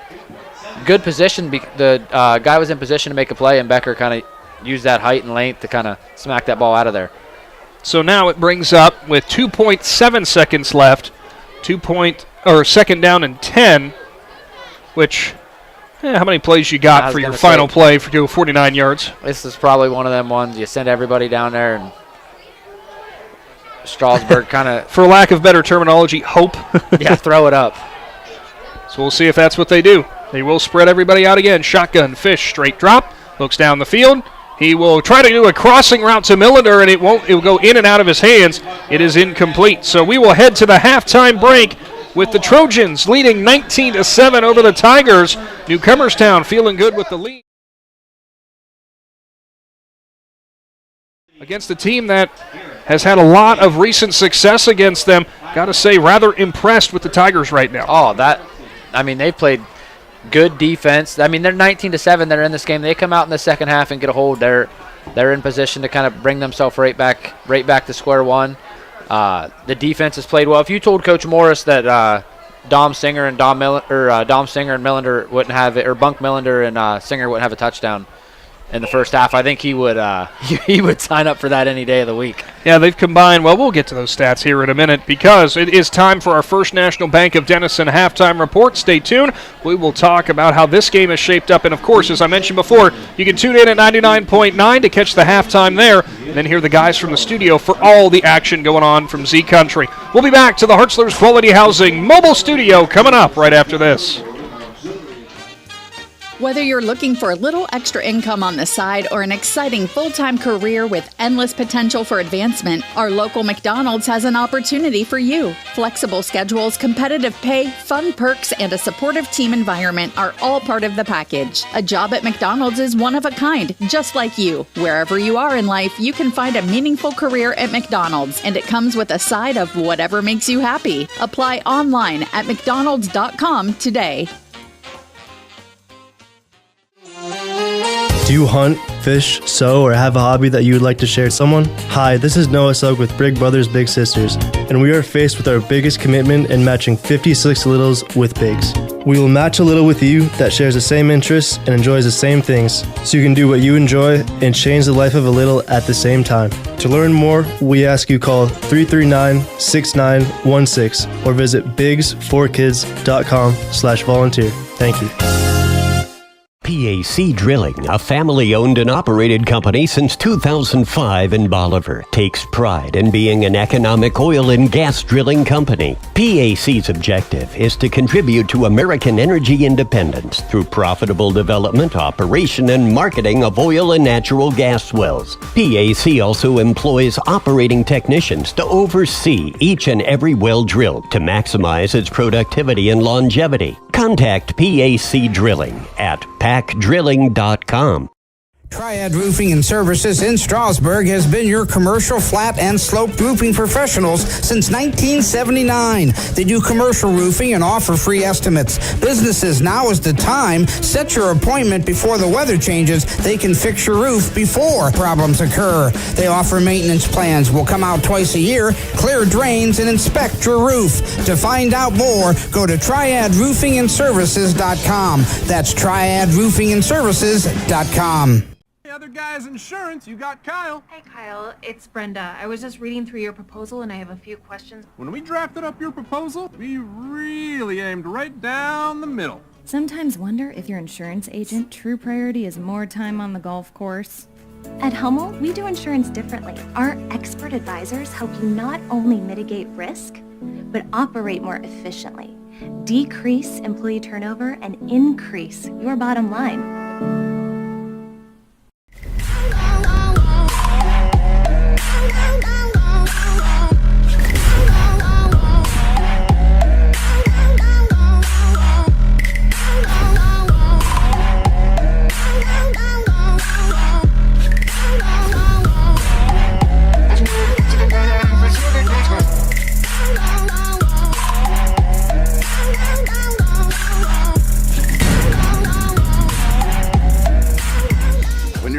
good position. The guy was in position to make a play, and Becker kind of used that height and length to kind of smack that ball out of there. So now it brings up with 2.7 seconds left, second down and 10, which, how many plays you got for your final play for go 49 yards? This is probably one of them ones you send everybody down there and Strasburg kind of, for lack of better terminology, hope. Yeah, throw it up. So we'll see if that's what they do. They will spread everybody out again. Shotgun, Fish, straight drop, looks down the field. He will try to do a crossing route to Millender, and it will go in and out of his hands. It is incomplete. So we will head to the halftime break with the Trojans leading 19-7 over the Tigers. Newcomerstown feeling good with the lead against a team that has had a lot of recent success against them. Got to say, rather impressed with the Tigers right now. Oh, they've played good defense. I mean, they're 19-7. They're in this game. They come out in the second half and get a hold. They're in position to kind of bring themselves right back to square one. The defense has played well. If you told Coach Morris that Dom Singer and Millender wouldn't have it, or Bunk Millender and Singer wouldn't have a touchdown in the first half, I think he would sign up for that any day of the week. Yeah, they've combined. Well, we'll get to those stats here in a minute because it is time for our First National Bank of Denison halftime report. Stay tuned. We will talk about how this game is shaped up. And, of course, as I mentioned before, you can tune in at 99.9 to catch the halftime there and then hear the guys from the studio for all the action going on from Z Country. We'll be back to the Hartzler's Quality Housing mobile studio coming up right after this. Whether you're looking for a little extra income on the side or an exciting full-time career with endless potential for advancement, our local McDonald's has an opportunity for you. Flexible schedules, competitive pay, fun perks, and a supportive team environment are all part of the package. A job at McDonald's is one of a kind, just like you. Wherever you are in life, you can find a meaningful career at McDonald's, and it comes with a side of whatever makes you happy. Apply online at mcdonalds.com today. Do you hunt, fish, sew, or have a hobby that you would like to share with someone? Hi, this is Noah Sugg with Big Brothers Big Sisters, and we are faced with our biggest commitment in matching 56 littles with bigs. We will match a little with you that shares the same interests and enjoys the same things, so you can do what you enjoy and change the life of a little at the same time. To learn more, we ask you call 339-6916 or visit bigs4kids.com/volunteer. Thank you. PAC Drilling, a family-owned and operated company since 2005 in Bolivar, takes pride in being an economic oil and gas drilling company. PAC's objective is to contribute to American energy independence through profitable development, operation, and marketing of oil and natural gas wells. PAC also employs operating technicians to oversee each and every well drilled to maximize its productivity and longevity. Contact PAC Drilling at pacdrilling.com. Triad Roofing and Services in Strasburg has been your commercial flat and sloped roofing professionals since 1979. They do commercial roofing and offer free estimates. Businesses, now is the time. Set your appointment before the weather changes. They can fix your roof before problems occur. They offer maintenance plans. Will come out twice a year, clear drains, and inspect your roof. To find out more, go to triadroofingandservices.com. That's triadroofingandservices.com. Other guys insurance, you got Kyle. Hey Kyle, it's Brenda. I was just reading through your proposal and I have a few questions. When we drafted up your proposal, we really aimed right down the middle. Sometimes wonder if your insurance agent true priority is more time on the golf course. At Hummel, we do insurance differently. Our expert advisors help you not only mitigate risk, but operate more efficiently, decrease employee turnover, and increase your bottom line.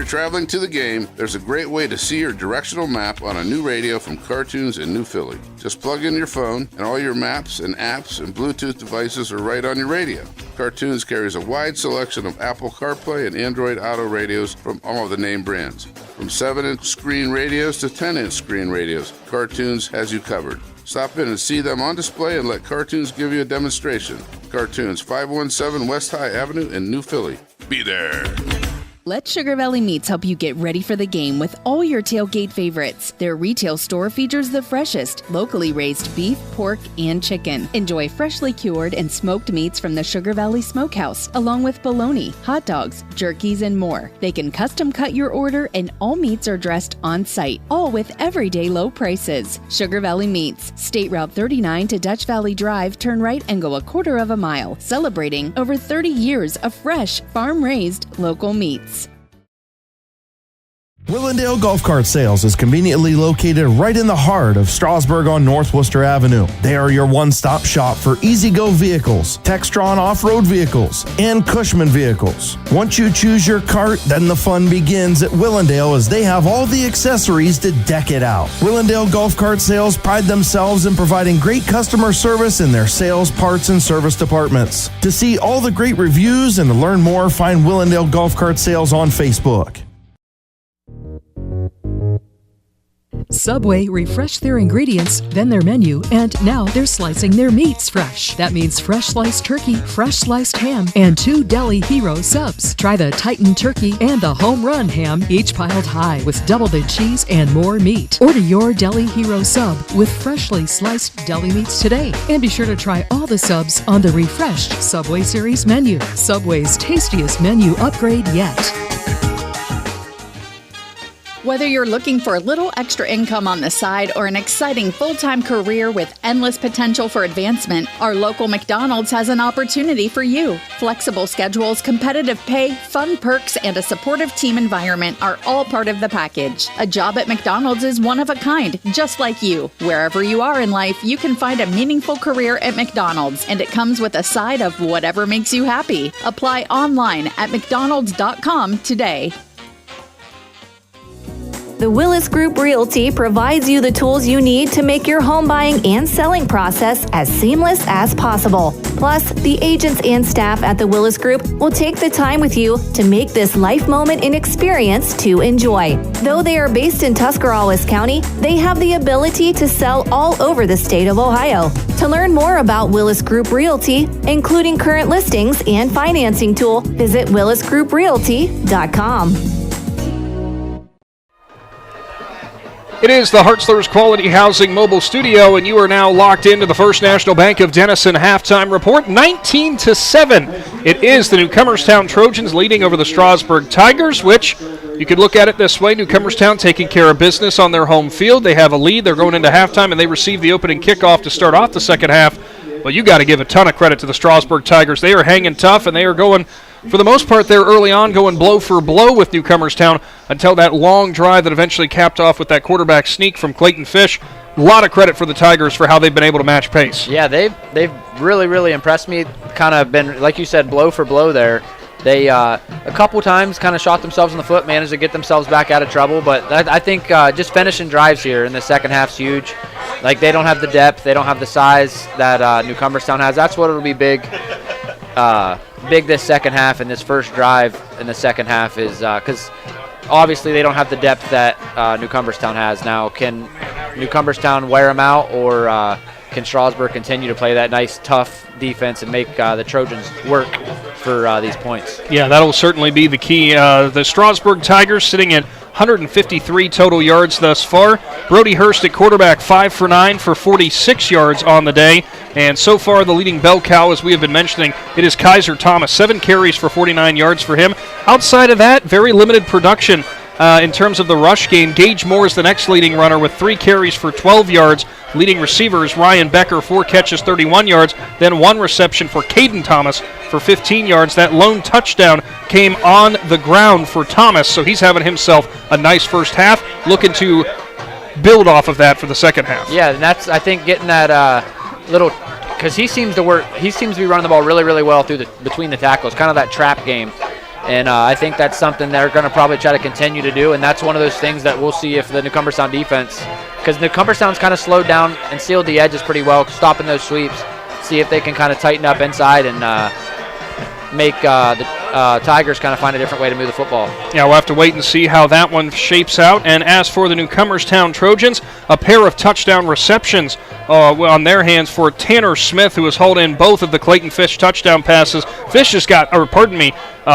traveling to the game, there's a great way to see your directional map on a new radio from Cartoons in New Philly. Just plug in your phone, and all your maps and apps and Bluetooth devices are right on your radio. Cartoons carries a wide selection of Apple CarPlay and Android Auto radios from all of the name brands. From 7-inch screen radios to 10-inch screen radios, Cartoons has you covered. Stop in and see them on display and let Cartoons give you a demonstration. Cartoons, 517 West High Avenue in New Philly. Be there. Let Sugar Valley Meats help you get ready for the game with all your tailgate favorites. Their retail store features the freshest, locally raised beef, pork, and chicken. Enjoy freshly cured and smoked meats from the Sugar Valley Smokehouse, along with bologna, hot dogs, jerkies, and more. They can custom cut your order, and all meats are dressed on site, all with everyday low prices. Sugar Valley Meats, State Route 39 to Dutch Valley Drive, turn right and go a quarter of a mile, celebrating over 30 years of fresh, farm-raised local meats. Willendale Golf Cart Sales is conveniently located right in the heart of Strasburg on North Worcester Avenue. They are your one-stop shop for easy-go vehicles, Textron off-road vehicles, and Cushman vehicles. Once you choose your cart, then the fun begins at Willendale as they have all the accessories to deck it out. Willendale Golf Cart Sales pride themselves in providing great customer service in their sales, parts, and service departments. To see all the great reviews and to learn more, find Willendale Golf Cart Sales on Facebook. Subway refreshed their ingredients, then their menu, and now they're slicing their meats fresh. That means fresh sliced turkey, fresh sliced ham, and 2 Deli Hero subs. Try the Titan Turkey and the Home Run Ham, each piled high with double the cheese and more meat. Order your Deli Hero sub with freshly sliced deli meats today. And be sure to try all the subs on the refreshed Subway Series menu. Subway's tastiest menu upgrade yet. Whether you're looking for a little extra income on the side or an exciting full-time career with endless potential for advancement, our local McDonald's has an opportunity for you. Flexible schedules, competitive pay, fun perks, and a supportive team environment are all part of the package. A job at McDonald's is one of a kind, just like you. Wherever you are in life, you can find a meaningful career at McDonald's, and it comes with a side of whatever makes you happy. Apply online at mcdonalds.com today. The Willis Group Realty provides you the tools you need to make your home buying and selling process as seamless as possible. Plus, the agents and staff at the Willis Group will take the time with you to make this life moment an experience to enjoy. Though they are based in Tuscarawas County, they have the ability to sell all over the state of Ohio. To learn more about Willis Group Realty, including current listings and financing tool, visit willisgrouprealty.com. It is the Hartzler's Quality Housing Mobile Studio, and you are now locked into the First National Bank of Denison halftime report, 19-7. It is the Newcomerstown Trojans leading over the Strasburg Tigers, which you could look at it this way. Newcomerstown taking care of business on their home field. They have a lead. They're going into halftime, and they receive the opening kickoff to start off the second half. But you got to give a ton of credit to the Strasburg Tigers. They are hanging tough, and they are going, for the most part, they're early on going blow for blow with Newcomerstown until that long drive that eventually capped off with that quarterback sneak from Clayton Fish. A lot of credit for the Tigers for how they've been able to match pace. Yeah, they've really impressed me. Kind of been, like you said, blow for blow there. They a couple times kind of shot themselves in the foot, managed to get themselves back out of trouble. But I think just finishing drives here in the second half is huge. Like, they don't have the depth, they don't have the size that Newcomerstown has. That's what it'll be big this second half, and this first drive in the second half is because obviously they don't have the depth that Newcomerstown has. Now, can Newcomerstown wear them out, or can Strasburg continue to play that nice, tough defense and make the Trojans work for these points? Yeah, that'll certainly be the key. The Strasburg Tigers sitting at 153 total yards thus far. Brody Hurst at quarterback, 5 for 9 for 46 yards on the day. And so far, the leading bell cow, as we have been mentioning, it is Kaiser Thomas, 7 carries for 49 yards for him. Outside of that, very limited production in terms of the rush game. Gage Moore is the next leading runner with 3 carries for 12 yards. Leading receiver is Ryan Becker, 4 catches, 31 yards. Then 1 reception for Caden Thomas for 15 yards. That lone touchdown came on the ground for Thomas, so he's having himself a nice first half. Looking to build off of that for the second half. Yeah, and that's, I think, getting that little, because he seems to be running the ball really well through between the tackles, kind of that trap game. And I think that's something they're going to probably try to continue to do, and that's one of those things that we'll see if the Newcomerstown defense, because Newcomerstown's kind of slowed down and sealed the edges pretty well, stopping those sweeps, see if they can kind of tighten up inside and make the Tigers kind of find a different way to move the football. Yeah, we'll have to wait and see how that one shapes out. And as for the Newcomerstown Trojans, a pair of touchdown receptions on their hands for Tanner Smith, who has hauled in both of the Clayton Fish touchdown passes.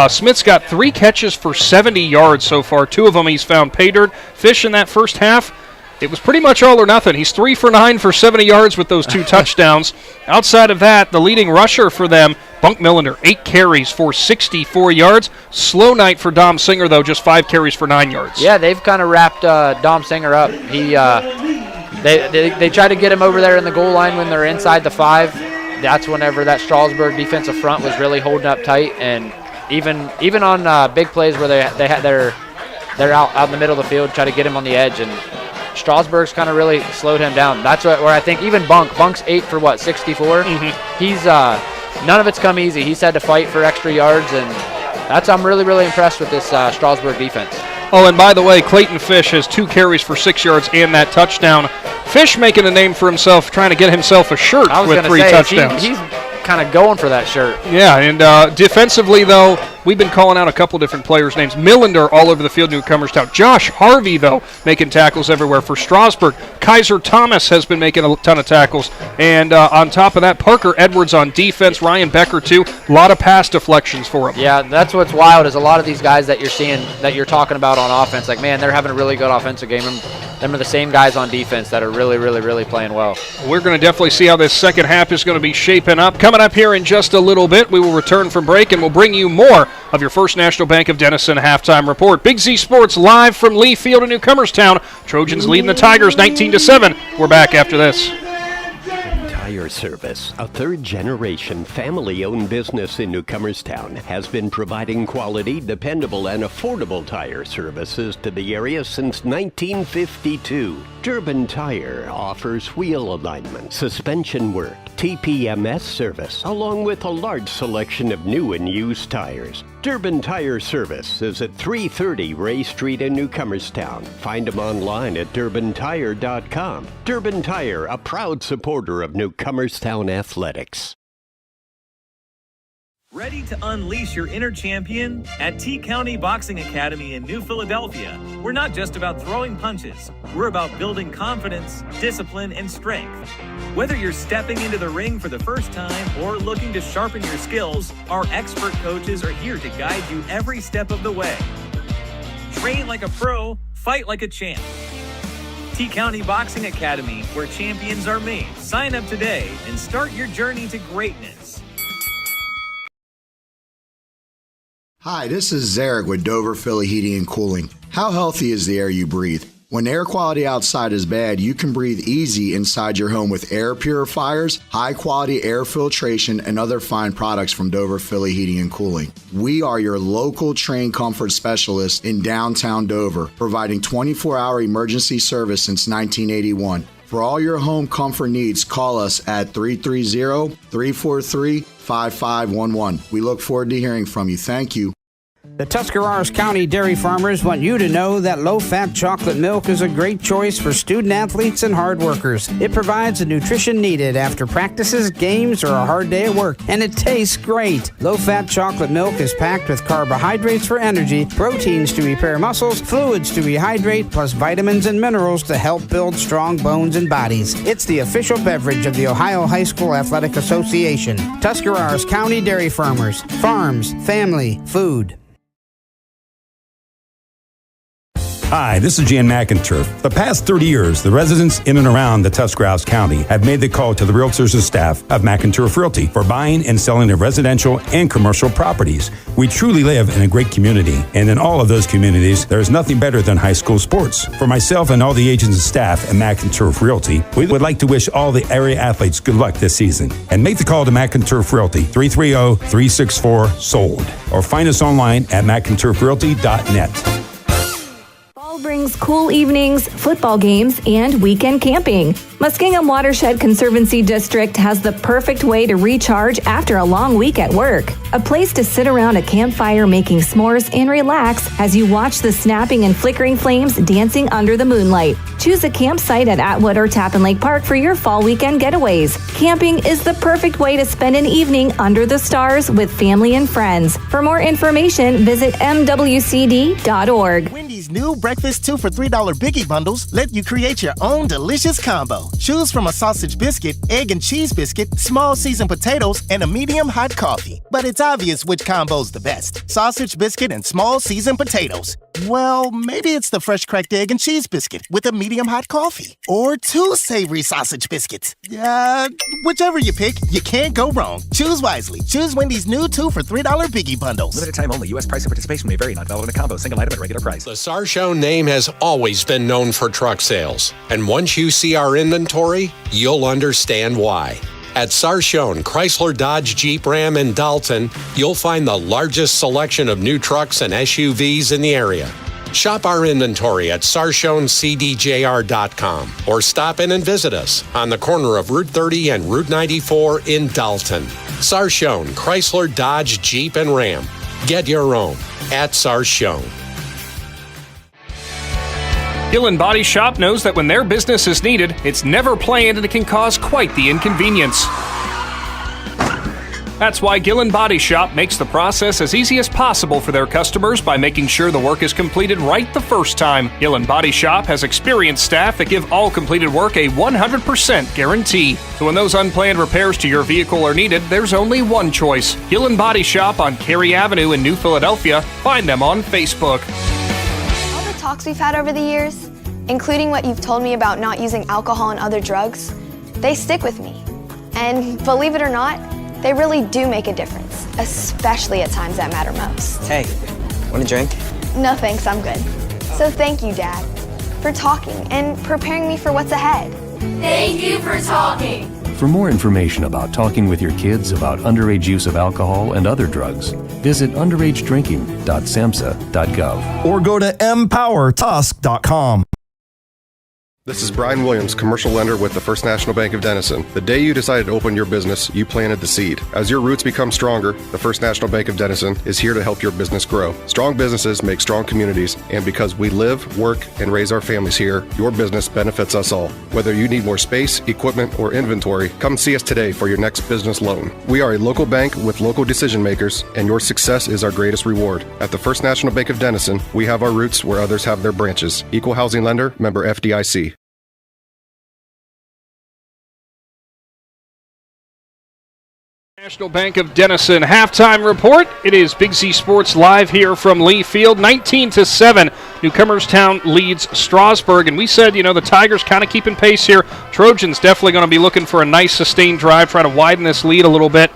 Smith's got 3 catches for 70 yards so far. 2 of them he's found pay dirt. Fish in that first half, it was pretty much all or nothing. He's 3 for 9 for 70 yards with those 2 touchdowns. Outside of that, the leading rusher for them, Bunk Millender, 8 carries for 64 yards. Slow night for Dom Singer, though, just 5 carries for 9 yards. Yeah, they've kind of wrapped Dom Singer up. They try to get him over there in the goal line when they're inside the 5. That's whenever that Strasburg defensive front was really holding up tight, and even on big plays where they're out in the middle of the field, try to get him on the edge, and Strasburg's kind of really slowed him down. That's where I think even Bunk's 8 for 64. Mm-hmm. He's none of it's come easy. He's had to fight for extra yards, and I'm really, really impressed with this Strasburg defense. Oh, and by the way, Clayton Fish has 2 carries for 6 yards and that touchdown. Fish making a name for himself, trying to get himself a shirt with 3 touchdowns. He's kind of going for that shirt. Yeah, and defensively, though, we've been calling out a couple different players' names. Millender all over the field, Newcomerstown. Josh Harvey, though, making tackles everywhere for Strasburg. Kaiser Thomas has been making a ton of tackles. And on top of that, Parker Edwards on defense. Ryan Becker, too. A lot of pass deflections for him. Yeah, that's what's wild is a lot of these guys that you're seeing, that you're talking about on offense, like, man, they're having a really good offensive game. Them are the same guys on defense that are really, really, really playing well. We're going to definitely see how this second half is going to be shaping up. Coming up here in just a little bit, we will return from break and we'll bring you more of your First National Bank of Denison halftime report. Big Z Sports live from Lee Field in Newcomerstown. Trojans leading the Tigers 19-7. We're back after this. Tire Service, a third-generation family-owned business in Newcomerstown, has been providing quality, dependable, and affordable tire services to the area since 1952. Durbin Tire offers wheel alignment, suspension work, TPMS service, along with a large selection of new and used tires. Durbin Tire Service is at 330 Ray Street in Newcomerstown. Find them online at durbintire.com. Durbin Tire, a proud supporter of Newcomerstown athletics. Ready to unleash your inner champion? At T-County Boxing Academy in New Philadelphia, we're not just about throwing punches. We're about building confidence, discipline, and strength. Whether you're stepping into the ring for the first time or looking to sharpen your skills, our expert coaches are here to guide you every step of the way. Train like a pro, fight like a champ. T-County Boxing Academy, where champions are made. Sign up today and start your journey to greatness. Hi, this is Zarek with Dover Philly Heating and Cooling. How healthy is the air you breathe? When air quality outside is bad, you can breathe easy inside your home with air purifiers, high-quality air filtration, and other fine products from Dover Philly Heating and Cooling. We are your local trained comfort specialists in downtown Dover, providing 24-hour emergency service since 1981. For all your home comfort needs, call us at 330-343-5511. We look forward to hearing from you. Thank you. The Tuscarawas County dairy farmers want you to know that low-fat chocolate milk is a great choice for student athletes and hard workers. It provides the nutrition needed after practices, games, or a hard day at work, and it tastes great. Low-fat chocolate milk is packed with carbohydrates for energy, proteins to repair muscles, fluids to rehydrate, plus vitamins and minerals to help build strong bones and bodies. It's the official beverage of the Ohio High School Athletic Association. Tuscarawas County Dairy Farmers. Farms, family, food. Hi, this is Jan McInturf. The past 30 years, the residents in and around the Tuscarawas County have made the call to the realtors and staff of McInturf Realty for buying and selling of residential and commercial properties. We truly live in a great community, and in all of those communities, there is nothing better than high school sports. For myself and all the agents and staff at McInturf Realty, we would like to wish all the area athletes good luck this season. And make the call to McInturf Realty, 330-364-SOLD, or find us online at McInturfRealty.net. Brings cool evenings, football games, and weekend camping. Muskingum Watershed Conservancy District has the perfect way to recharge after a long week at work. A place to sit around a campfire making s'mores and relax as you watch the snapping and flickering flames dancing under the moonlight. Choose a campsite at Atwood or Tappan Lake Park for your fall weekend getaways. Camping is the perfect way to spend an evening under the stars with family and friends. For more information, visit mwcd.org. Wendy's new breakfast 2 for $3 Biggie bundles let you create your own delicious combo. Choose from a sausage biscuit, egg and cheese biscuit, small seasoned potatoes, and a medium hot coffee. But it's obvious which combo's the best. Sausage biscuit and small seasoned potatoes. Well, maybe it's the fresh cracked egg and cheese biscuit with a medium hot coffee. Or 2 savory sausage biscuits. Whichever you pick, you can't go wrong. Choose wisely. Choose Wendy's new 2 for $3 Biggie bundles. Limited time only. U.S. price and participation may vary. Not valid in a combo. Single item at regular price. The Sarshow name has always been known for truck sales. And once you see our inventory, you'll understand why. At Sarshown Chrysler Dodge Jeep Ram in Dalton, you'll find the largest selection of new trucks and SUVs in the area. Shop our inventory at SarshownCDJR.com or stop in and visit us on the corner of Route 30 and Route 94 in Dalton. Sarshown Chrysler Dodge Jeep and Ram. Get your own at Sarshown. Gillen Body Shop knows that when their business is needed, it's never planned and it can cause quite the inconvenience. That's why Gillen Body Shop makes the process as easy as possible for their customers by making sure the work is completed right the first time. Gillen Body Shop has experienced staff that give all completed work a 100% guarantee. So when those unplanned repairs to your vehicle are needed, there's only one choice. Gillen Body Shop on Cary Avenue in New Philadelphia. Find them on Facebook. Talks we've had over the years, including what you've told me about not using alcohol and other drugs, they stick with me. And believe it or not, they really do make a difference, especially at times that matter most. Hey, want a drink? No thanks, I'm good. So thank you, Dad, for talking and preparing me for what's ahead. Thank you for talking. For more information about talking with your kids about underage use of alcohol and other drugs, visit underagedrinking.samhsa.gov or go to empowertusk.com. This is Brian Williams, commercial lender with the First National Bank of Denison. The day you decided to open your business, you planted the seed. As your roots become stronger, the First National Bank of Denison is here to help your business grow. Strong businesses make strong communities, and because we live, work, and raise our families here, your business benefits us all. Whether you need more space, equipment, or inventory, come see us today for your next business loan. We are a local bank with local decision makers, and your success is our greatest reward. At the First National Bank of Denison, we have our roots where others have their branches. Equal housing lender, member FDIC. National Bank of Denison halftime report. It is Big Z Sports live here from Lee Field. 19-7, Newcomerstown leads Strasburg. And we said, the Tigers kind of keeping pace here. Trojans definitely going to be looking for a nice sustained drive, try to widen this lead a little bit.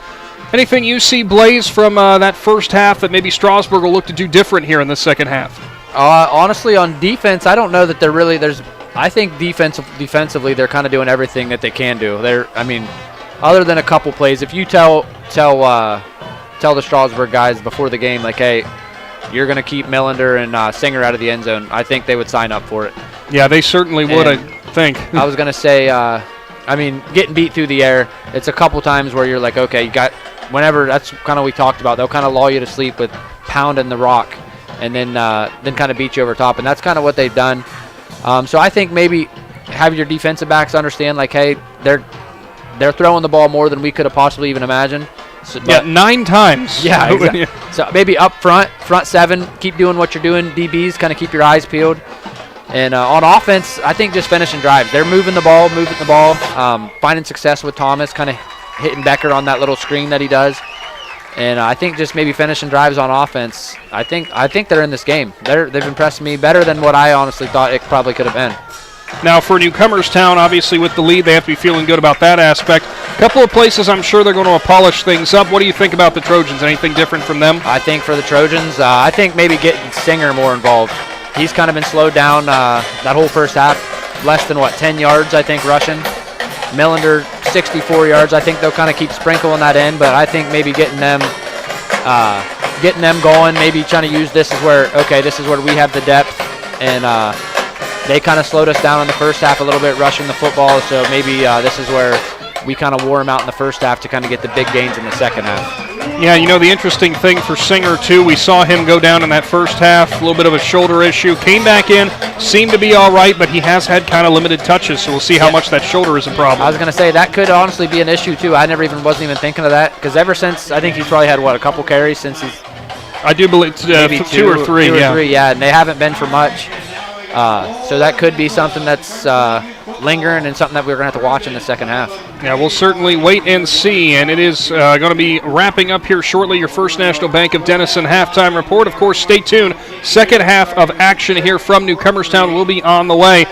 Anything you see, Blaze, from that first half that maybe Strasburg will look to do different here in the second half? Honestly, on defense, I don't know that I think defensively they're kind of doing everything that they can do. Other than a couple plays, if you tell the Strasburg guys before the game, like, hey, you're going to keep Millender and Singer out of the end zone, I think they would sign up for it. Yeah, they certainly would, I think. I was going to say, getting beat through the air, it's a couple times where you're like, okay, that's kind of we talked about. They'll kind of lull you to sleep with pounding the rock and then kind of beat you over top, and that's kind of what they've done. So I think maybe have your defensive backs understand, like, hey, they're throwing the ball more than we could have possibly even imagined. So, 9 times. Yeah, exactly. So maybe up front 7, keep doing what you're doing. DBs, kind of keep your eyes peeled. And on offense, I think just finishing drives. They're moving the ball, finding success with Thomas, kind of hitting Becker on that little screen that he does. And I think just maybe finishing drives on offense. I think they're in this game. They've impressed me better than what I honestly thought it probably could have been. Now, for Newcomerstown, obviously with the lead, they have to be feeling good about that aspect. A couple of places I'm sure they're going to polish things up. What do you think about the Trojans? Anything different from them? I think for the Trojans, I think maybe getting Singer more involved. He's kind of been slowed down that whole first half. Less than, 10 yards, I think, rushing. Millender, 64 yards. I think they'll kind of keep sprinkling that in, but I think maybe getting them going, maybe trying to use this is where we have the depth, and they kind of slowed us down in the first half a little bit, rushing the football. So maybe this is where we kind of wore them out in the first half to kind of get the big gains in the second half. Yeah, the interesting thing for Singer, too, we saw him go down in that first half, a little bit of a shoulder issue, came back in, seemed to be all right, but he has had kind of limited touches, so we'll see how much that shoulder is a problem. I was going to say, that could honestly be an issue, too. I wasn't even thinking of that, because ever since, I think he's probably had, a couple carries since he's... I do believe maybe two or three, and they haven't been for much. So that could be something that's lingering and something that we're going to have to watch in the second half. Yeah, we'll certainly wait and see, and it is going to be wrapping up here shortly, your First National Bank of Denison halftime report. Of course, stay tuned. Second half of action here from Newcomerstown will be on the way.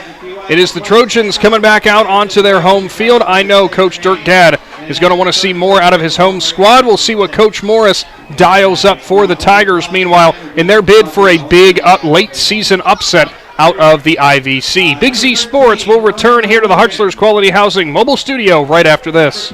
It is the Trojans coming back out onto their home field. I know Coach Dirk Gadd is going to want to see more out of his home squad. We'll see what Coach Morris dials up for the Tigers. Meanwhile, in their bid for a big late-season upset out of the IVC. Big Z Sports will return here to the Hartzler's Quality Housing mobile studio right after this.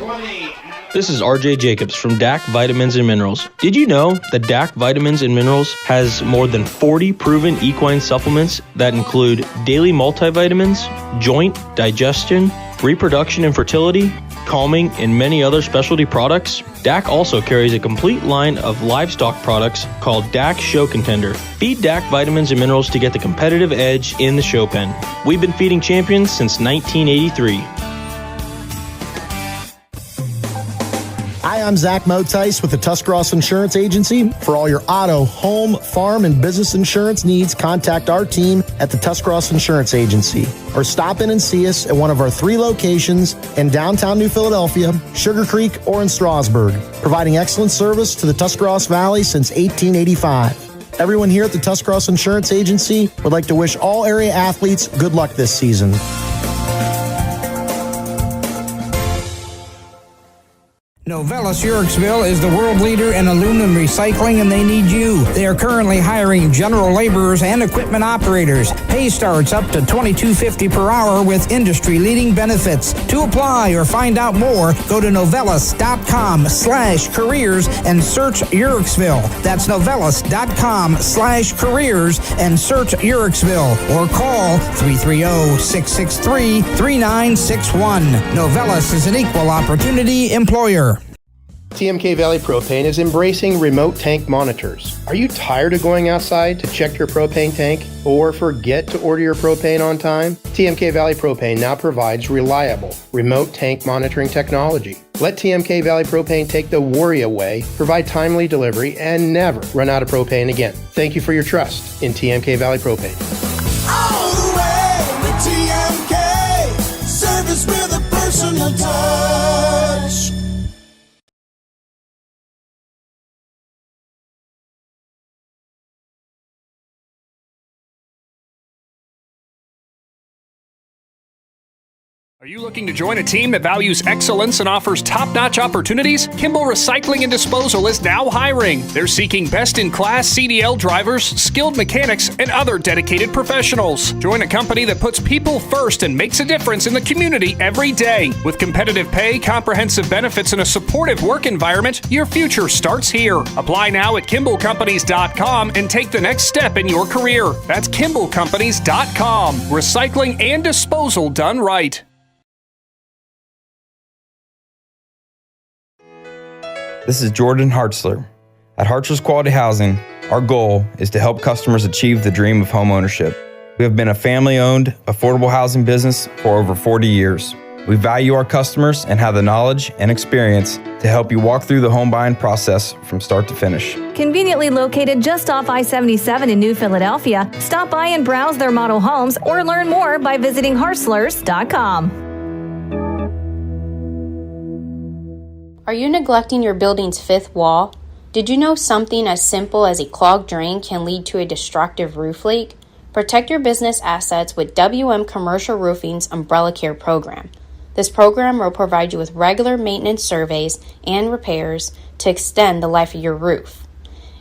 This is RJ Jacobs from DAC Vitamins and Minerals. Did you know that DAC Vitamins and Minerals has more than 40 proven equine supplements that include daily multivitamins, joint, digestion, reproduction and fertility, calming, and many other specialty products? DAC also carries a complete line of livestock products called DAC Show Contender. Feed DAC Vitamins and Minerals to get the competitive edge in the show pen. We've been feeding champions since 1983. Hi, I'm Zach Motice with the Tuscarawas Insurance Agency. For all your auto, home, farm, and business insurance needs, contact our team at the Tuscarawas Insurance Agency or stop in and see us at one of our 3 locations in downtown New Philadelphia, Sugar Creek, or in Strasburg, providing excellent service to the Tuscarawas Valley since 1885. Everyone here at the Tuscarawas Insurance Agency would like to wish all area athletes good luck this season. Novelis Yorksville is the world leader in aluminum recycling, and they need you. They are currently hiring general laborers and equipment operators. Pay starts up to $22.50 per hour with industry-leading benefits. To apply or find out more, go to novelis.com/careers and search Yorksville. That's novelis.com/careers and search Yorksville, or call 330-663-3961. Novelis is an equal opportunity employer. TMK Valley Propane is embracing remote tank monitors. Are you tired of going outside to check your propane tank or forget to order your propane on time? TMK Valley Propane now provides reliable remote tank monitoring technology. Let TMK Valley Propane take the worry away, provide timely delivery, and never run out of propane again. Thank you for your trust in TMK Valley Propane. All the way with TMK, service with a personal touch. Are you looking to join a team that values excellence and offers top-notch opportunities? Kimball Recycling and Disposal is now hiring. They're seeking best-in-class CDL drivers, skilled mechanics, and other dedicated professionals. Join a company that puts people first and makes a difference in the community every day. With competitive pay, comprehensive benefits, and a supportive work environment, your future starts here. Apply now at KimballCompanies.com and take the next step in your career. That's KimballCompanies.com. Recycling and disposal done right. This is Jordan Hartzler. At Hartzler's Quality Housing, our goal is to help customers achieve the dream of home ownership. We have been a family-owned, affordable housing business for over 40 years. We value our customers and have the knowledge and experience to help you walk through the home buying process from start to finish. Conveniently located just off I-77 in New Philadelphia, stop by and browse their model homes or learn more by visiting Hartzlers.com. Are you neglecting your building's fifth wall? Did you know something as simple as a clogged drain can lead to a destructive roof leak? Protect your business assets with WM Commercial Roofing's Umbrella Care program. This program will provide you with regular maintenance surveys and repairs to extend the life of your roof.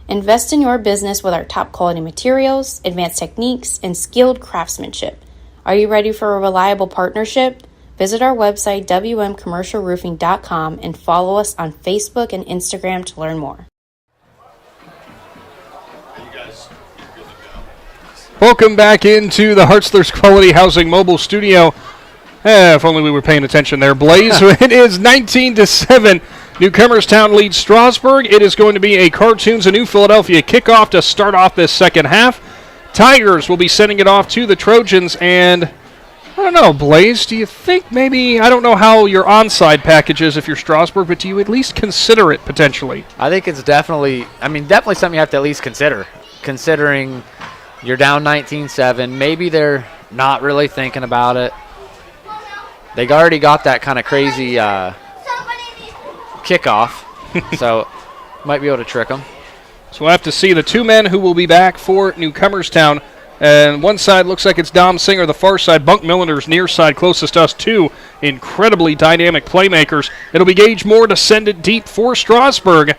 Invest in your business with our top quality materials, advanced techniques, and skilled craftsmanship. Are you ready for a reliable partnership? Visit our website, WMCommercialRoofing.com, and follow us on Facebook and Instagram to learn more. Welcome back into the Hartzler's Quality Housing Mobile Studio. If only we were paying attention there, Blaze. It is 19-7. Newcomerstown leads Strasburg. It is going to be a Cartoons of New Philadelphia kickoff to start off this second half. Tigers will be sending it off to the Trojans, and I don't know, Blaze, do you think maybe, I don't know how your onside package is if you're Strasburg, but do you at least consider it potentially? I think it's definitely something you have to at least consider, considering you're down 19-7. Maybe they're not really thinking about it. They already got that kind of crazy kickoff, so might be able to trick them. So we'll have to see the two men who will be back for Newcomerstown. And one side looks like it's Dom Singer. The far side, Bunk Milliners, near side, closest to us, two incredibly dynamic playmakers. It'll be Gage Moore to send it deep for Strasburg.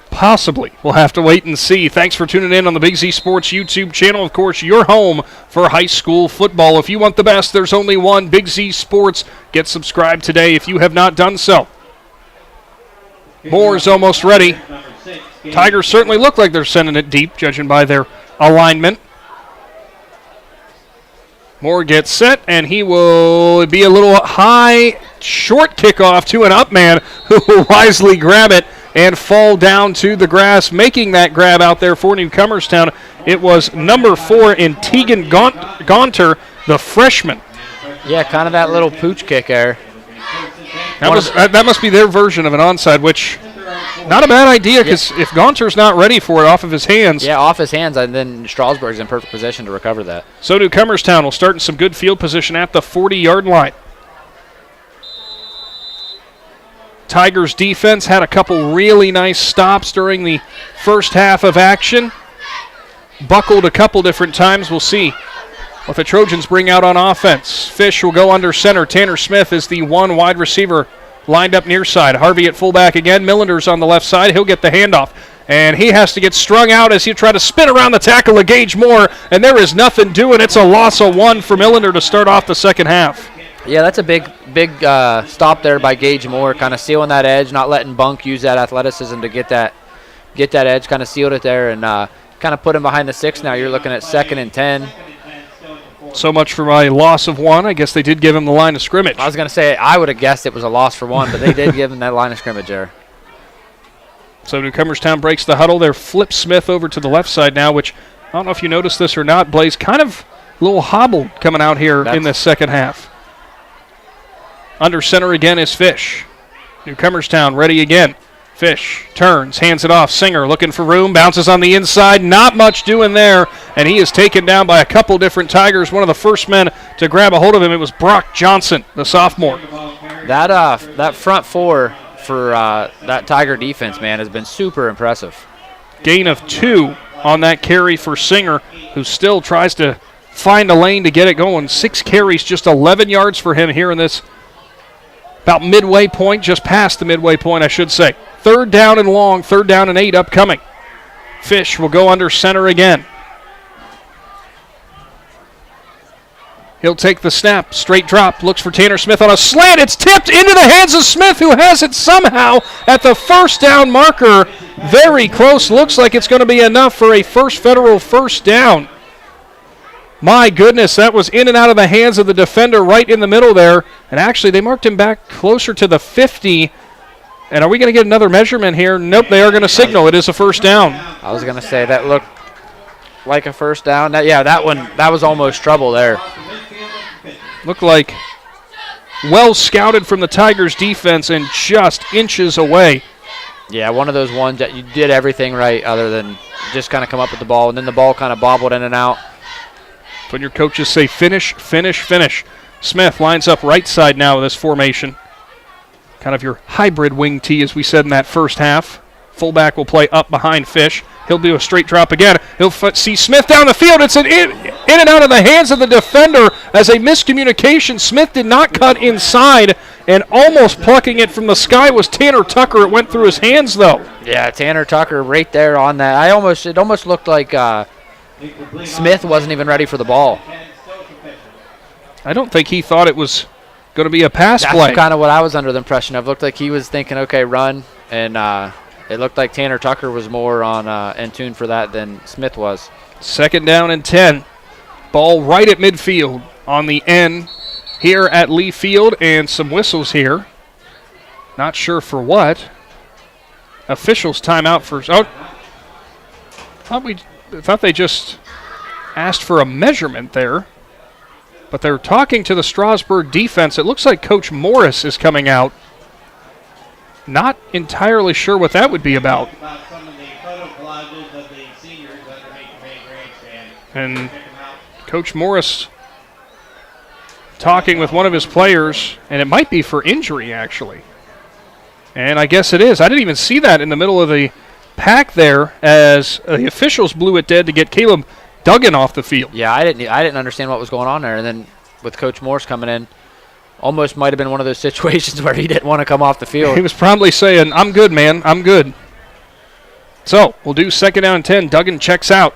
Possibly. We'll have to wait and see. Thanks for tuning in on the Big Z Sports YouTube channel. Of course, your home for high school football. If you want the best, there's only one, Big Z Sports. Get subscribed today if you have not done so. Moore is almost ready. Tigers certainly look like they're sending it deep, judging by their alignment. Moore gets set, and he will be a little high, short kickoff to an up man who will wisely grab it and fall down to the grass, making that grab out there for Newcomerstown. It was number 4 in Tegan Gaunter, the freshman. Yeah, kind of that little pooch kick there. That must be their version of an onside, which not a bad idea, because if Gaunter's not ready for it off of his hands. Yeah, off his hands, and then Strasburg's in perfect position to recover that. So Newcomerstown will start in some good field position at the 40-yard line. Tigers defense had a couple really nice stops during the first half of action. Buckled a couple different times. We'll see what the Trojans bring out on offense. Fish will go under center. Tanner Smith is the one wide receiver lined up near side. Harvey at fullback again. Milliners on the left side. He'll get the handoff. And he has to get strung out as he try to spin around the tackle of Gage Moore. And there is nothing doing. It's a loss of 1 for Milliner to start off the second half. Yeah, that's a big stop there by Gage Moore, kind of sealing that edge, not letting Bunk use that athleticism to get that edge, kind of sealed it there, and kind of put him behind the 6 now. You're looking at 2nd and 10. So much for my loss of 1. I guess they did give him the line of scrimmage. I was going to say, I would have guessed it was a loss for 1, but they did give him that line of scrimmage there. So Newcomerstown breaks the huddle. They're Flip Smith over to the left side now, which I don't know if you noticed this or not, Blaze, kind of a little hobbled coming out here in this second half. Under center again is Fish. Newcomerstown ready again. Fish turns, hands it off. Singer looking for room, bounces on the inside. Not much doing there, and he is taken down by a couple different Tigers. One of the first men to grab a hold of him, it was Brock Johnson, the sophomore. That front 4 for that Tiger defense, man, has been super impressive. Gain of 2 on that carry for Singer, who still tries to find a lane to get it going. 6 carries, just 11 yards for him here in this about midway point, just past the midway point, I should say. 3rd down and long, 3rd down and 8 upcoming. Fish will go under center again. He'll take the snap, straight drop, looks for Tanner Smith on a slant. It's tipped into the hands of Smith, who has it somehow at the first down marker. Very close, looks like it's going to be enough for a First Federal first down. My goodness, that was in and out of the hands of the defender right in the middle there. And actually, they marked him back closer to the 50. And are we going to get another measurement here? Nope, they are going to signal. It is a first down. I was going to say that looked like a first down. That was almost trouble there. Looked like well scouted from the Tigers defense and just inches away. Yeah, one of those ones that you did everything right other than just kind of come up with the ball. And then the ball kind of bobbled in and out. When your coaches say finish, finish, finish. Smith lines up right side now with this formation. Kind of your hybrid wing tee, as we said in that first half. Fullback will play up behind Fish. He'll do a straight drop again. He'll see Smith down the field. It's an in and out of the hands of the defender as a miscommunication. Smith did not cut inside, and almost plucking it from the sky was Tanner Tucker. It went through his hands, though. Yeah, Tanner Tucker right there on that. It almost looked like Smith wasn't even ready for the ball. I don't think he thought it was going to be a pass play. That's kind of what I was under the impression of. Looked like he was thinking, okay, run, and it looked like Tanner Tucker was more on in tune for that than Smith was. 2nd down and 10. Ball right at midfield on the end here at Lee Field, and some whistles here. Not sure for what. Officials timeout for... Oh, thought they just asked for a measurement there. But they're talking to the Strasburg defense. It looks like Coach Morris is coming out. Not entirely sure what that would be about. And Coach Morris talking with one of his players, and it might be for injury, actually. And I guess it is. I didn't even see that in the middle of the pack there as the officials blew it dead to get Caleb Duggan off the field. Yeah, I didn't understand what was going on there. And then with Coach Morris coming in, almost might have been one of those situations where he didn't want to come off the field. He was probably saying, I'm good, man. I'm good. So we'll do 2nd down and 10. Duggan checks out.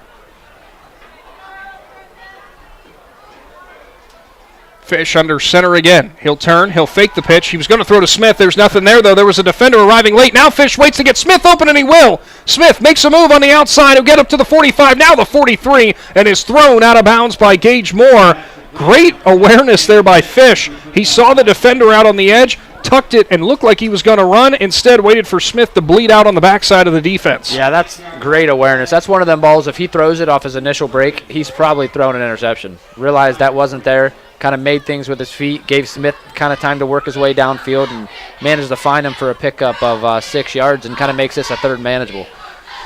Fish under center again. He'll turn. He'll fake the pitch. He was going to throw to Smith. There's nothing there, though. There was a defender arriving late. Now Fish waits to get Smith open, and he will. Smith makes a move on the outside. He'll get up to the 45, now the 43, and is thrown out of bounds by Gage Moore. Great awareness there by Fish. He saw the defender out on the edge, tucked it, and looked like he was going to run. Instead, waited for Smith to bleed out on the backside of the defense. Yeah, that's great awareness. That's one of them balls. If he throws it off his initial break, he's probably thrown an interception. Realized that wasn't there. Kind of made things with his feet, gave Smith kind of time to work his way downfield, and managed to find him for a pickup of 6 yards, and kind of makes this a third manageable.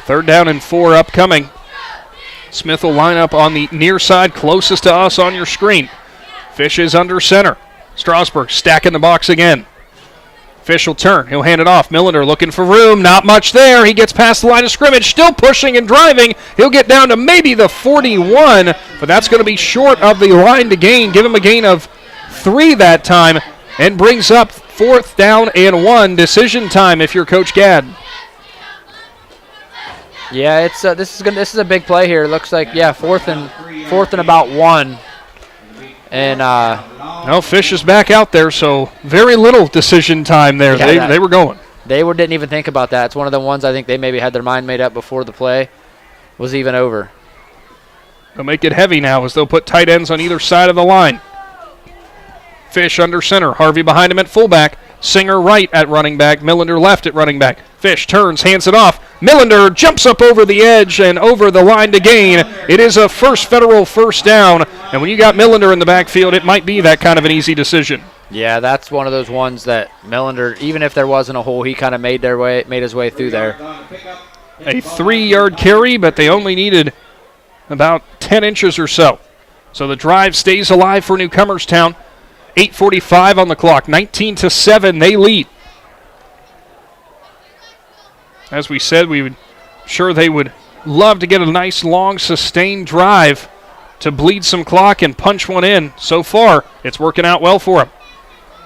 3rd down and 4 upcoming. Smith will line up on the near side, closest to us on your screen. Fish is under center. Strasburg stacking the box again. Fish will turn. He'll hand it off. Millender looking for room. Not much there. He gets past the line of scrimmage. Still pushing and driving. He'll get down to maybe the 41, but that's going to be short of the line to gain. Give him a gain of 3 that time, and brings up 4th down and 1. Decision time if you're Coach Gadd. Yeah, it's this is a big play here. It looks like, yeah, fourth and about 1. And no, Fish is back out there, so very little decision time there. Yeah, they were going. They didn't even think about that. It's one of the ones I think they maybe had their mind made up before the play was even over. They'll make it heavy now as they'll put tight ends on either side of the line. Fish under center. Harvey behind him at fullback. Singer right at running back. Millender left at running back. Fish turns, hands it off. Millender jumps up over the edge and over the line to gain. It is a first federal first down. And when you got Millender in the backfield, it might be that kind of an easy decision. Yeah, that's one of those ones that Millender, even if there wasn't a hole, he kind of made his way through there. A 3-yard carry, but they only needed about 10 inches or so. So the drive stays alive for Newcomerstown. 8:45 on the clock. 19-7, they lead. As we said, they would love to get a nice, long, sustained drive to bleed some clock and punch one in. So far, it's working out well for him.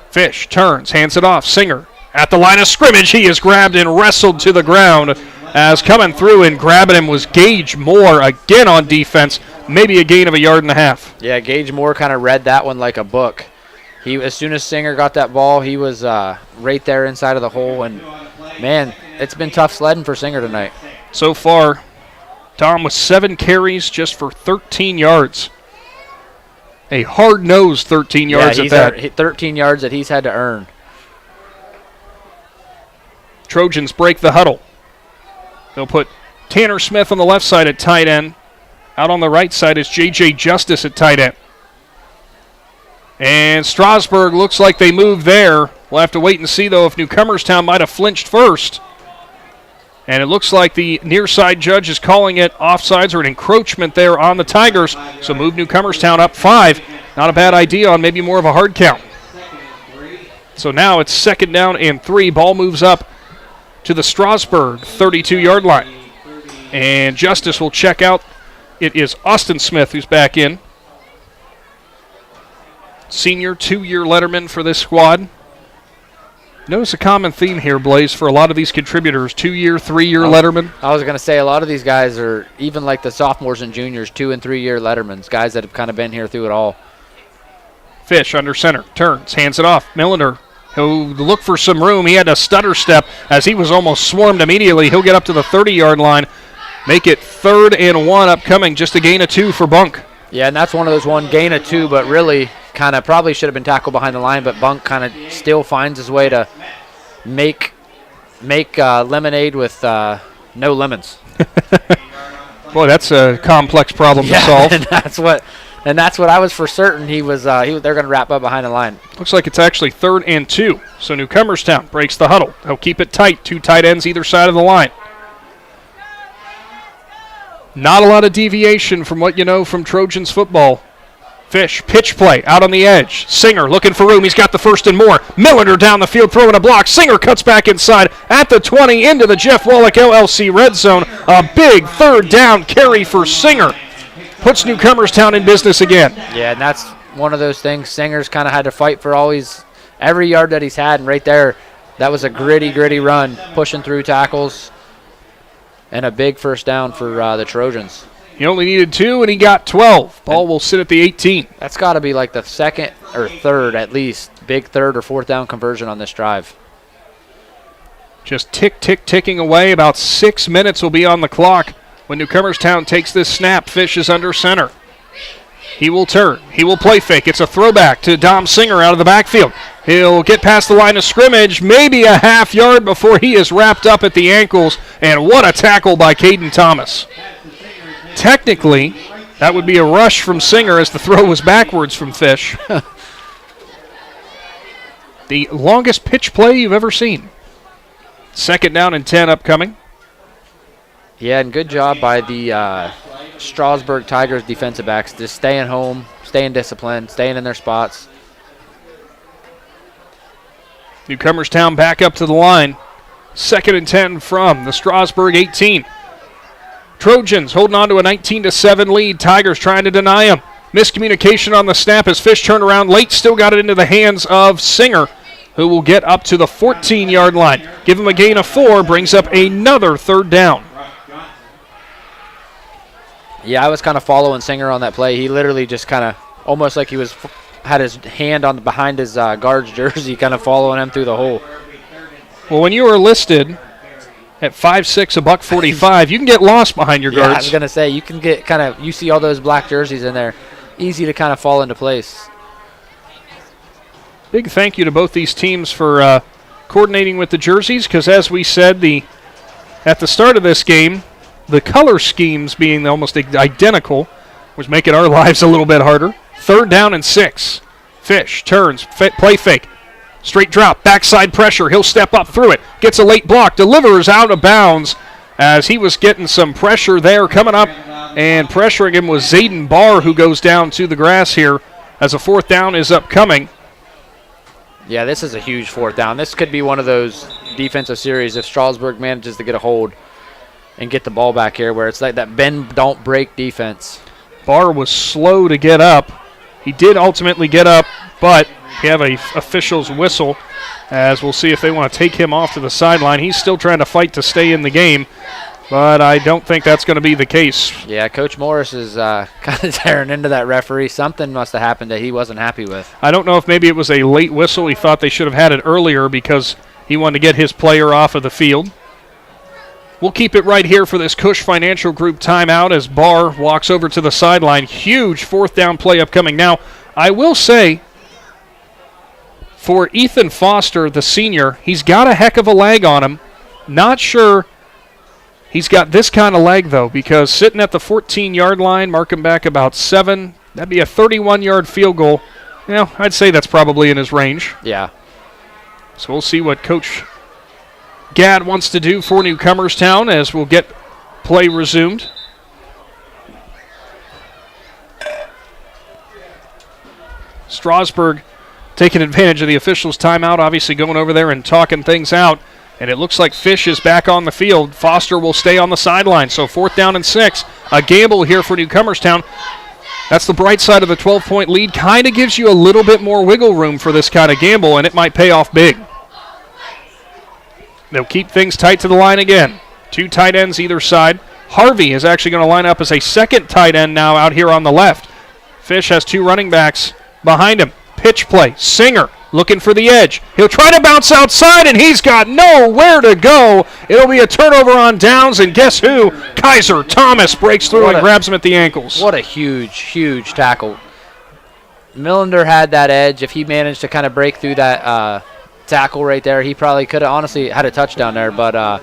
Fish turns, hands it off. Singer at the line of scrimmage. He is grabbed and wrestled to the ground. As coming through and grabbing him was Gage Moore again on defense. Maybe a gain of 1.5 yards. Yeah, Gage Moore kind of read that one like a book. As soon as Singer got that ball, he was right there inside of the hole. And, man, it's been tough sledding for Singer tonight. So far, Tom with 7 carries just for 13 yards. A hard-nosed 13 yards at that. 13 yards that he's had to earn. Trojans break the huddle. They'll put Tanner Smith on the left side at tight end. Out on the right side is J.J. Justice at tight end. And Strasburg looks like they moved there. We'll have to wait and see, though, if Newcomerstown might have flinched first. And it looks like the near side judge is calling it offsides or an encroachment there on the Tigers. So move Newcomerstown up 5. Not a bad idea on maybe more of a hard count. So now it's 2nd down and 3. Ball moves up to the Strasburg 32-yard line. And Justice will check out. It is Austin Smith who's back in. Senior 2-year letterman for this squad. Notice a common theme here, Blaze, for a lot of these contributors. 2-year, 3-year letterman. I was going to say a lot of these guys are, even like the sophomores and juniors, 2- and 3-year lettermans, guys that have kind of been here through it all. Fish under center, turns, hands it off. Millender, he'll look for some room. He had a stutter step as he was almost swarmed immediately. He'll get up to the 30-yard line. Make it 3rd and 1 upcoming, just a gain of 2 for Bunk. Yeah, and that's one of those gain of 2, but really kind of probably should have been tackled behind the line, but Bunk kind of still finds his way to make lemonade with no lemons. Boy, that's a complex problem to solve. And that's what I was for certain they're going to wrap up behind the line. Looks like it's actually 3rd and 2. So Newcomerstown breaks the huddle. They'll keep it tight. 2 tight ends either side of the line. Not a lot of deviation from what you know from Trojans football. Fish, pitch play, out on the edge. Singer looking for room. He's got the 1st and more. Millender down the field, throwing a block. Singer cuts back inside at the 20 into the Jeff Wallach LLC red zone. A big 3rd down carry for Singer. Puts Newcomerstown in business again. Yeah, and that's one of those things. Singer's kind of had to fight for every yard that he's had, and right there, that was a gritty run, pushing through tackles, and a big 1st down for the Trojans. He only needed 2, and he got 12. Ball will sit at the 18. That's got to be like the 2nd or 3rd at least, big 3rd or 4th down conversion on this drive. Just ticking away. About 6 minutes will be on the clock. When Newcomerstown takes this snap, Fish is under center. He will turn. He will play fake. It's a throwback to Dom Singer out of the backfield. He'll get past the line of scrimmage, maybe a half yard before he is wrapped up at the ankles. And what a tackle by Caden Thomas. Technically, that would be a rush from Singer as the throw was backwards from Fish. The longest pitch play you've ever seen. 2nd down and 10 upcoming. Yeah, and good job by the Strasburg Tigers defensive backs, just staying home, staying disciplined, staying in their spots. Newcomerstown back up to the line. 2nd and 10 from the Strasburg 18. Trojans holding on to a 19-7 lead. Tigers trying to deny him. Miscommunication on the snap as Fish turned around late, still got it into the hands of Singer, who will get up to the 14-yard line. Give him a gain of 4, brings up another 3rd down. Yeah, I was kind of following Singer on that play. He literally just kind of, almost like he had his hand on behind his guard's jersey, kind of following him through the hole. Well, when you are listed at 5'6", $145, you can get lost behind your guards. I was going to say, you can get you see all those black jerseys in there, easy to kind of fall into place. Big thank you to both these teams for coordinating with the jerseys, because as we said at the start of this game, the color schemes being almost identical was making our lives a little bit harder. 3rd down and 6. Fish turns, play fake. Straight drop, backside pressure. He'll step up through it. Gets a late block, delivers out of bounds as he was getting some pressure there. Coming up and pressuring him was Zayden Barr, who goes down to the grass here as a 4th down is upcoming. Yeah, this is a huge 4th down. This could be one of those defensive series if Strasburg manages to get a hold and get the ball back here, where it's like that bend, don't break defense. Barr was slow to get up. He did ultimately get up, but we have a official's whistle as we'll see if they want to take him off to the sideline. He's still trying to fight to stay in the game, but I don't think that's going to be the case. Yeah, Coach Morris is kind of tearing into that referee. Something must have happened that he wasn't happy with. I don't know if maybe it was a late whistle. He thought they should have had it earlier because he wanted to get his player off of the field. We'll keep it right here for this Cush Financial Group timeout as Barr walks over to the sideline. Huge 4th down play upcoming. Now, I will say, for Ethan Foster, the senior, he's got a heck of a leg on him. Not sure he's got this kind of leg, though, because sitting at the 14-yard line, mark him back about 7, that'd be a 31-yard field goal. I'd say that's probably in his range. Yeah. So we'll see what Coach Gadd wants to do for Newcomerstown as we'll get play resumed. Strasburg taking advantage of the officials' timeout, obviously going over there and talking things out. And it looks like Fish is back on the field. Foster will stay on the sideline. So 4th down and 6. A gamble here for Newcomerstown. That's the bright side of the 12-point lead. Kind of gives you a little bit more wiggle room for this kind of gamble, and it might pay off big. They'll keep things tight to the line again. 2 tight ends either side. Harvey is actually going to line up as a 2nd tight end now out here on the left. Fish has 2 running backs behind him. Pitch play. Singer looking for the edge. He'll try to bounce outside, and he's got nowhere to go. It'll be a turnover on downs, and guess who? Kaiser Thomas breaks through and grabs him at the ankles. What a huge, huge tackle. Millender had that edge. If he managed to kind of break through that tackle right there, he probably could have honestly had a touchdown there, but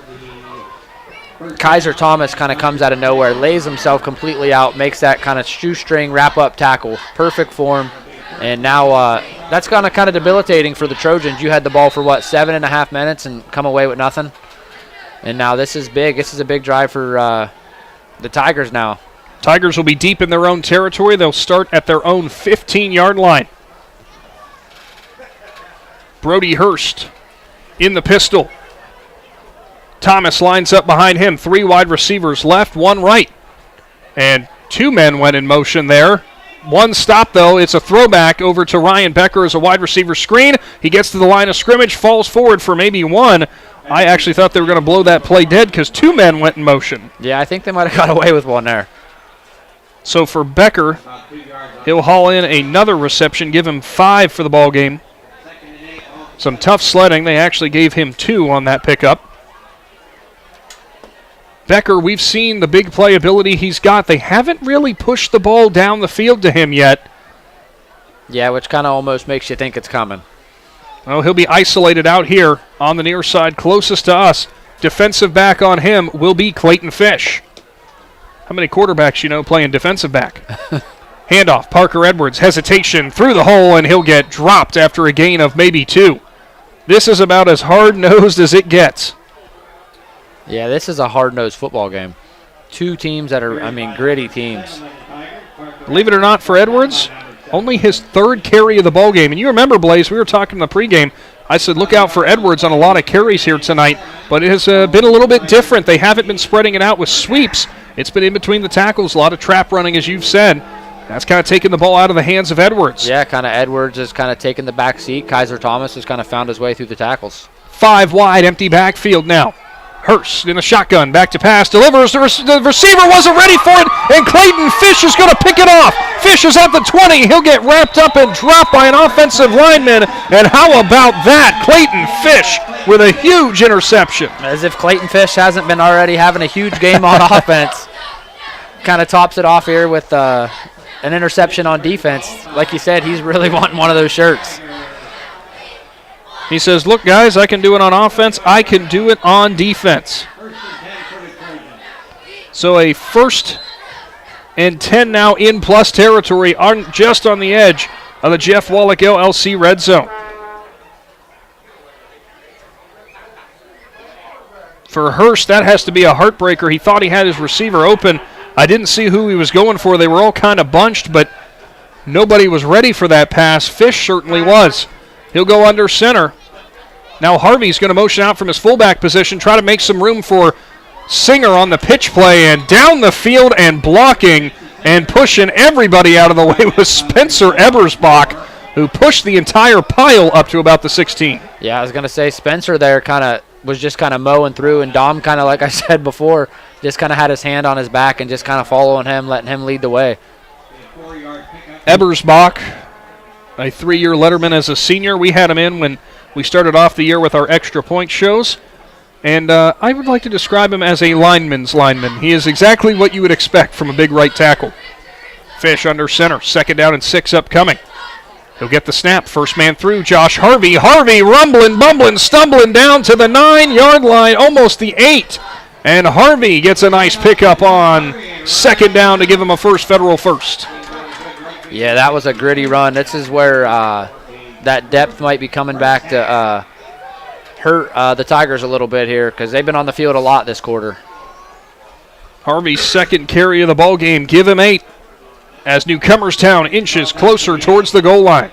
Kaiser Thomas kind of comes out of nowhere, lays himself completely out, makes that kind of shoestring wrap-up tackle. Perfect form. And now that's kind of debilitating for the Trojans. You had the ball for, 7.5 minutes and come away with nothing? And now this is big. This is a big drive for the Tigers now. Tigers will be deep in their own territory. They'll start at their own 15-yard line. Brody Hurst in the pistol. Thomas lines up behind him. 3 wide receivers left, 1 right. And 2 men went in motion there. 1 stop, though. It's a throwback over to Ryan Becker as a wide receiver screen. He gets to the line of scrimmage, falls forward for maybe 1. I actually thought they were going to blow that play dead because 2 men went in motion. Yeah, I think they might have got away with 1 there. So for Becker, he'll haul in another reception, give him 5 for the ball game. Some tough sledding. They actually gave him 2 on that pickup. Becker, we've seen the big playability he's got. They haven't really pushed the ball down the field to him yet. Yeah, which kind of almost makes you think it's coming. Oh, he'll be isolated out here on the near side, closest to us. Defensive back on him will be Clayton Fish. How many quarterbacks you know playing defensive back? Handoff, Parker Edwards, hesitation through the hole, and he'll get dropped after a gain of maybe 2. This is about as hard-nosed as it gets. Yeah, this is a hard-nosed football game. 2 teams that are, gritty teams. Believe it or not, for Edwards, only his 3rd carry of the ball game. And you remember, Blaze, we were talking in the pregame. I said, look out for Edwards on a lot of carries here tonight. But it has been a little bit different. They haven't been spreading it out with sweeps. It's been in between the tackles, a lot of trap running, as you've said. That's kind of taking the ball out of the hands of Edwards. Yeah, kind of Edwards is kind of taking the back seat. Kaiser Thomas has kind of found his way through the tackles. 5 wide, empty backfield now. Hurst in a shotgun, back to pass, delivers. The receiver wasn't ready for it, and Clayton Fish is going to pick it off. Fish is at the 20. He'll get wrapped up and dropped by an offensive lineman. And how about that? Clayton Fish with a huge interception. As if Clayton Fish hasn't been already having a huge game on offense. Kind of tops it off here with an interception on defense. Like you said, he's really wanting one of those shirts. He says, look, guys, I can do it on offense. I can do it on defense. So a 1st and 10 now in plus territory, just on the edge of the Jeff Wallach LLC red zone. For Hurst, that has to be a heartbreaker. He thought he had his receiver open. I didn't see who he was going for. They were all kind of bunched, but nobody was ready for that pass. Fish certainly was. He'll go under center. Now Harvey's going to motion out from his fullback position, try to make some room for Singer on the pitch play, and down the field and blocking and pushing everybody out of the way was Spencer Ebersbach, who pushed the entire pile up to about the 16. Yeah, I was going to say Spencer there was just mowing through, and Dom kind of, like I said before, just kind of had his hand on his back and just kind of following him, letting him lead the way. Ebersbach, a 3-year letterman as a senior. We had him in when we started off the year with our extra point shows. And I would like to describe him as a lineman's lineman. He is exactly what you would expect from a big right tackle. Fish under center. 2nd down and 6 upcoming. He'll get the snap. First man through, Josh Harvey. Harvey rumbling, bumbling, stumbling down to the 9-yard line, almost the 8. And Harvey gets a nice pickup on 2nd down to give him a federal first. Yeah, that was a gritty run. This is where that depth might be coming back to hurt the Tigers a little bit here because they've been on the field a lot this quarter. Harvey's 2nd carry of the ball game. Give him 8 as Newcomerstown inches closer towards the goal line.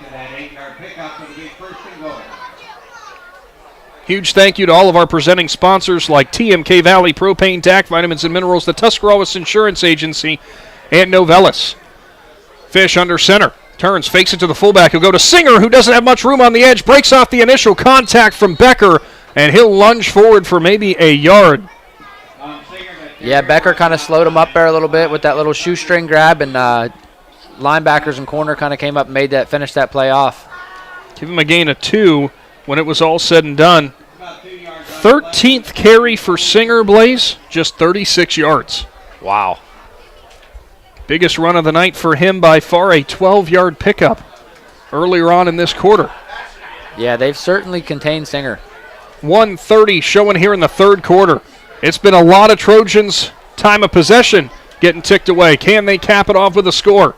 Huge thank you to all of our presenting sponsors like TMK Valley Propane, DAC, Vitamins and Minerals, the Tuscarawas Insurance Agency, and Novellus. Fish under center. Turns, fakes it to the fullback. He'll go to Singer, who doesn't have much room on the edge. Breaks off the initial contact from Becker, and he'll lunge forward for maybe a yard. Yeah, Becker kind of slowed him up there a little bit with that little shoestring grab, and linebackers and corner kind of came up and finished that play off. Give him a gain of 2 when it was all said and done. 13th carry for Singer, Blaze, just 36 yards. Wow. Biggest run of the night for him by far, a 12-yard pickup earlier on in this quarter. Yeah, they've certainly contained Singer. 1:30 showing here in the third quarter. It's been a lot of Trojans' time of possession getting ticked away. Can they cap it off with a score?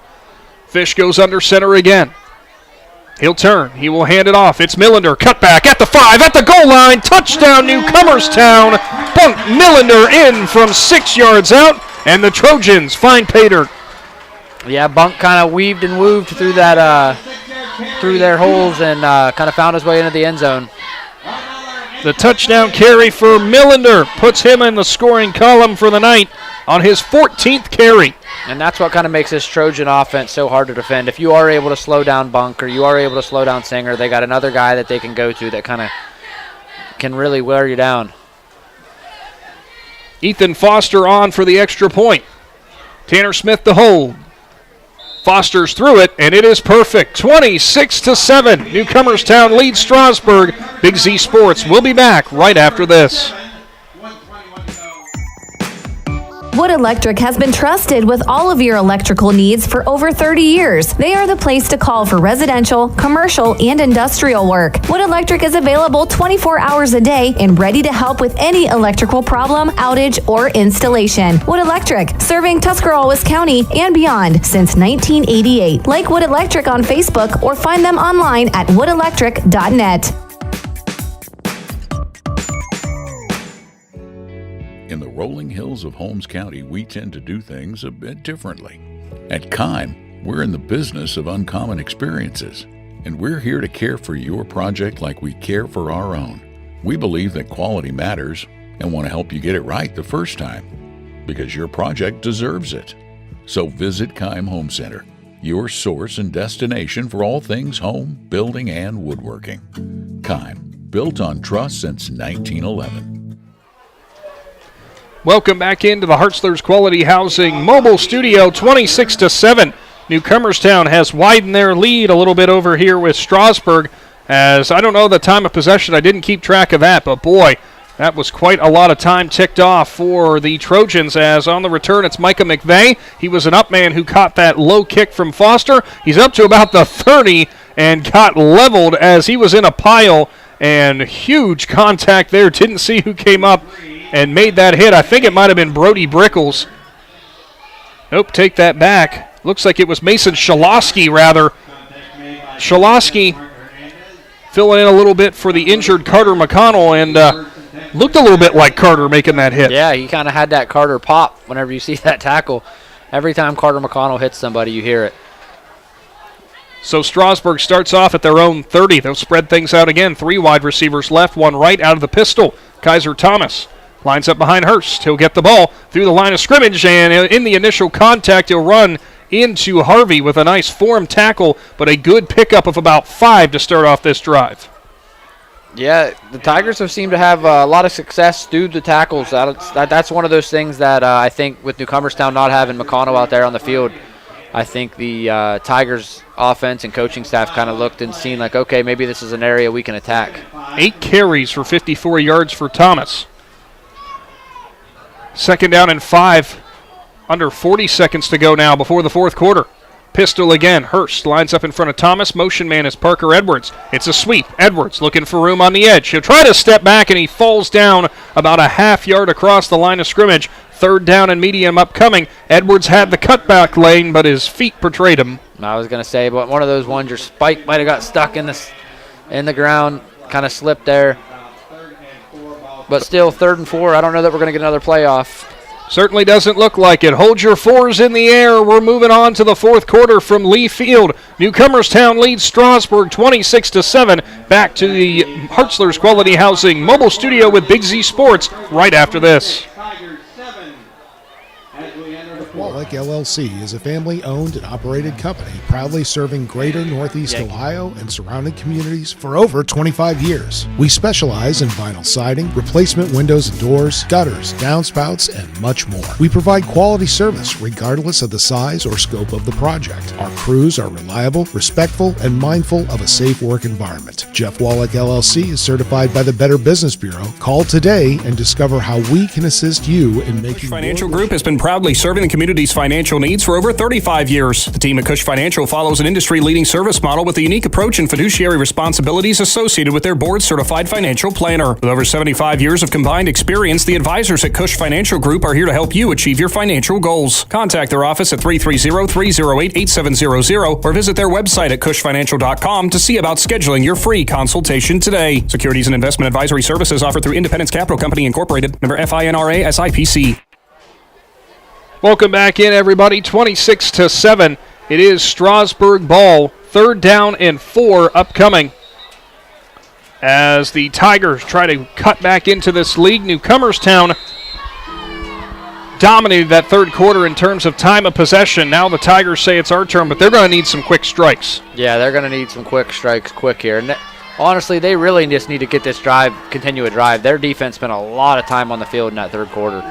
Fish goes under center again. He'll turn. He will hand it off. It's Millender. Cutback at the 5, at the goal line. Touchdown, Newcomerstown. Bunk Millender in from 6 yards out, and the Trojans find pay dirt. Yeah, Bunk kind of weaved and wooved through that, through their holes and kind of found his way into the end zone. The touchdown carry for Millender puts him in the scoring column for the night on his 14th carry. And that's what kind of makes this Trojan offense so hard to defend. If you are able to slow down Bunk or you are able to slow down Singer, they got another guy that they can go to that kind of can really wear you down. Ethan Foster on for the extra point. Tanner Smith the hold. Foster's through it, and it is perfect. 26-7. Newcomerstown leads Strasburg. Big Z Sports will be back right after this. Wood Electric has been trusted with all of your electrical needs for over 30 years. They are the place to call for residential, commercial, and industrial work. Wood Electric is available 24 hours a day and ready to help with any electrical problem, outage, or installation. Wood Electric, serving Tuscarawas County and beyond since 1988. Like Wood Electric on Facebook or find them online at woodelectric.net. In the rolling hills of Holmes County, we tend to do things a bit differently. At Kime, we're in the business of uncommon experiences, and we're here to care for your project like we care for our own. We believe that quality matters and want to help you get it right the first time, because your project deserves it. So visit Kime Home Center, your source and destination for all things home, building, and woodworking. Kime, built on trust since 1911. Welcome back into the Hartzler's Quality Housing Mobile Studio, 26-7. Newcomerstown has widened their lead a little bit over here with Strasburg, as I don't know the time of possession. I didn't keep track of that, but boy, that was quite a lot of time ticked off for the Trojans, as on the return it's Micah McVeigh. He was an up man who caught that low kick from Foster. He's up to about the 30 and got leveled as he was in a pile, and huge contact there. Didn't see who came up and made that hit. I think it might have been Brody Brickles. Nope, take that back. Looks like it was Mason Shalosky, rather. Shalosky filling in a little bit for the injured Carter McConnell, and looked a little bit like Carter making that hit. Yeah, he kind of had that Carter pop whenever you see that tackle. Every time Carter McConnell hits somebody, you hear it. So Strasburg starts off at their own 30. They'll spread things out again. 3 wide receivers left, 1 right out of the pistol. Kaiser Thomas lines up behind Hurst. He'll get the ball through the line of scrimmage, and in the initial contact, he'll run into Harvey with a nice form tackle, but a good pickup of about 5 to start off this drive. Yeah, the Tigers have seemed to have a lot of success through the tackles. That's one of those things that I think with Newcomerstown not having McConnell out there on the field, I think the Tigers offense and coaching staff kind of looked and seen like, okay, maybe this is an area we can attack. 8 carries for 54 yards for Thomas. 2nd down and 5. Under 40 seconds to go now before the fourth quarter. Pistol again. Hurst lines up in front of Thomas. Motion man is Parker Edwards. It's a sweep. Edwards looking for room on the edge. He'll try to step back, and he falls down about a half yard across the line of scrimmage. 3rd down and medium upcoming. Edwards had the cutback lane, but his feet betrayed him. I was going to say, but one of those ones, your spike might have got stuck in the ground, kind of slipped there. But still, 3rd and 4. I don't know that we're going to get another playoff. Certainly doesn't look like it. Hold your 4s in the air. We're moving on to the fourth quarter from Lee Field. Newcomerstown leads Strasburg 26-7. Back to the Hartzler's Quality Housing Mobile Studio with Big Z Sports right after this. Well, Wallach LLC is a family-owned and operated company proudly serving greater Northeast Ohio and surrounding communities for over 25 years. We specialize in vinyl siding, replacement windows and doors, gutters, downspouts, and much more. We provide quality service regardless of the size or scope of the project. Our crews are reliable, respectful, and mindful of a safe work environment. Jeff Wallach LLC is certified by the Better Business Bureau. Call today and discover how we can assist you in making Financial Group has been proudly serving the community's financial needs for over 35 years. The team at Cush Financial follows an industry-leading service model with a unique approach and fiduciary responsibilities associated with their board-certified financial planner. With over 75 years of combined experience, the advisors at Cush Financial Group are here to help you achieve your financial goals. Contact their office at 330-308-8700 or visit their website at cushfinancial.com to see about scheduling your free consultation today. Securities and investment advisory services offered through Independence Capital Company Incorporated, member FINRA SIPC. Welcome back in, everybody. 26-7. It is Strasburg ball. 3rd down and 4 upcoming as the Tigers try to cut back into this league. Newcomerstown dominated that third quarter in terms of time of possession. Now the Tigers say it's our turn, but they're going to need some quick strikes. Yeah, they're going to need some quick strikes quick here. And honestly, they really just need to get this drive, continue a drive. Their defense spent a lot of time on the field in that third quarter.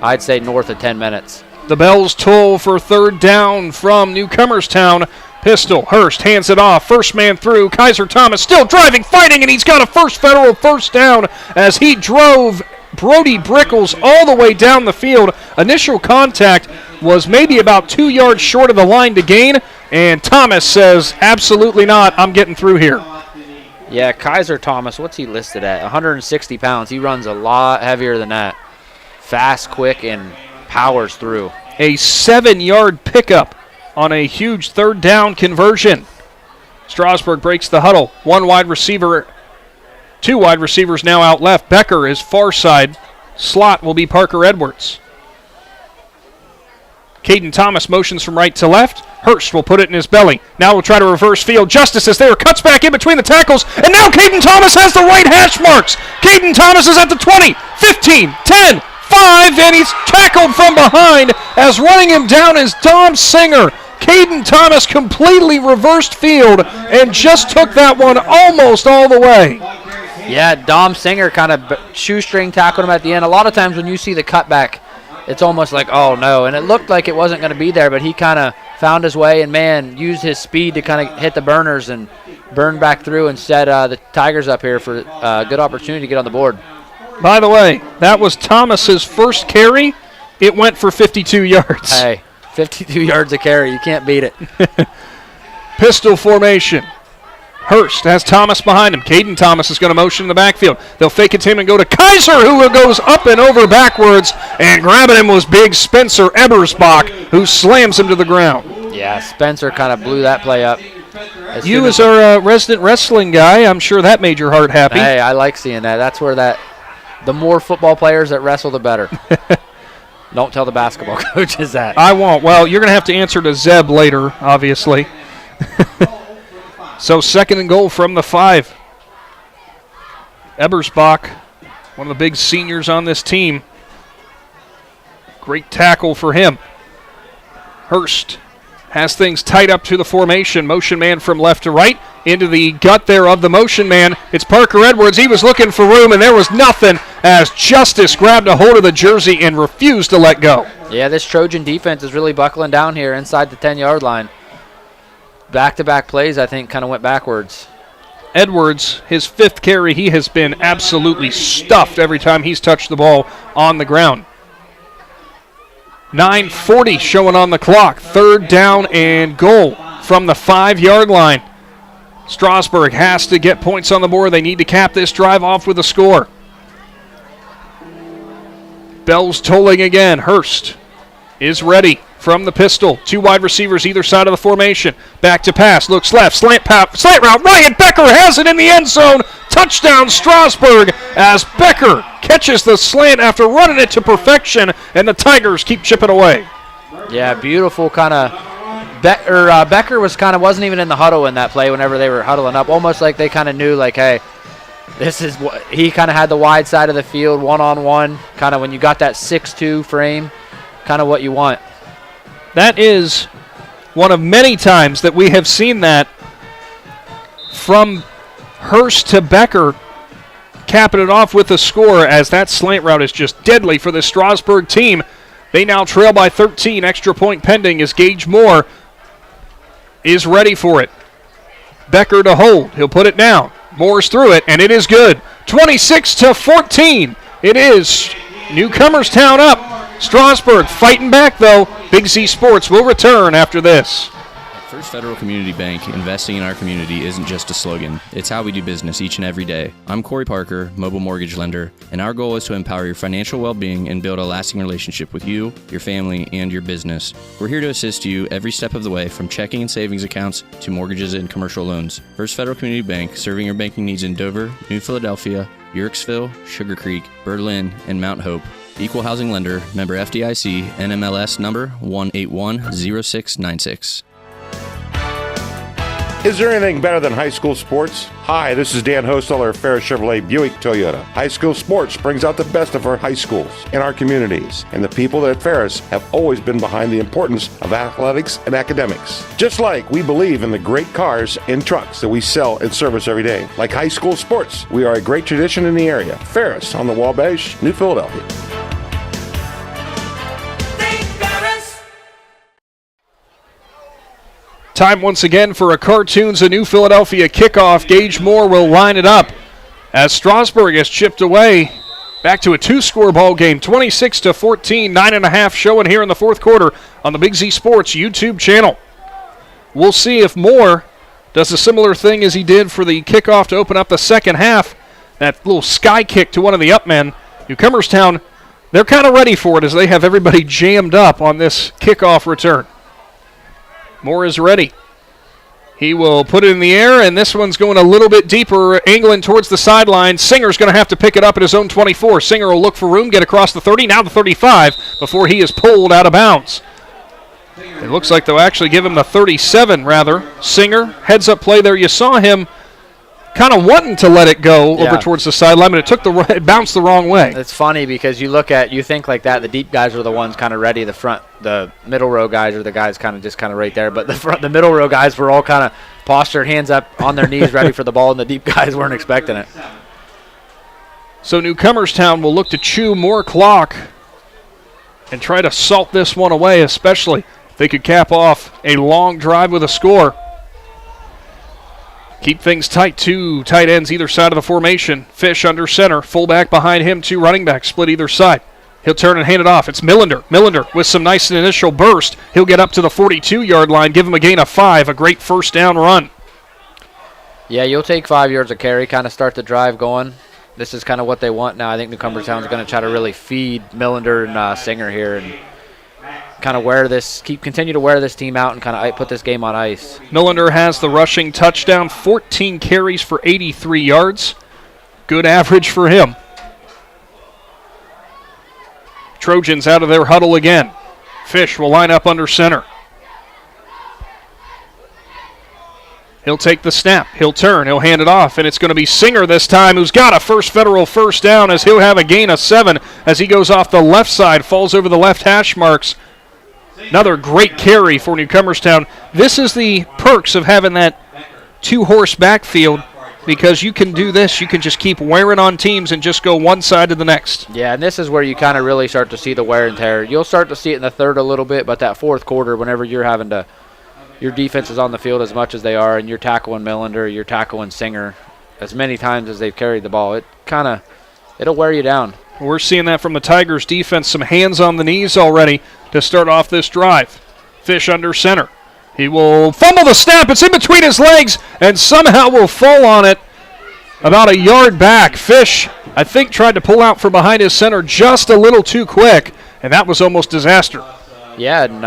I'd say north of 10 minutes. The bells toll for 3rd down from Newcomerstown. Pistol, Hurst hands it off. First man through. Kaiser Thomas still driving, fighting, and he's got a federal first down as he drove Brody Brickles all the way down the field. Initial contact was maybe about 2 yards short of the line to gain, and Thomas says, absolutely not, I'm getting through here. Yeah, Kaiser Thomas, what's he listed at? 160 pounds. He runs a lot heavier than that. Fast, quick, and powers through. A 7-yard pickup on a huge 3rd down conversion. Strasburg breaks the huddle. 1 wide receiver, 2 wide receivers now out left. Becker is far side. Slot will be Parker Edwards. Caden Thomas motions from right to left. Hurst will put it in his belly. Now we'll try to reverse field. Justice is there. Cuts back in between the tackles. And now Caden Thomas has the right hash marks. Caden Thomas is at the 20, 15, 10, 5, and he's tackled from behind as running him down is Dom Singer. Caden Thomas completely reversed field and just took that one almost all the way. Yeah, Dom Singer kind of shoestring tackled him at the end. A lot of times when you see the cutback, it's almost like, oh no, and it looked like it wasn't going to be there, but he kind of found his way and, man, used his speed to kind of hit the burners and burn back through and set the Tigers up here for a good opportunity to get on the board. By the way, that was Thomas's first carry. It went for 52 yards. Hey, 52 yards a carry. You can't beat it. Pistol formation. Hurst has Thomas behind him. Caden Thomas is going to motion in the backfield. They'll fake it to him and go to Kaiser, who goes up and over backwards, and grabbing him was big Spencer Ebersbach, who slams him to the ground. Yeah, Spencer kind of blew that play up. You as our resident wrestling guy, I'm sure that made your heart happy. Hey, I like seeing that. That's where the more football players that wrestle, the better. Don't tell the basketball coaches that. I won't. Well, you're going to have to answer to Zeb later, obviously. So 2nd and goal from the 5. Ebersbach, one of the big seniors on this team. Great tackle for him. Hurst has things tight up to the formation. Motion man from left to right. Into the gut there of the motion man. It's Parker Edwards. He was looking for room, and there was nothing as Justice grabbed a hold of the jersey and refused to let go. Yeah, this Trojan defense is really buckling down here inside the 10-yard line. Back-to-back plays, I think, kind of went backwards. Edwards, his 5th carry, he has been absolutely stuffed every time he's touched the ball on the ground. 9:40 showing on the clock. 3rd down and goal from the 5-yard line. Strasburg has to get points on the board. They need to cap this drive off with a score. Bells tolling again. Hurst is ready from the pistol. 2 wide receivers either side of the formation. Back to pass. Looks left. Slant route. Ryan Becker has it in the end zone. Touchdown Strasburg as Becker catches the slant after running it to perfection, and the Tigers keep chipping away. Yeah, beautiful kind of. Becker wasn't even in the huddle in that play whenever they were huddling up. Almost like they kind of knew, like, hey, this is what he kind of had the wide side of the field, one-on-one, kind of when you got that 6'2" frame, kind of what you want. That is one of many times that we have seen that from Hurst to Becker, capping it off with a score, as that slant route is just deadly for the Strasburg team. They now trail by 13. Extra point pending as Gage Moore is ready for it. Becker to hold. He'll put it down. Moore's through it, and it is good. 26-14. It is Newcomerstown up. Strasburg fighting back, though. Big Z Sports will return after this. First Federal Community Bank, investing in our community isn't just a slogan. It's how we do business each and every day. I'm Corey Parker, mobile mortgage lender, and our goal is to empower your financial well-being and build a lasting relationship with you, your family, and your business. We're here to assist you every step of the way, from checking and savings accounts to mortgages and commercial loans. First Federal Community Bank, serving your banking needs in Dover, New Philadelphia, Yorksville, Sugar Creek, Berlin, and Mount Hope. Equal housing lender, member FDIC, NMLS number 1810696. Is there anything better than high school sports? Hi, this is Dan Hosteller of Ferris Chevrolet Buick Toyota. High school sports brings out the best of our high schools and our communities, and the people at Ferris have always been behind the importance of athletics and academics. Just like we believe in the great cars and trucks that we sell and service every day. Like high school sports, we are a great tradition in the area. Ferris on the Wabash, New Philadelphia. Time once again for a Cartoons of New Philadelphia kickoff. Gage Moore will line it up as Strasburg has chipped away. Back to a two-score ball game, 26-14, 9.5 showing here in the fourth quarter on the Big Z Sports YouTube channel. We'll see if Moore does a similar thing as he did for the kickoff to open up the second half. That little sky kick to one of the up men. Newcomerstown, they're kind of ready for it as they have everybody jammed up on this kickoff return. Moore is ready. He will put it in the air, and this one's going a little bit deeper, angling towards the sideline. Singer's going to have to pick it up at his own 24. Singer will look for room, get across the 30, now the 35, before he is pulled out of bounds. It looks like they'll actually give him the 37, rather. Singer, heads-up play there. You saw him kind of wanting to let it go over towards the sideline, but it bounced the wrong way. It's funny because you think like that, the deep guys are the ones kind of ready. The middle row guys are the guys kind of right there. But the middle row guys were all kind of postured, hands up on their knees, ready for the ball, and the deep guys weren't expecting it. So Newcomerstown will look to chew more clock and try to salt this one away, especially if they could cap off a long drive with a score. Keep things tight. Two tight ends either side of the formation. Fish under center. Fullback behind him. Two running backs split either side. He'll turn and hand it off. It's Millender. Millender with some nice initial burst. He'll get up to the 42-yard line. Give him a gain of 5. A great first down run. Yeah, you'll take 5 yards of carry, kind of start the drive going. This is kind of what they want now. I think Newcomerstown's going to try to really feed Millender and Singer here and kind of continue to wear this team out and kind of put this game on ice. Millender has the rushing touchdown, 14 carries for 83 yards. Good average for him. Trojans out of their huddle again. Fish will line up under center. He'll take the snap. He'll turn. He'll hand it off, and it's going to be Singer this time, who's got a federal first down, as he'll have a gain of 7 as he goes off the left side, falls over the left hash marks. Another great carry for Newcomerstown. This is the perks of having that two-horse backfield, because you can do this. You can just keep wearing on teams and just go one side to the next. Yeah, and this is where you kind of really start to see the wear and tear. You'll start to see it in the third a little bit, but that fourth quarter, whenever you're having to, your defense is on the field as much as they are, and you're tackling Millender, you're tackling Singer as many times as they've carried the ball, it'll wear you down. We're seeing that from the Tigers defense, some hands on the knees already to start off this drive. Fish under center. He will fumble the snap. It's in between his legs and somehow will fall on it about a yard back. Fish, I think, tried to pull out from behind his center just a little too quick, and that was almost disaster. Yeah, and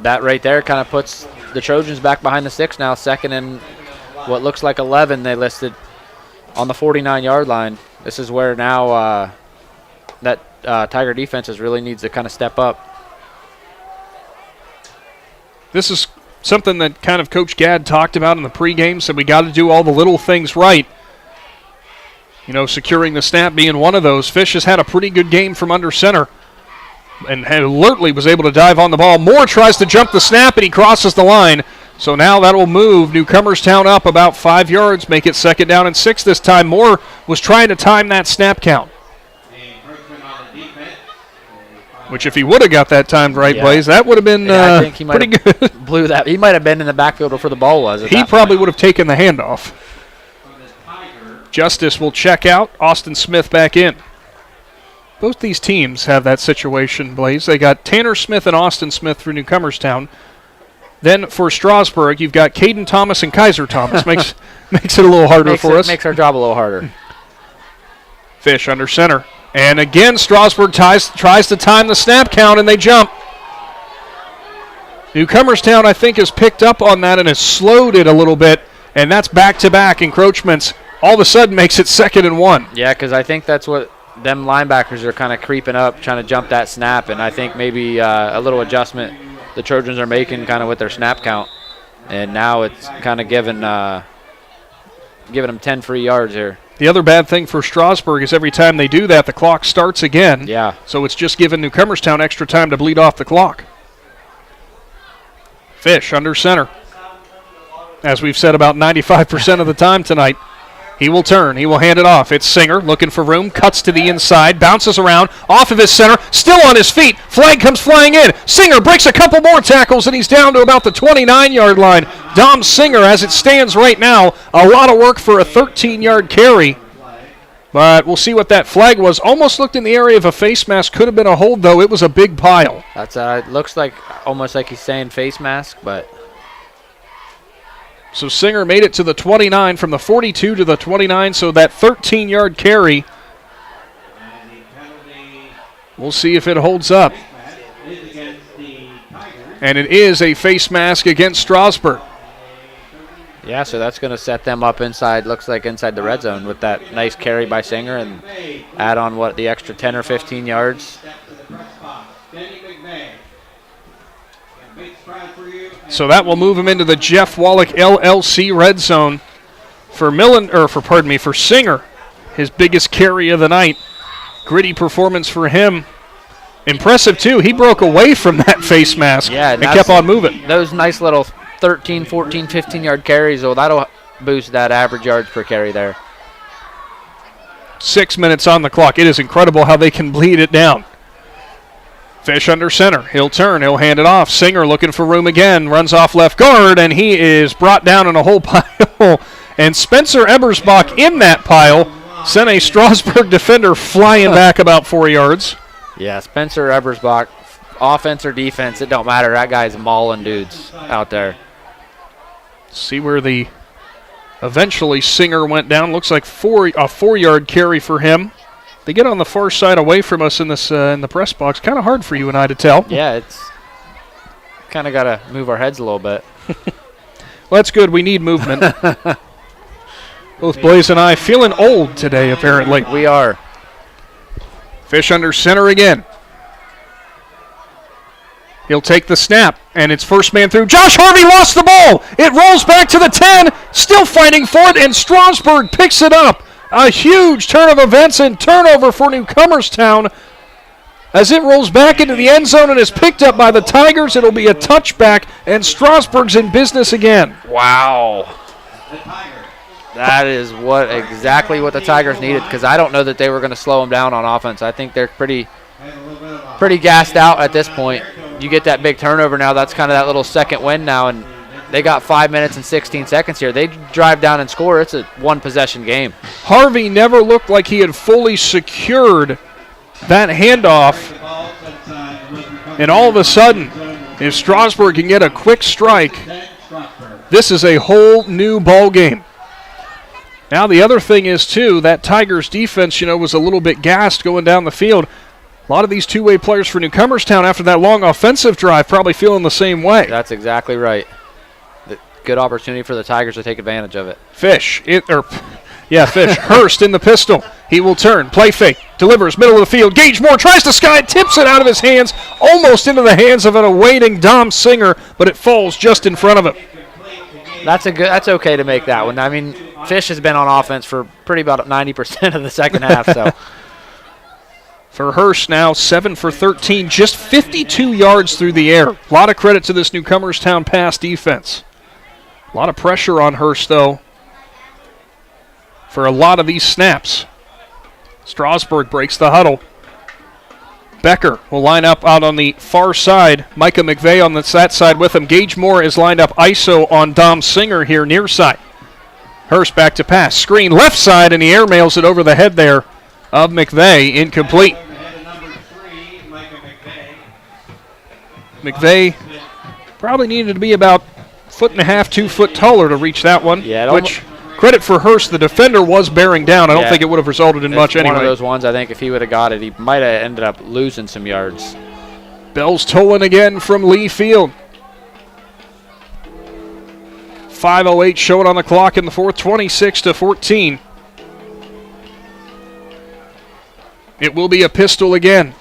that right there kind of puts the Trojans back behind the 6 now, second and what looks like 11 they listed on the 49-yard line. This is where now that Tiger defense really needs to kind of step up. This is something that kind of Coach Gadd talked about in the pregame, said we got to do all the little things right. You know, securing the snap being one of those. Fish has had a pretty good game from under center. and alertly was able to dive on the ball. Moore tries to jump the snap, and he crosses the line. So now that will move Newcomerstown up about 5 yards, make it 2nd down and 6 this time. Moore was trying to time that snap count, which if he would have got that timed right, Blaze, that would have been I think he pretty good. Blew that. He might have been in the backfield before the ball was. He probably would have taken the handoff. Justice will check out. Austin Smith back in. Both these teams have that situation, Blaze. They got Tanner Smith and Austin Smith for Newcomerstown. Then for Strasburg, you've got Caden Thomas and Kaiser Thomas. makes it a little harder for us. Makes our job a little harder. Fish under center. And again, Strasburg tries to time the snap count, and they jump. Newcomerstown, I think, has picked up on that and has slowed it a little bit, and that's back-to-back encroachments. All of a sudden makes it 2nd and 1. Yeah, because I think that's what them linebackers are kind of creeping up, trying to jump that snap, and I think maybe a little adjustment the Trojans are making kind of with their snap count, and now it's kind of giving them 10 free yards here. The other bad thing for Strasburg is every time they do that, the clock starts again. Yeah. So it's just giving Newcomerstown extra time to bleed off the clock. Fish under center. As we've said about 95% of the time tonight. He will turn. He will hand it off. It's Singer looking for room. Cuts to the inside. Bounces around. Off of his center. Still on his feet. Flag comes flying in. Singer breaks a couple more tackles, and he's down to about the 29-yard line. Dom Singer, as it stands right now, a lot of work for a 13-yard carry. But we'll see what that flag was. Almost looked in the area of a face mask. Could have been a hold, though. It was a big pile. That's it looks like almost like he's saying face mask, but... So Singer made it to the 29 from the 42 to the 29, so that 13-yard carry. We'll see if it holds up. And it is a face mask against Strasburg. Yeah, so that's going to set them up inside, looks like inside the red zone with that nice carry by Singer and add on, the extra 10 or 15 yards. So that will move him into the Jeff Wallach LLC red zone for Singer. His biggest carry of the night. Gritty performance for him. Impressive, too. He broke away from that face mask and kept on moving. Those nice little 13, 14, 15-yard carries, that'll boost that average yards per carry there. 6 minutes on the clock. It is incredible how they can bleed it down. Fish under center. He'll turn. He'll hand it off. Singer looking for room again. Runs off left guard, and he is brought down in a whole pile. And Spencer Ebersbach in that pile sent a Strasburg defender flying back about 4 yards. Yeah, Spencer Ebersbach, offense or defense, it don't matter. That guy's mauling dudes out there. See where the eventually Singer went down. Looks like a 4-yard carry for him. They get on the far side away from us in this in the press box. Kind of hard for you and I to tell. Yeah, it's kind of got to move our heads a little bit. Well, that's good. We need movement. Both Blaze and I feeling old today, apparently. We are. Fish under center again. He'll take the snap, and it's first man through. Josh Harvey lost the ball. It rolls back to the 10, still fighting for it, and Strasburg picks it up. A huge turn of events and turnover for Newcomerstown. As it rolls back into the end zone and is picked up by the Tigers, it'll be a touchback, and Strasburg's in business again. Wow. That is exactly what the Tigers needed, because I don't know that they were going to slow them down on offense. I think they're pretty gassed out at this point. You get that big turnover now, that's kind of that little second win now, and they got 5 minutes and 16 seconds here. They drive down and score. It's a one-possession game. Harvey never looked like he had fully secured that handoff. And all of a sudden, if Strasburg can get a quick strike, this is a whole new ball game. Now the other thing is, too, that Tigers defense, was a little bit gassed going down the field. A lot of these two-way players for Newcomerstown after that long offensive drive probably feeling the same way. That's exactly right. Good opportunity for the Tigers to take advantage of it. Fish. Fish. Hurst in the pistol. He will turn. Play fake. Delivers. Middle of the field. Gage Moore tries to sky. Tips it out of his hands. Almost into the hands of an awaiting Dom Singer, but it falls just in front of him. That's okay to make that one. I mean, Fish has been on offense for pretty about 90% of the second half. So For Hurst now, 7 for 13, just 52 yards through the air. A lot of credit to this Newcomerstown pass defense. A lot of pressure on Hurst, though, for a lot of these snaps. Strasburg breaks the huddle. Becker will line up out on the far side. Micah McVeigh on that side with him. Gage Moore is lined up ISO on Dom Singer here near side. Hurst back to pass. Screen left side, and he airmails it over the head there of McVeigh. Incomplete. McVeigh probably needed to be about 1.5 to 2 foot taller to reach that one. Yeah, which, credit for Hurst, the defender was bearing down. I don't think it would have resulted in much anyway. One of those ones, I think if he would have got it, he might have ended up losing some yards. Bell's tolling again from Lee Field. 5:08 showing on the clock in the fourth, 26-14. It will be a pistol again.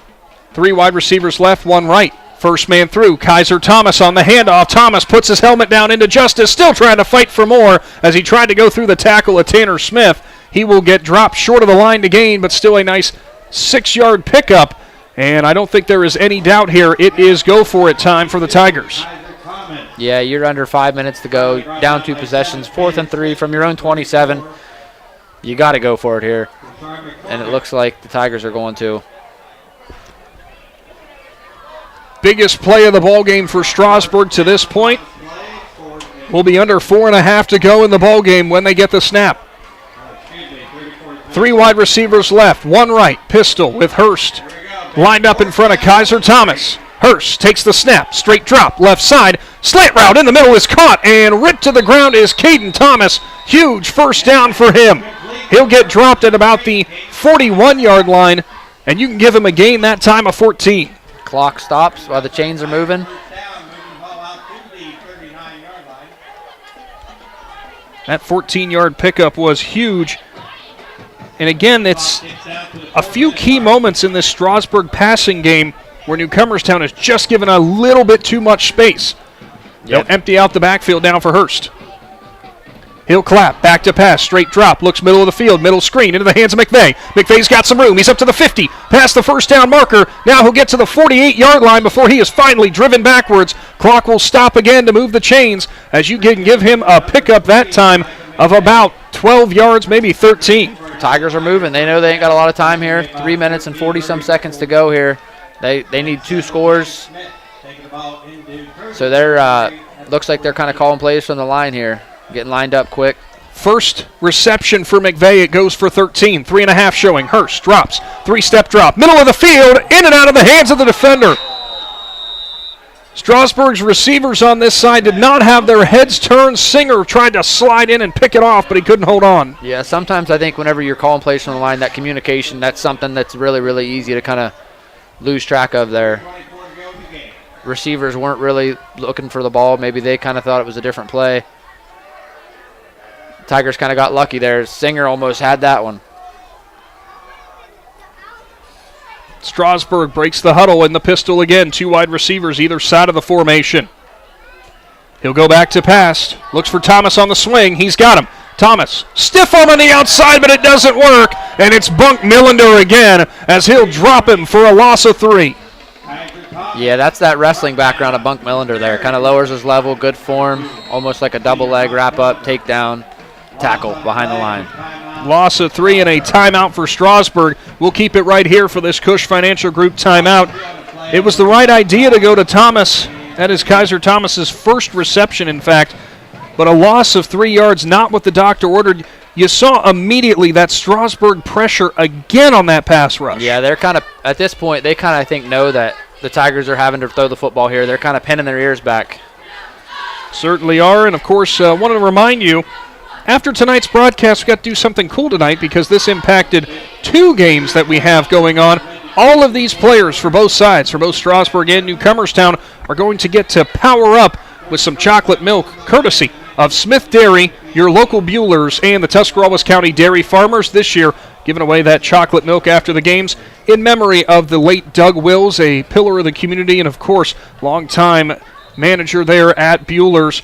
3 wide receivers left, 1 right. First man through, Kaiser Thomas on the handoff. Thomas puts his helmet down into Justice, still trying to fight for more as he tried to go through the tackle of Tanner Smith. He will get dropped short of the line to gain, but still a nice 6-yard pickup. And I don't think there is any doubt here. It is go for it time for the Tigers. Yeah, you're under 5 minutes to go, down 2 possessions, 4th and 3 from your own 27. You got to go for it here. And it looks like the Tigers are going to. Biggest play of the ball game for Strasburg to this point. Will be under 4.5 to go in the ball game when they get the snap. 3 wide receivers left, 1 right. Pistol with Hurst lined up in front of Kaiser Thomas. Hurst takes the snap, straight drop, left side, slant route in the middle is caught, and ripped to the ground is Caden Thomas. Huge first down for him. He'll get dropped at about the 41-yard line, and you can give him a gain that time of 14. Clock stops while the chains are moving. That 14-yard pickup was huge. And again, it's a few key moments in this Strasburg passing game where Newcomerstown has just given a little bit too much space. They'll empty out the backfield now for Hurst. He'll clap, back to pass, straight drop, looks middle of the field, middle screen, into the hands of McVeigh. McVeigh's got some room, he's up to the 50, past the first down marker. Now he'll get to the 48-yard line before he is finally driven backwards. Clock will stop again to move the chains as you can give him a pickup that time of about 12 yards, maybe 13. Tigers are moving. They know they ain't got a lot of time here. 3 minutes and 40-some seconds to go here. They need 2 scores. So they're looks like they're kind of calling plays from the line here. Getting lined up quick. First reception for McVeigh. It goes for 13. 3.5 showing. Hurst drops. 3-step drop. Middle of the field. In and out of the hands of the defender. Strasburg's receivers on this side did not have their heads turned. Singer tried to slide in and pick it off, but he couldn't hold on. Yeah, sometimes I think whenever you're calling plays from the line, that communication, that's something that's really, really easy to kind of lose track of there. Receivers weren't really looking for the ball. Maybe they kind of thought it was a different play. Tigers kind of got lucky there. Singer almost had that one. Strasburg breaks the huddle in the pistol again. 2 wide receivers either side of the formation. He'll go back to pass. Looks for Thomas on the swing. He's got him. Thomas, stiff arm on the outside, but it doesn't work. And it's Bunk Millender again as he'll drop him for a loss of 3. Yeah, that's that wrestling background of Bunk Millender there. Kind of lowers his level, good form, almost like a double leg wrap-up, takedown, tackle behind the line. Loss of 3 and a timeout for Strasburg. We'll keep it right here for this Cush Financial Group timeout. It was the right idea to go to Thomas. That is Kaiser Thomas's first reception, in fact. But a loss of 3 yards, not what the doctor ordered. You saw immediately that Strasburg pressure again on that pass rush. Yeah, they're kind of, at this point, they kind of, I think, know that the Tigers are having to throw the football here. They're kind of pinning their ears back. Certainly are, and of course, I want to remind you, after tonight's broadcast, we've got to do something cool tonight because this impacted 2 games that we have going on. All of these players for both sides, for both Strasburg and Newcomerstown, are going to get to power up with some chocolate milk, courtesy of Smith Dairy, your local Buellers, and the Tuscarawas County Dairy Farmers this year, giving away that chocolate milk after the games in memory of the late Doug Wills, a pillar of the community and, of course, longtime manager there at Buellers.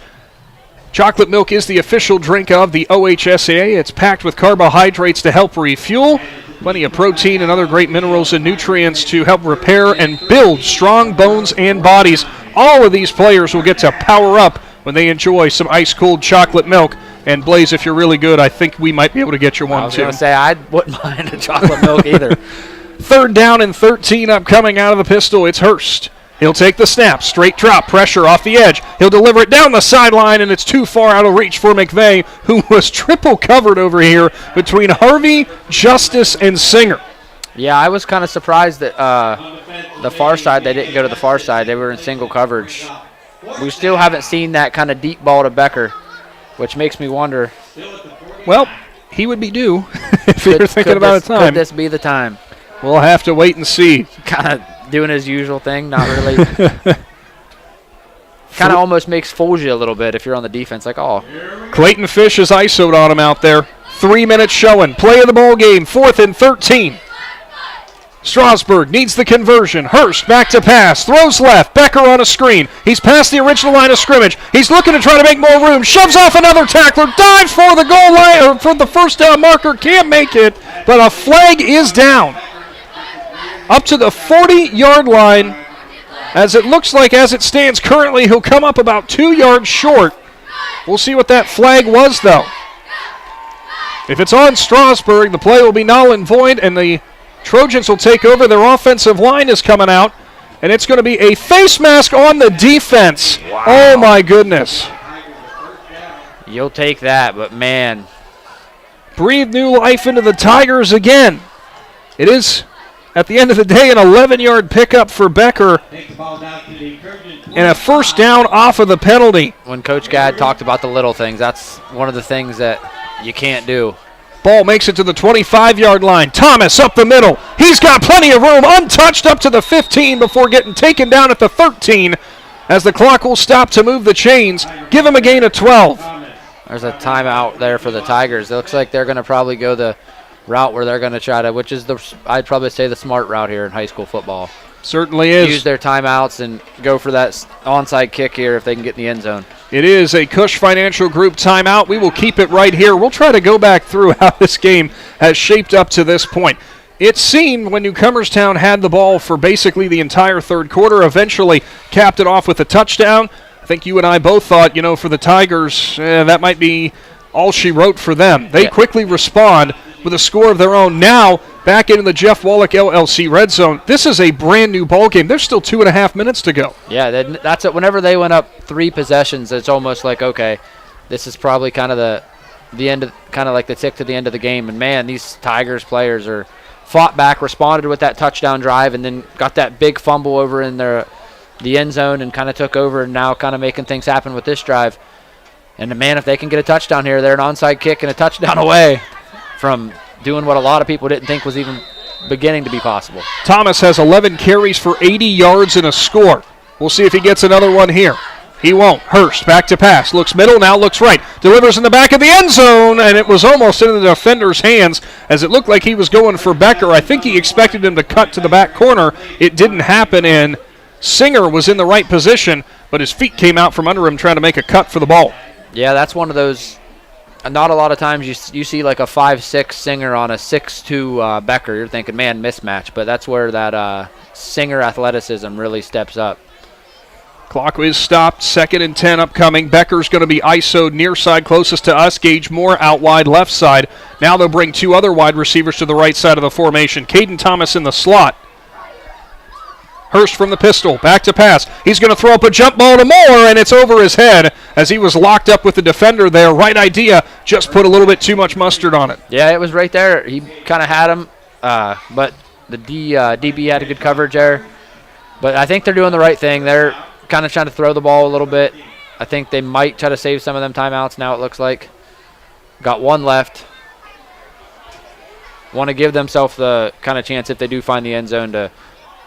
Chocolate milk is the official drink of the OHSAA. It's packed with carbohydrates to help refuel. Plenty of protein and other great minerals and nutrients to help repair and build strong bones and bodies. All of these players will get to power up when they enjoy some ice-cold chocolate milk. And, Blaze, if you're really good, I think we might be able to get you one, too. I was going to say, I wouldn't mind a chocolate milk either. 3rd down and 13 upcoming out of the pistol. It's Hurst. He'll take the snap, straight drop, pressure off the edge. He'll deliver it down the sideline, and it's too far out of reach for McVeigh, who was triple covered over here between Harvey, Justice, and Singer. Yeah, I was kind of surprised that the far side, they didn't go to the far side. They were in single coverage. We still haven't seen that kind of deep ball to Becker, which makes me wonder. Well, he would be due if you're thinking about a time. Could this be the time? We'll have to wait and see. Kind of doing his usual thing, not really. Kind of almost fools you a little bit if you're on the defense, like, oh. Clayton Fish is ISO'd on him out there. 3 minutes showing. Play of the ball game, 4th and 13. Strasburg needs the conversion. Hurst back to pass. Throws left. Becker on a screen. He's past the original line of scrimmage. He's looking to try to make more room. Shoves off another tackler. Dives for the goal line, or for the first down marker. Can't make it, but a flag is down. Up to the 40-yard line. As it looks like, as it stands currently, he'll come up about 2 yards short. We'll see what that flag was, though. If it's on Strasburg, the play will be null and void, and the Trojans will take over. Their offensive line is coming out, and it's going to be a face mask on the defense. Wow. Oh, my goodness. You'll take that, but, man. Breathe new life into the Tigers again. It is, at the end of the day, an 11-yard pickup for Becker and a first down off of the penalty. When Coach Gadd talked about the little things, that's one of the things that you can't do. Ball makes it to the 25-yard line. Thomas up the middle. He's got plenty of room, untouched up to the 15 before getting taken down at the 13 as the clock will stop to move the chains. Give him a gain of 12. There's a timeout there for the Tigers. It looks like they're going to probably go the route where they're going to try to, which is I'd probably say the smart route here in high school football. Certainly is. Use their timeouts and go for that onside kick here if they can get in the end zone. It is a Cush Financial Group timeout. We will keep it right here. We'll try to go back through how this game has shaped up to this point. It seemed when Newcomerstown had the ball for basically the entire third quarter, eventually capped it off with a touchdown. I think you and I both thought, for the Tigers, that might be all she wrote for them. They quickly respond with a score of their own. Now, back into the Jeff Wallach LLC red zone. This is a brand new ball game. There's still 2.5 minutes to go. Yeah, that's it. Whenever they went up 3 possessions, it's almost like, okay, this is probably kind of the end of, kind of like the tick to the end of the game. And man, these Tigers players are fought back, responded with that touchdown drive, and then got that big fumble over in the end zone and kind of took over, and now kind of making things happen with this drive. And man, if they can get a touchdown here, they're an onside kick and a touchdown away from doing what a lot of people didn't think was even beginning to be possible. Thomas has 11 carries for 80 yards and a score. We'll see if he gets another one here. He won't. Hurst back to pass. Looks middle, now looks right. Delivers in the back of the end zone, and it was almost into the defender's hands as it looked like he was going for Becker. I think he expected him to cut to the back corner. It didn't happen, and Singer was in the right position, but his feet came out from under him trying to make a cut for the ball. Yeah, that's one of those. Not a lot of times you see like a 5'6" Singer on a 6'2" Becker. You're thinking, man, mismatch. But that's where that Singer athleticism really steps up. Clock is stopped. 2nd and 10 upcoming. Becker's going to be ISO'd near side closest to us. Gage Moore out wide left side. Now they'll bring 2 other wide receivers to the right side of the formation. Caden Thomas in the slot. Hurst from the pistol, back to pass. He's going to throw up a jump ball to Moore, and it's over his head as he was locked up with the defender there. Right idea, just put a little bit too much mustard on it. Yeah, it was right there. He kind of had him, but the DB had a good coverage there. But I think they're doing the right thing. They're kind of trying to throw the ball a little bit. I think they might try to save some of them timeouts now, it looks like. Got 1 left. Want to give themselves the kind of chance if they do find the end zone to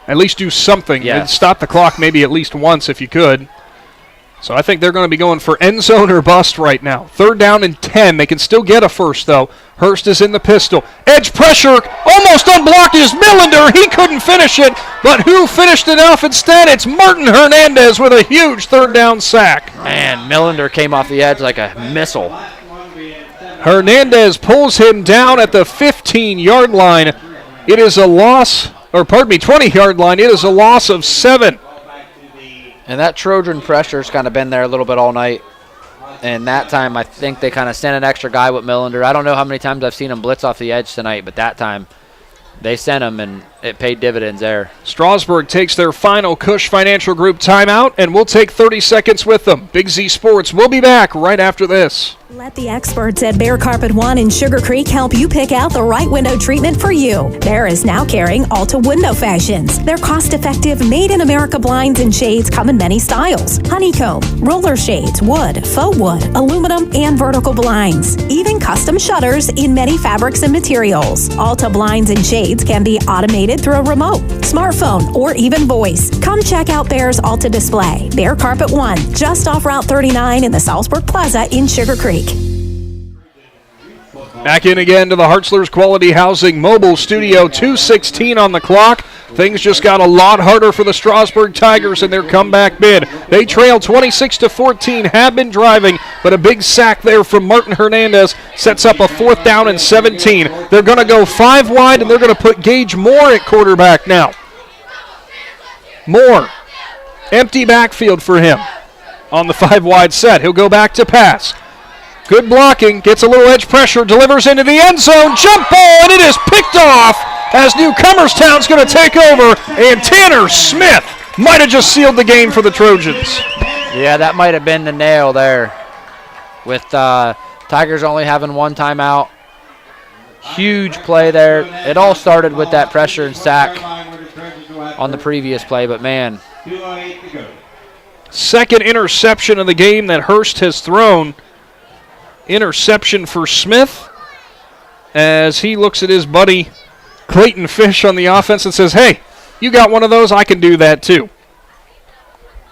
at least do something. Yes. And stop the clock maybe at least once if you could. So I think they're going to be going for end zone or bust right now. 3rd down and 10. They can still get a first, though. Hurst is in the pistol. Edge pressure. Almost unblocked is Millender. He couldn't finish it, but who finished it off instead? It's Martin Hernandez with a huge 3rd down sack. Man, Millender came off the edge like a missile. Hernandez pulls him down at the 15-yard line. It is a loss, 20-yard line. It is a loss of 7. And that Trojan pressure's kind of been there a little bit all night. And that time, I think they kind of sent an extra guy with Millender. I don't know how many times I've seen him blitz off the edge tonight, but that time they sent him, and it paid dividends there. Strasburg takes their final Cush Financial Group timeout, and we'll take 30 seconds with them. Big Z Sports will be back right after this. Let the experts at Bear Carpet One in Sugar Creek help you pick out the right window treatment for you. Bear is now carrying Alta Window Fashions. Their cost-effective, made-in-America blinds and shades come in many styles. Honeycomb, roller shades, wood, faux wood, aluminum, and vertical blinds. Even custom shutters in many fabrics and materials. Alta blinds and shades can be automated through a remote, smartphone, or even voice. Come check out Bear's Alta display. Bear Carpet One, just off Route 39 in the Salzburg Plaza in Sugar Creek. Back in again to the Hartzler's Quality Housing Mobile Studio, 2:16 on the clock. Things just got a lot harder for the Strasburg Tigers in their comeback bid. They trail 26-14, have been driving, but a big sack there from Martin Hernandez sets up a 4th down and 17. They're going to go 5 wide, and they're going to put Gage Moore at quarterback now. Moore, empty backfield for him on the 5 wide set. He'll go back to pass. Good blocking, gets a little edge pressure, delivers into the end zone, jump ball, and it is picked off as Newcomerstown's going to take over, and Tanner Smith might have just sealed the game for the Trojans. Yeah, that might have been the nail there with Tigers only having 1 timeout. Huge play there. It all started with that pressure and sack on the previous play, but man. Second interception of the game that Hurst has thrown. Interception for Smith as he looks at his buddy Clayton Fish on the offense and says, hey, you got one of those, I can do that too.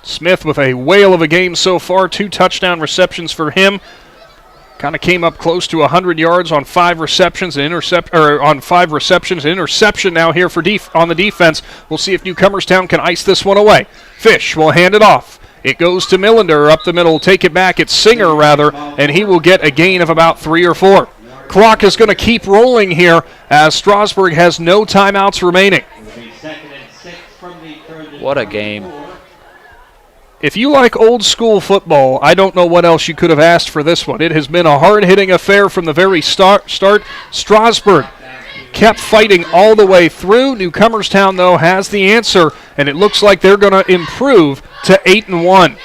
Smith with a whale of a game so far, 2 touchdown receptions for him. Kind of came up close to 100 yards on 5 receptions, on 5 receptions, an interception now here for on the defense. We'll see if Newcomerstown can ice this one away. Fish will hand it off. It goes to Millender up the middle. Take it back. It's Singer, rather, and he will get a gain of about 3 or 4. Clock is going to keep rolling here as Strasburg has no timeouts remaining. What a game. If you like old school football, I don't know what else you could have asked for this one. It has been a hard-hitting affair from the very start. Strasburg kept fighting all the way through. Newcomerstown, though, has the answer, and it looks like they're going to improve to 8-1.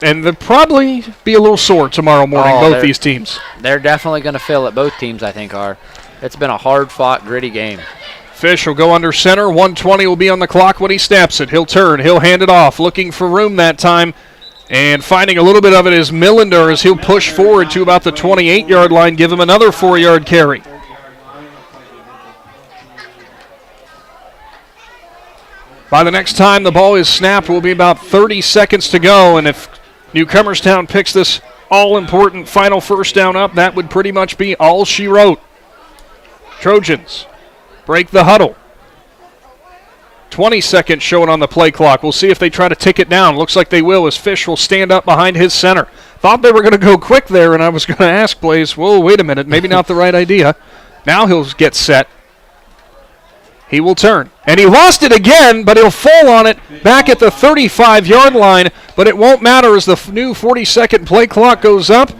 And they'll probably be a little sore tomorrow morning, both these teams. They're definitely going to feel it. Both teams, I think, are. It's been a hard-fought, gritty game. Fish will go under center. 1:20 will be on the clock when he snaps it. He'll turn. He'll hand it off. Looking for room that time. And finding a little bit of it is Millender as he'll push forward to about the 28-yard line, give him another 4-yard carry. By the next time the ball is snapped, will be about 30 seconds to go. And if Newcomerstown picks this all-important final 1st down up, that would pretty much be all she wrote. Trojans break the huddle. 20 seconds showing on the play clock. We'll see if they try to tick it down. Looks like they will as Fish will stand up behind his center. Thought they were going to go quick there, and I was going to ask Blaze, whoa, wait a minute, maybe not the right idea. Now he'll get set. He will turn. And he lost it again, but he'll fall on it back at the 35-yard line, but it won't matter as the new 40-second play clock goes up,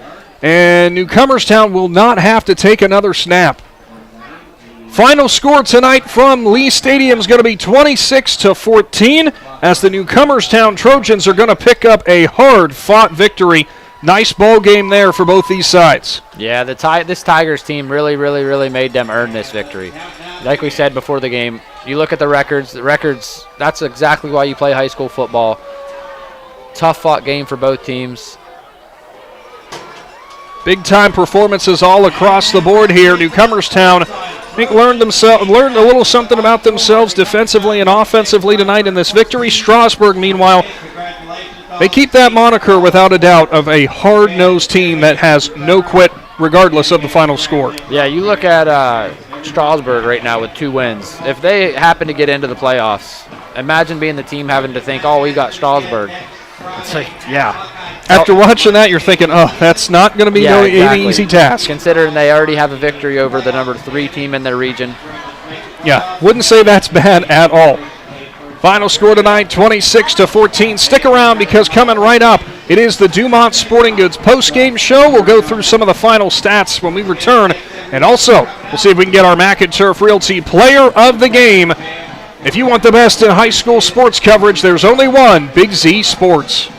and Newcomerstown will not have to take another snap. Final score tonight from Lee Stadium is going to be 26-14 as the Newcomerstown Trojans are going to pick up a hard-fought victory. Nice ball game there for both these sides. Yeah, this Tigers team really made them earn this victory. Like we said before the game, you look at the records, that's exactly why you play high school football. Tough-fought game for both teams. Big-time performances all across the board here. Newcomerstown, I think, learned a little something about themselves defensively and offensively tonight in this victory. Strasburg, meanwhile, they keep that moniker without a doubt of a hard-nosed team that has no quit regardless of the final score. Yeah, you look at Strasburg right now with 2 wins. If they happen to get into the playoffs, imagine being the team having to think, oh, we got Strasburg. It's like, yeah. After watching that, you're thinking, oh, that's not going to be any easy task. Considering they already have a victory over the number 3 team in their region. Yeah, wouldn't say that's bad at all. Final score tonight, 26-14. Stick around because coming right up, it is the Dumont Sporting Goods postgame show. We'll go through some of the final stats when we return. And also, we'll see if we can get our McInturf Realty Player of the Game. If you want the best in high school sports coverage, there's only one, Big Z Sports.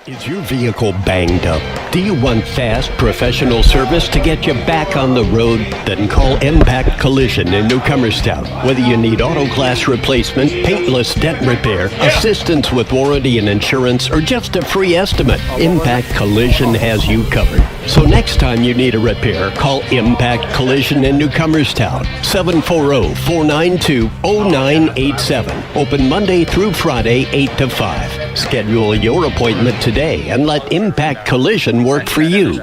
Is your vehicle banged up? Do you want fast, professional service to get you back on the road? Then call Impact Collision in Newcomerstown. Whether you need auto glass replacement, paintless dent repair, assistance with warranty and insurance, or just a free estimate, Impact Collision has you covered. So next time you need a repair, call Impact Collision in Newcomerstown, 740-492-0987. Open Monday through Friday, 8 to 5. Schedule your appointment today and let Impact Collision work for you.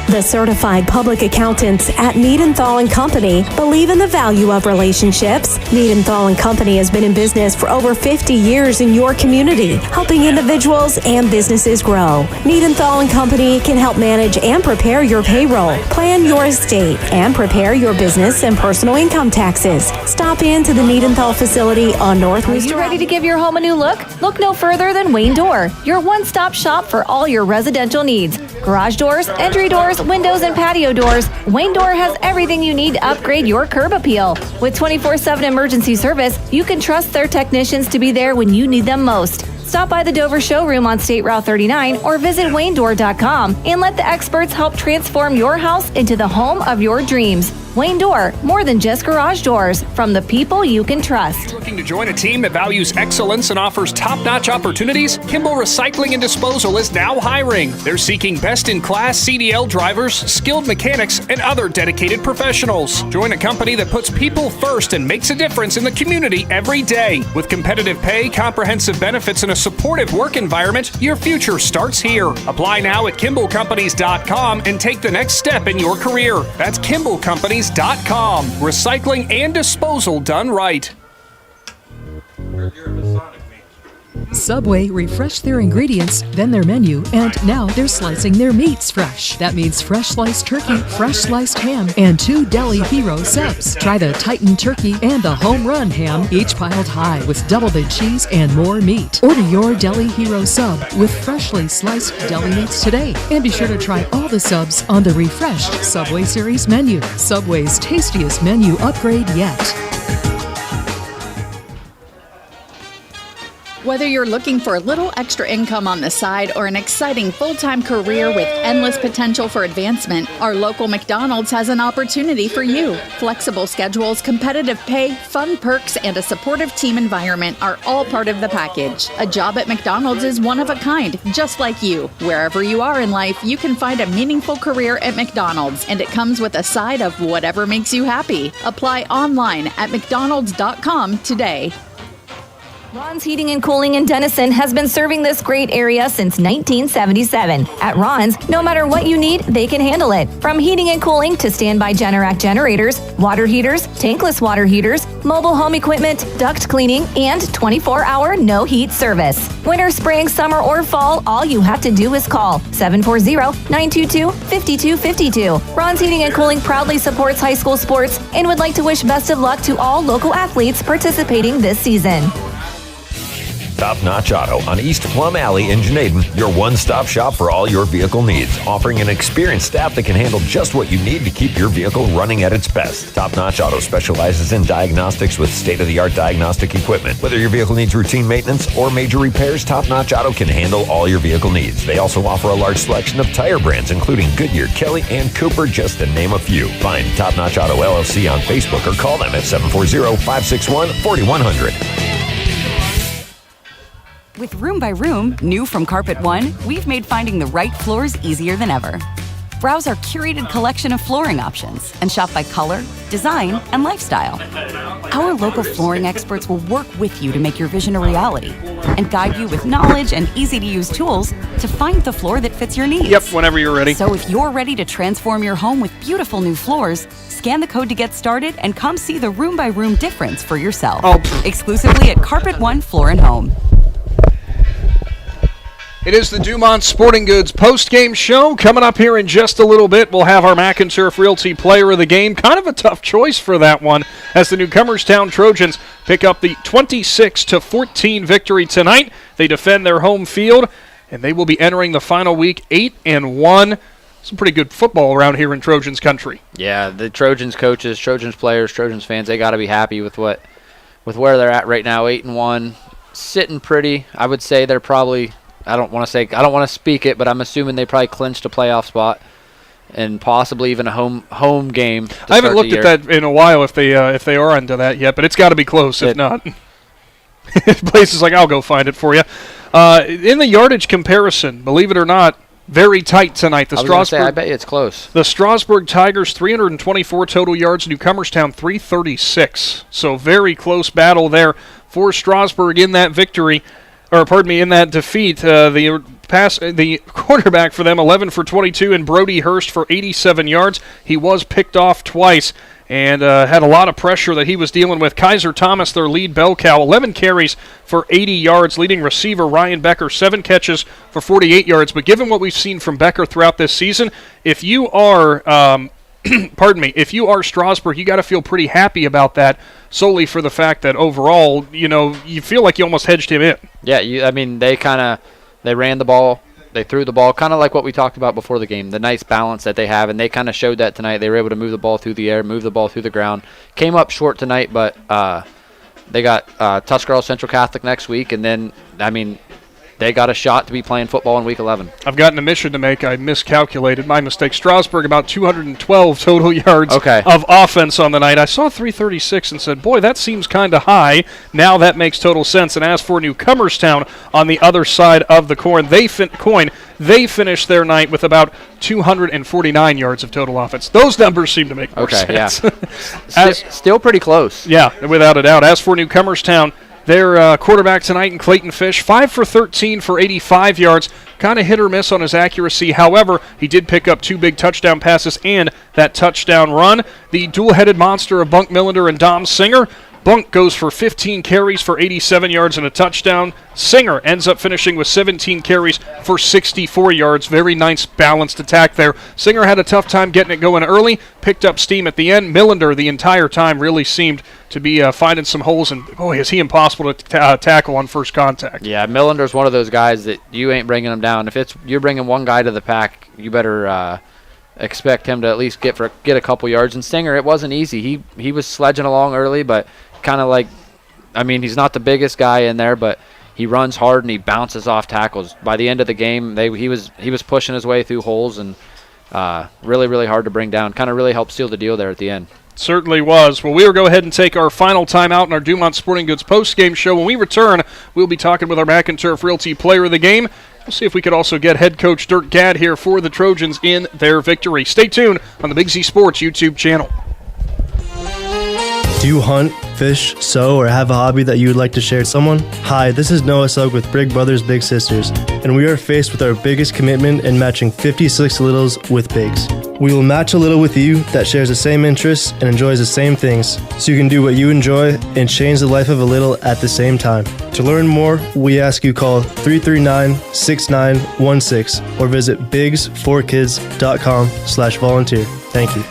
The certified public accountants at Niedenthal & Company believe in the value of relationships. Niedenthal & Company has been in business for over 50 years in your community, helping individuals and businesses grow. Niedenthal & Company can help manage and prepare your payroll, plan your estate, and prepare your business and personal income taxes. Stop in to the Niedenthal facility on North Worcester. Are you ready to give your home a new look? Look no further than Wayne Door, your one-stop shop for all your residential needs. Garage doors, entry doors, windows, and patio doors. Wayne Door has everything you need to upgrade your curb appeal. With 24/7 emergency service, you can trust their technicians to be there when you need them most. Stop by the Dover showroom on State Route 39 or visit WayneDoor.com and let the experts help transform your house into the home of your dreams. Wayne Door, more than just garage doors, from the people you can trust. Looking to join a team that values excellence and offers top-notch opportunities? Kimball Recycling and Disposal is now hiring. They're seeking best-in-class CDL drivers, skilled mechanics, and other dedicated professionals. Join a company that puts people first and makes a difference in the community every day. With competitive pay, comprehensive benefits, and a supportive work environment, your future starts here. Apply now at KimballCompanies.com and take the next step in your career. That's KimballCompanies.com. Recycling and disposal done right. Subway refreshed their ingredients, then their menu, and now they're slicing their meats fresh. That means fresh sliced turkey, fresh sliced ham, and 2 Deli Hero subs. Try the Titan Turkey and the Home Run Ham, each piled high with double the cheese and more meat. Order your Deli Hero sub with freshly sliced deli meats today. And be sure to try all the subs on the refreshed Subway Series menu. Subway's tastiest menu upgrade yet. Whether you're looking for a little extra income on the side or an exciting full-time career with endless potential for advancement, our local McDonald's has an opportunity for you. Flexible schedules, competitive pay, fun perks, and a supportive team environment are all part of the package. A job at McDonald's is one of a kind, just like you. Wherever you are in life, you can find a meaningful career at McDonald's, and it comes with a side of whatever makes you happy. Apply online at mcdonalds.com today. Ron's Heating and Cooling in Denison has been serving this great area since 1977. At Ron's, no matter what you need, they can handle it. From heating and cooling to standby Generac generators, water heaters, tankless water heaters, mobile home equipment, duct cleaning, and 24-hour no-heat service. Winter, spring, summer, or fall, all you have to do is call 740-922-5252. Ron's Heating and Cooling proudly supports high school sports and would like to wish best of luck to all local athletes participating this season. Top Notch Auto on East Plum Alley in Janaden, your one-stop shop for all your vehicle needs, offering an experienced staff that can handle just what you need to keep your vehicle running at its best. Top Notch Auto specializes in diagnostics with state-of-the-art diagnostic equipment. Whether your vehicle needs routine maintenance or major repairs, Top Notch Auto can handle all your vehicle needs. They also offer a large selection of tire brands, including Goodyear, Kelly, and Cooper, just to name a few. Find Top Notch Auto LLC on Facebook or call them at 740-561-4100. With Room by Room, new from Carpet One, we've made finding the right floors easier than ever. Browse our curated collection of flooring options and shop by color, design, and lifestyle. Our local flooring experts will work with you to make your vision a reality and guide you with knowledge and easy-to-use tools to find the floor that fits your needs. Yep, whenever you're ready. So if you're ready to transform your home with beautiful new floors, scan the code to get started and come see the Room by Room difference for yourself. Exclusively at Carpet One Floor and Home. It is the Dumont Sporting Goods post-game show. Coming up here in just a little bit, we'll have our McInturf Realty Player of the Game. Kind of a tough choice for that one as the Newcomerstown Trojans pick up the 26-14 victory tonight. They defend their home field, and they will be entering the final week 8-1. Some pretty good football around here in Trojans country. Yeah, the Trojans coaches, Trojans players, Trojans fans, they got to be happy with where they're at right now, 8-1. Sitting pretty. I would say they're probably, I don't want to speak it, but I'm assuming they probably clinched a playoff spot and possibly even a home game. I haven't looked at that in a while if they are into that yet, but it's got to be close if not. Places like, I'll go find it for you. In the yardage comparison, believe it or not, very tight tonight. I bet you it's close. The Strasburg Tigers 324 total yards, Newcomerstown 336. So very close battle there for Strasburg in that victory. In that defeat, the quarterback for them, 11 for 22, and Brody Hurst for 87 yards. He was picked off twice and had a lot of pressure that he was dealing with. Kaiser Thomas, their lead bell cow, 11 carries for 80 yards. Leading receiver Ryan Becker, 7 catches for 48 yards. But given what we've seen from Becker throughout this season, if you are if you are Strasburg, you got to feel pretty happy about that, solely for the fact that overall, you feel like you almost hedged him in. Yeah, they ran the ball, they threw the ball, kind of like what we talked about before the game, the nice balance that they have, and they kind of showed that tonight. They were able to move the ball through the air, move the ball through the ground. Came up short tonight, but they got Tuscarawas Central Catholic next week, and then, they got a shot to be playing football in Week 11. I've got an admission to make. I miscalculated. My mistake. Strasburg about 212 total yards of offense on the night. I saw 336 and said, boy, that seems kind of high. Now that makes total sense. And as for Newcomerstown on the other side of the coin, they finished their night with about 249 yards of total offense. Those numbers seem to make more sense. Yeah. Still pretty close. Yeah, without a doubt. As for Newcomerstown, their quarterback tonight in Clayton Fish, 5 for 13 for 85 yards. Kind of hit or miss on his accuracy. However, he did pick up 2 big touchdown passes and that touchdown run. The dual-headed monster of Bunk Millender and Dom Singer. Bunk goes for 15 carries for 87 yards and a touchdown. Singer ends up finishing with 17 carries for 64 yards. Very nice balanced attack there. Singer had a tough time getting it going early, picked up steam at the end. Millender the entire time really seemed to be finding some holes, and boy, is he impossible to tackle on first contact. Yeah, Millender's one of those guys that you ain't bringing him down. If you're bringing one guy to the pack, you better expect him to at least get a couple yards. And Singer, it wasn't easy. He was sledging along early, but kind of he's not the biggest guy in there, but he runs hard and he bounces off tackles. By the end of the game, he was pushing his way through holes and really, really hard to bring down. Kind of really helped seal the deal there at the end. Certainly was. Well, we will go ahead and take our final time out in our Dumont Sporting Goods post-game show. When we return, we'll be talking with our McInturf Realty Player of the Game. We'll see if we could also get head coach Dirk Gadd here for the Trojans in their victory. Stay tuned on the Big Z Sports YouTube channel. Do you hunt, fish, sew, or have a hobby that you would like to share with someone? Hi, this is Noah Sugg with Big Brothers Big Sisters, and we are faced with our biggest commitment in matching 56 littles with bigs. We will match a little with you that shares the same interests and enjoys the same things, so you can do what you enjoy and change the life of a little at the same time. To learn more, we ask you call 339-6916 or visit bigs4kids.com/volunteer. Thank you.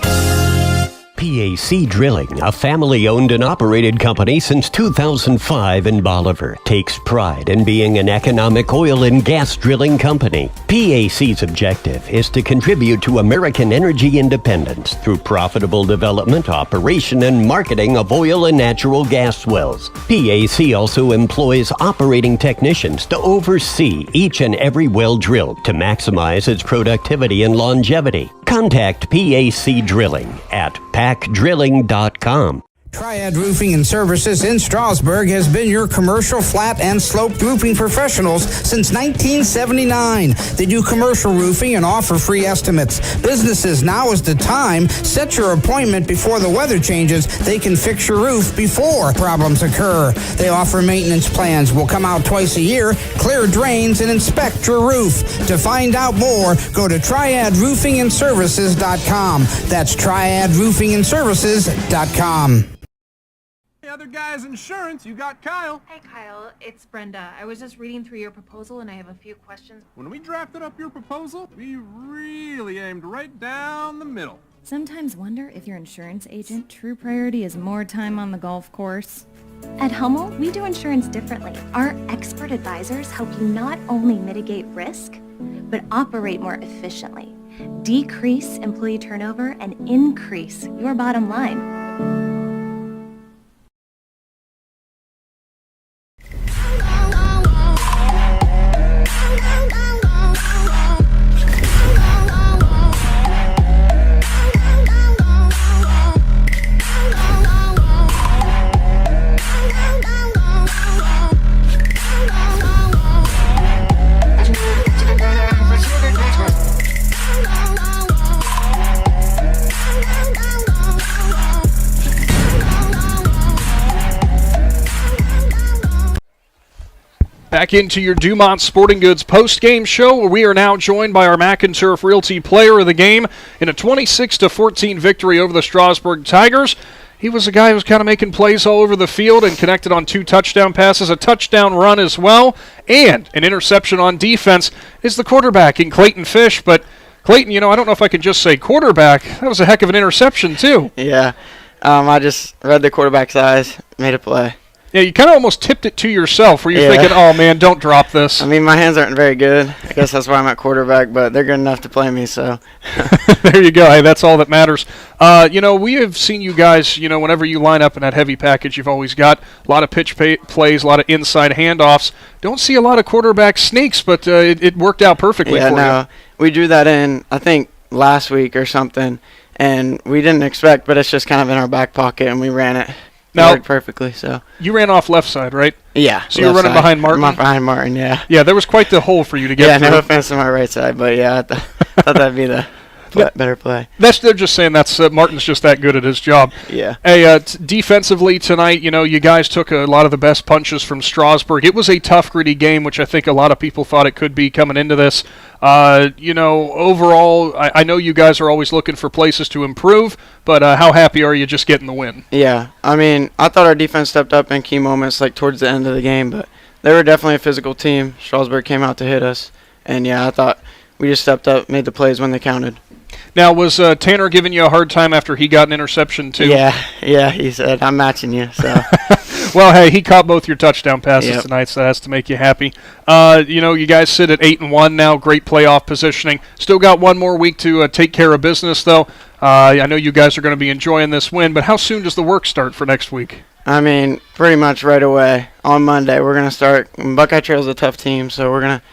PAC Drilling, a family-owned and operated company since 2005 in Bolivar, takes pride in being an economic oil and gas drilling company. PAC's objective is to contribute to American energy independence through profitable development, operation, and marketing of oil and natural gas wells. PAC also employs operating technicians to oversee each and every well drilled to maximize its productivity and longevity. Contact PAC Drilling at pacdrilling.com. Triad Roofing and Services in Strasburg has been your commercial flat and sloped roofing professionals since 1979. They do commercial roofing and offer free estimates. Businesses, now is the time. Set your appointment before the weather changes. They can fix your roof before problems occur. They offer maintenance plans. Will come out twice a year, clear drains, and inspect your roof. To find out more, go to triadroofingandservices.com. That's triadroofingandservices.com. other guy's insurance. You got Kyle. Hey, Kyle. It's Brenda. I was just reading through your proposal, and I have a few questions. When we drafted up your proposal, we really aimed right down the middle. Sometimes wonder if your insurance agent true priority is more time on the golf course. At Hummel, we do insurance differently. Our expert advisors help you not only mitigate risk, but operate more efficiently, decrease employee turnover, and increase your bottom line. Back into your Dumont Sporting Goods post-game show, where we are now joined by our McInturf Realty player of the game in a 26-14 victory over the Strasburg Tigers. He was a guy who was kind of making plays all over the field and connected on 2 touchdown passes, a touchdown run as well, and an interception on defense. Is the quarterback in Clayton Fish. But Clayton, I don't know if I can just say quarterback. That was a heck of an interception too. Yeah, I just read the quarterback's eyes, made a play. Yeah, you kind of almost tipped it to yourself. Were you thinking, oh, man, don't drop this? I mean, my hands aren't very good. I guess that's why I'm at quarterback, but they're good enough to play me, so. There you go. Hey, that's all that matters. We have seen you guys, whenever you line up in that heavy package, you've always got a lot of pitch plays, a lot of inside handoffs. Don't see a lot of quarterback sneaks, but it worked out perfectly for you. We drew that in, I think, last week or something, and we didn't expect, but it's just kind of in our back pocket, and we ran it. Now, worked perfectly, so. You ran off left side, right? Yeah. So you were running behind Martin? Behind Martin, yeah. Yeah, there was quite the hole for you to get through. Yeah, no offense to my right side, but yeah, I thought that'd be the better play. They're just saying that's Martin's just that good at his job. Yeah. Hey, defensively tonight, you guys took a lot of the best punches from Strasburg. It was a tough, gritty game, which I think a lot of people thought it could be coming into this. Overall, I know you guys are always looking for places to improve, but how happy are you just getting the win? Yeah, I mean, I thought our defense stepped up in key moments, like towards the end of the game, but they were definitely a physical team. Strasburg came out to hit us, and yeah, I thought we just stepped up, made the plays when they counted. Now, was Tanner giving you a hard time after he got an interception too? Yeah, he said, I'm matching you, so. Well, hey, he caught both your touchdown passes tonight, so that has to make you happy. You guys sit at 8-1 now, great playoff positioning. Still got one more week to take care of business, though. I know you guys are going to be enjoying this win, but how soon does the work start for next week? I mean, pretty much right away. On Monday, we're going to start. Buckeye Trail's a tough team, so we're going to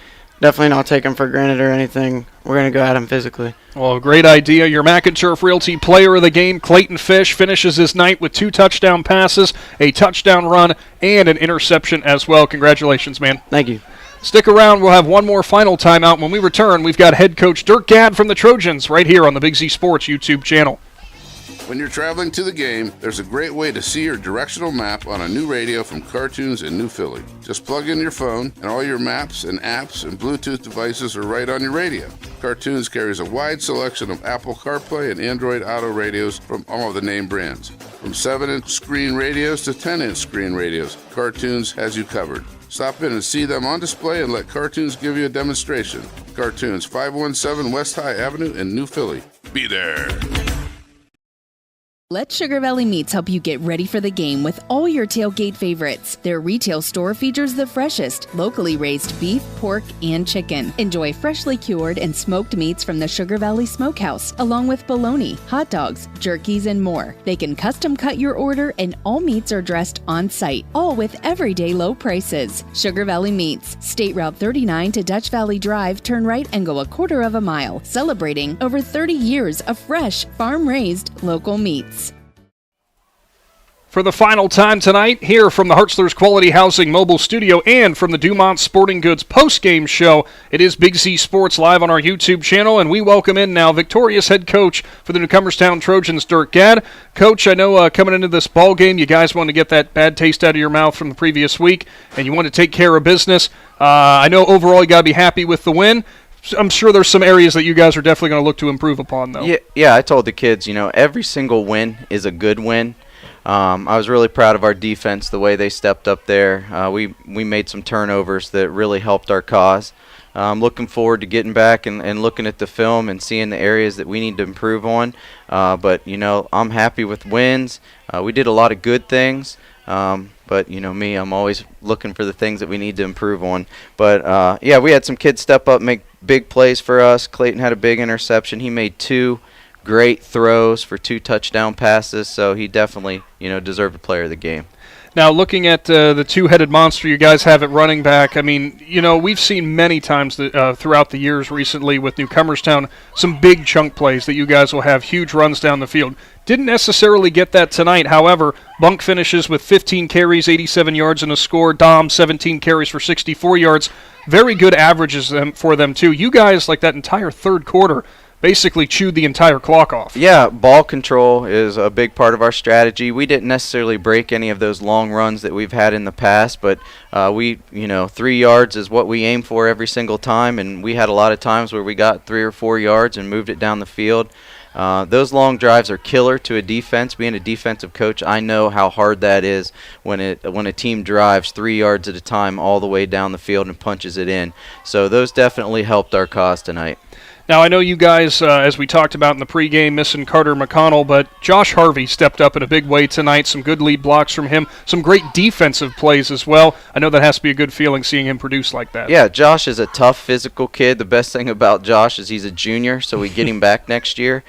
definitely not take them for granted or anything. We're going to go at them physically. Well, great idea. Your McInturf Realty player of the game, Clayton Fish, finishes his night with 2 touchdown passes, a touchdown run, and an interception as well. Congratulations, man. Thank you. Stick around. We'll have one more final timeout. When we return, we've got head coach Dirk Gadd from the Trojans right here on the Big Z Sports YouTube channel. When you're traveling to the game, there's a great way to see your directional map on a new radio from Cartoons in New Philly. Just plug in your phone, and all your maps and apps and Bluetooth devices are right on your radio. Cartoons carries a wide selection of Apple CarPlay and Android Auto radios from all of the name brands. From 7-inch screen radios to 10-inch screen radios, Cartoons has you covered. Stop in and see them on display and let Cartoons give you a demonstration. Cartoons, 517 West High Avenue in New Philly. Be there. Let Sugar Valley Meats help you get ready for the game with all your tailgate favorites. Their retail store features the freshest, locally raised beef, pork, and chicken. Enjoy freshly cured and smoked meats from the Sugar Valley Smokehouse, along with bologna, hot dogs, jerkies, and more. They can custom cut your order, and all meats are dressed on site, all with everyday low prices. Sugar Valley Meats, State Route 39 to Dutch Valley Drive, turn right and go a quarter of a mile, celebrating over 30 years of fresh, farm-raised local meats. For the final time tonight, here from the Hartzler's Quality Housing Mobile Studio and from the Dumont Sporting Goods post-game show, it is Big Z Sports live on our YouTube channel, and we welcome in now victorious head coach for the Newcomerstown Trojans, Dirk Gadd. Coach, I know coming into this ball game, you guys want to get that bad taste out of your mouth from the previous week, and you want to take care of business. I know overall you got to be happy with the win. I'm sure there's some areas that you guys are definitely going to look to improve upon, though. Yeah, I told the kids, every single win is a good win. I was really proud of our defense, the way they stepped up there. We made some turnovers that really helped our cause. I'm looking forward to getting back and looking at the film and seeing the areas that we need to improve on. But, I'm happy with wins. We did a lot of good things. But, me, I'm always looking for the things that we need to improve on. But, we had some kids step up, make big plays for us. Clayton had a big interception. He made 2 great throws for 2 touchdown passes, so he definitely, deserved a player of the game. Now, looking at the two-headed monster you guys have at running back, I mean, we've seen many times throughout the years recently with Newcomerstown some big chunk plays that you guys will have huge runs down the field. Didn't necessarily get that tonight. However, Bunk finishes with 15 carries, 87 yards, and a score. Dom, 17 carries for 64 yards. Very good averages for them, too. You guys, like that entire third quarter, basically chewed the entire clock off. Yeah, ball control is a big part of our strategy. We didn't necessarily break any of those long runs that we've had in the past, but 3 yards is what we aim for every single time, and we had a lot of times where we got 3 or 4 yards and moved it down the field. Those long drives are killer to a defense. Being a defensive coach, I know how hard that is when a team drives 3 yards at a time all the way down the field and punches it in. So those definitely helped our cause tonight. Now, I know you guys, as we talked about in the pregame, missing Carter McConnell, but Josh Harvey stepped up in a big way tonight. Some good lead blocks from him. Some great defensive plays as well. I know that has to be a good feeling seeing him produce like that. Yeah, Josh is a tough, physical kid. The best thing about Josh is he's a junior, so we get him back next year.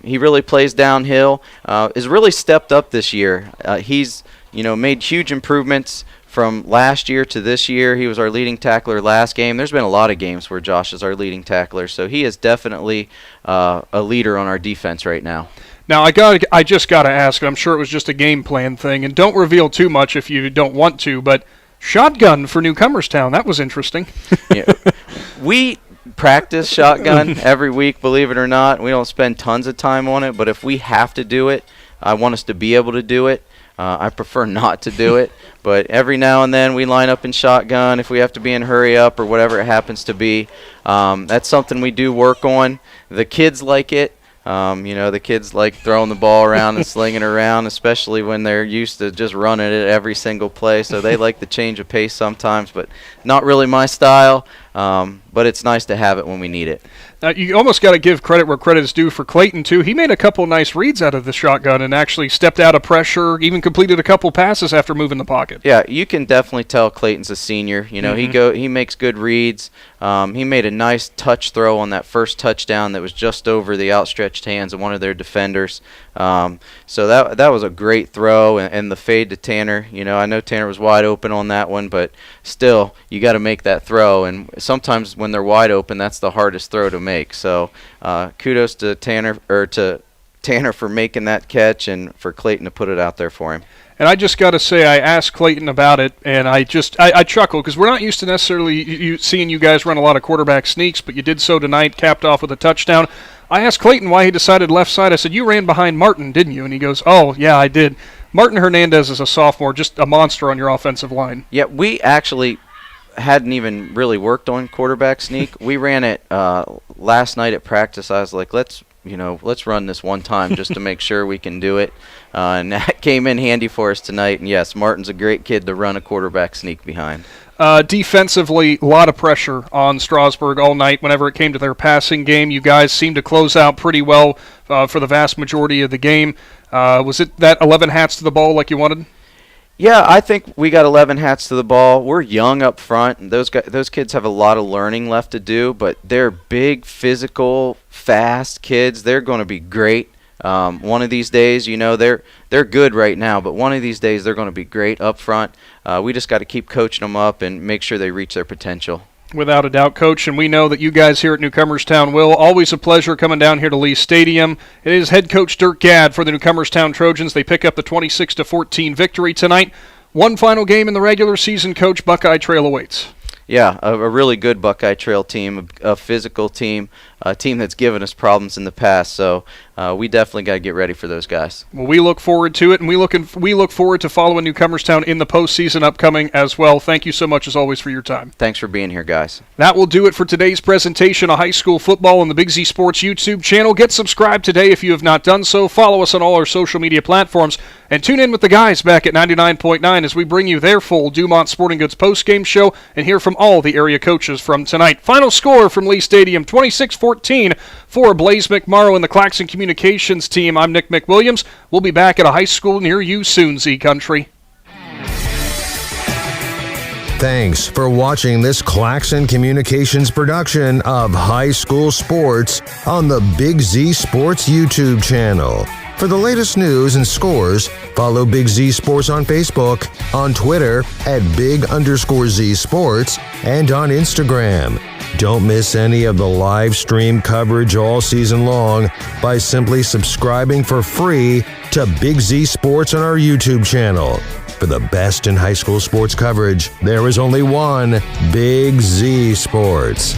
He really plays downhill. Has really stepped up this year. He's made huge improvements from last year to this year. He was our leading tackler last game. There's been a lot of games where Josh is our leading tackler, so he is definitely a leader on our defense right now. Now, I just got to ask, I'm sure it was just a game plan thing, and don't reveal too much if you don't want to, but shotgun for Newcomerstown, that was interesting. Yeah. We practice shotgun every week, believe it or not. We don't spend tons of time on it, but if we have to do it, I want us to be able to do it. I prefer not to do it, but every now and then we line up in shotgun if we have to be in hurry up or whatever it happens to be. That's something we do work on. The kids like it. The kids like throwing the ball around and slinging it around, especially when they're used to just running it every single play. So they like the change of pace sometimes, but not really my style. But it's nice to have it when we need it. Now, you almost got to give credit where credit is due for Clayton, too. He made a couple nice reads out of the shotgun and actually stepped out of pressure, even completed a couple passes after moving the pocket. Yeah, you can definitely tell Clayton's a senior. He makes good reads. He made a nice touch throw on that first touchdown that was just over the outstretched hands of one of their defenders. So that was a great throw, and the fade to Tanner. I know Tanner was wide open on that one, but still, you got to make that throw. And sometimes when they're wide open, that's the hardest throw to make. So kudos to Tanner for making that catch and for Clayton to put it out there for him. And I just got to say, I asked Clayton about it, and I chuckled because we're not used to necessarily seeing you guys run a lot of quarterback sneaks, but you did so tonight, capped off with a touchdown. I asked Clayton why he decided left side. I said, you ran behind Martin, didn't you? And he goes, oh, yeah, I did. Martin Hernandez is a sophomore, just a monster on your offensive line. Yeah, we actually hadn't even really worked on quarterback sneak. We ran it last night at practice. I was like, let's run this one time just to make sure we can do it. And that came in handy for us tonight. And, yes, Martin's a great kid to run a quarterback sneak behind. Defensively, a lot of pressure on Strasburg all night whenever it came to their passing game. You guys seemed to close out pretty well for the vast majority of the game. Was it that 11 hats to the ball like you wanted? Yeah, I think we got 11 hats to the ball. We're young up front, and those kids have a lot of learning left to do, but they're big, physical, fast kids. They're going to be great. One of these days, they're good right now, but one of these days they're going to be great up front. We just got to keep coaching them up and make sure they reach their potential. Without a doubt, Coach, and we know that you guys here at Newcomerstown will. Always a pleasure coming down here to Lee Stadium. It is head coach Dirk Gadd for the Newcomerstown Trojans. They pick up the 26-14 victory tonight. One final game in the regular season, Coach. Buckeye Trail awaits. Yeah, a really good Buckeye Trail team, a physical team, a team that's given us problems in the past. So we definitely got to get ready for those guys. Well, we look forward to it, and we look forward to following Newcomerstown in the postseason upcoming as well. Thank you so much, as always, for your time. Thanks for being here, guys. That will do it for today's presentation of high school football on the Big Z Sports YouTube channel. Get subscribed today if you have not done so. Follow us on all our social media platforms. And tune in with the guys back at 99.9 as we bring you their full Dumont Sporting Goods postgame show and hear from all the area coaches from tonight. Final score from Lee Stadium, 26-14 for Blaze McMorrow and the Claxon Communications team. I'm Nick McWilliams. We'll be back at a high school near you soon, Z Country. Thanks for watching this Claxon Communications production of high school sports on the Big Z Sports YouTube channel. For the latest news and scores, follow Big Z Sports on Facebook, on Twitter at @Big_Z Sports, and on Instagram. Don't miss any of the live stream coverage all season long by simply subscribing for free to Big Z Sports on our YouTube channel. For the best in high school sports coverage, there is only one Big Z Sports.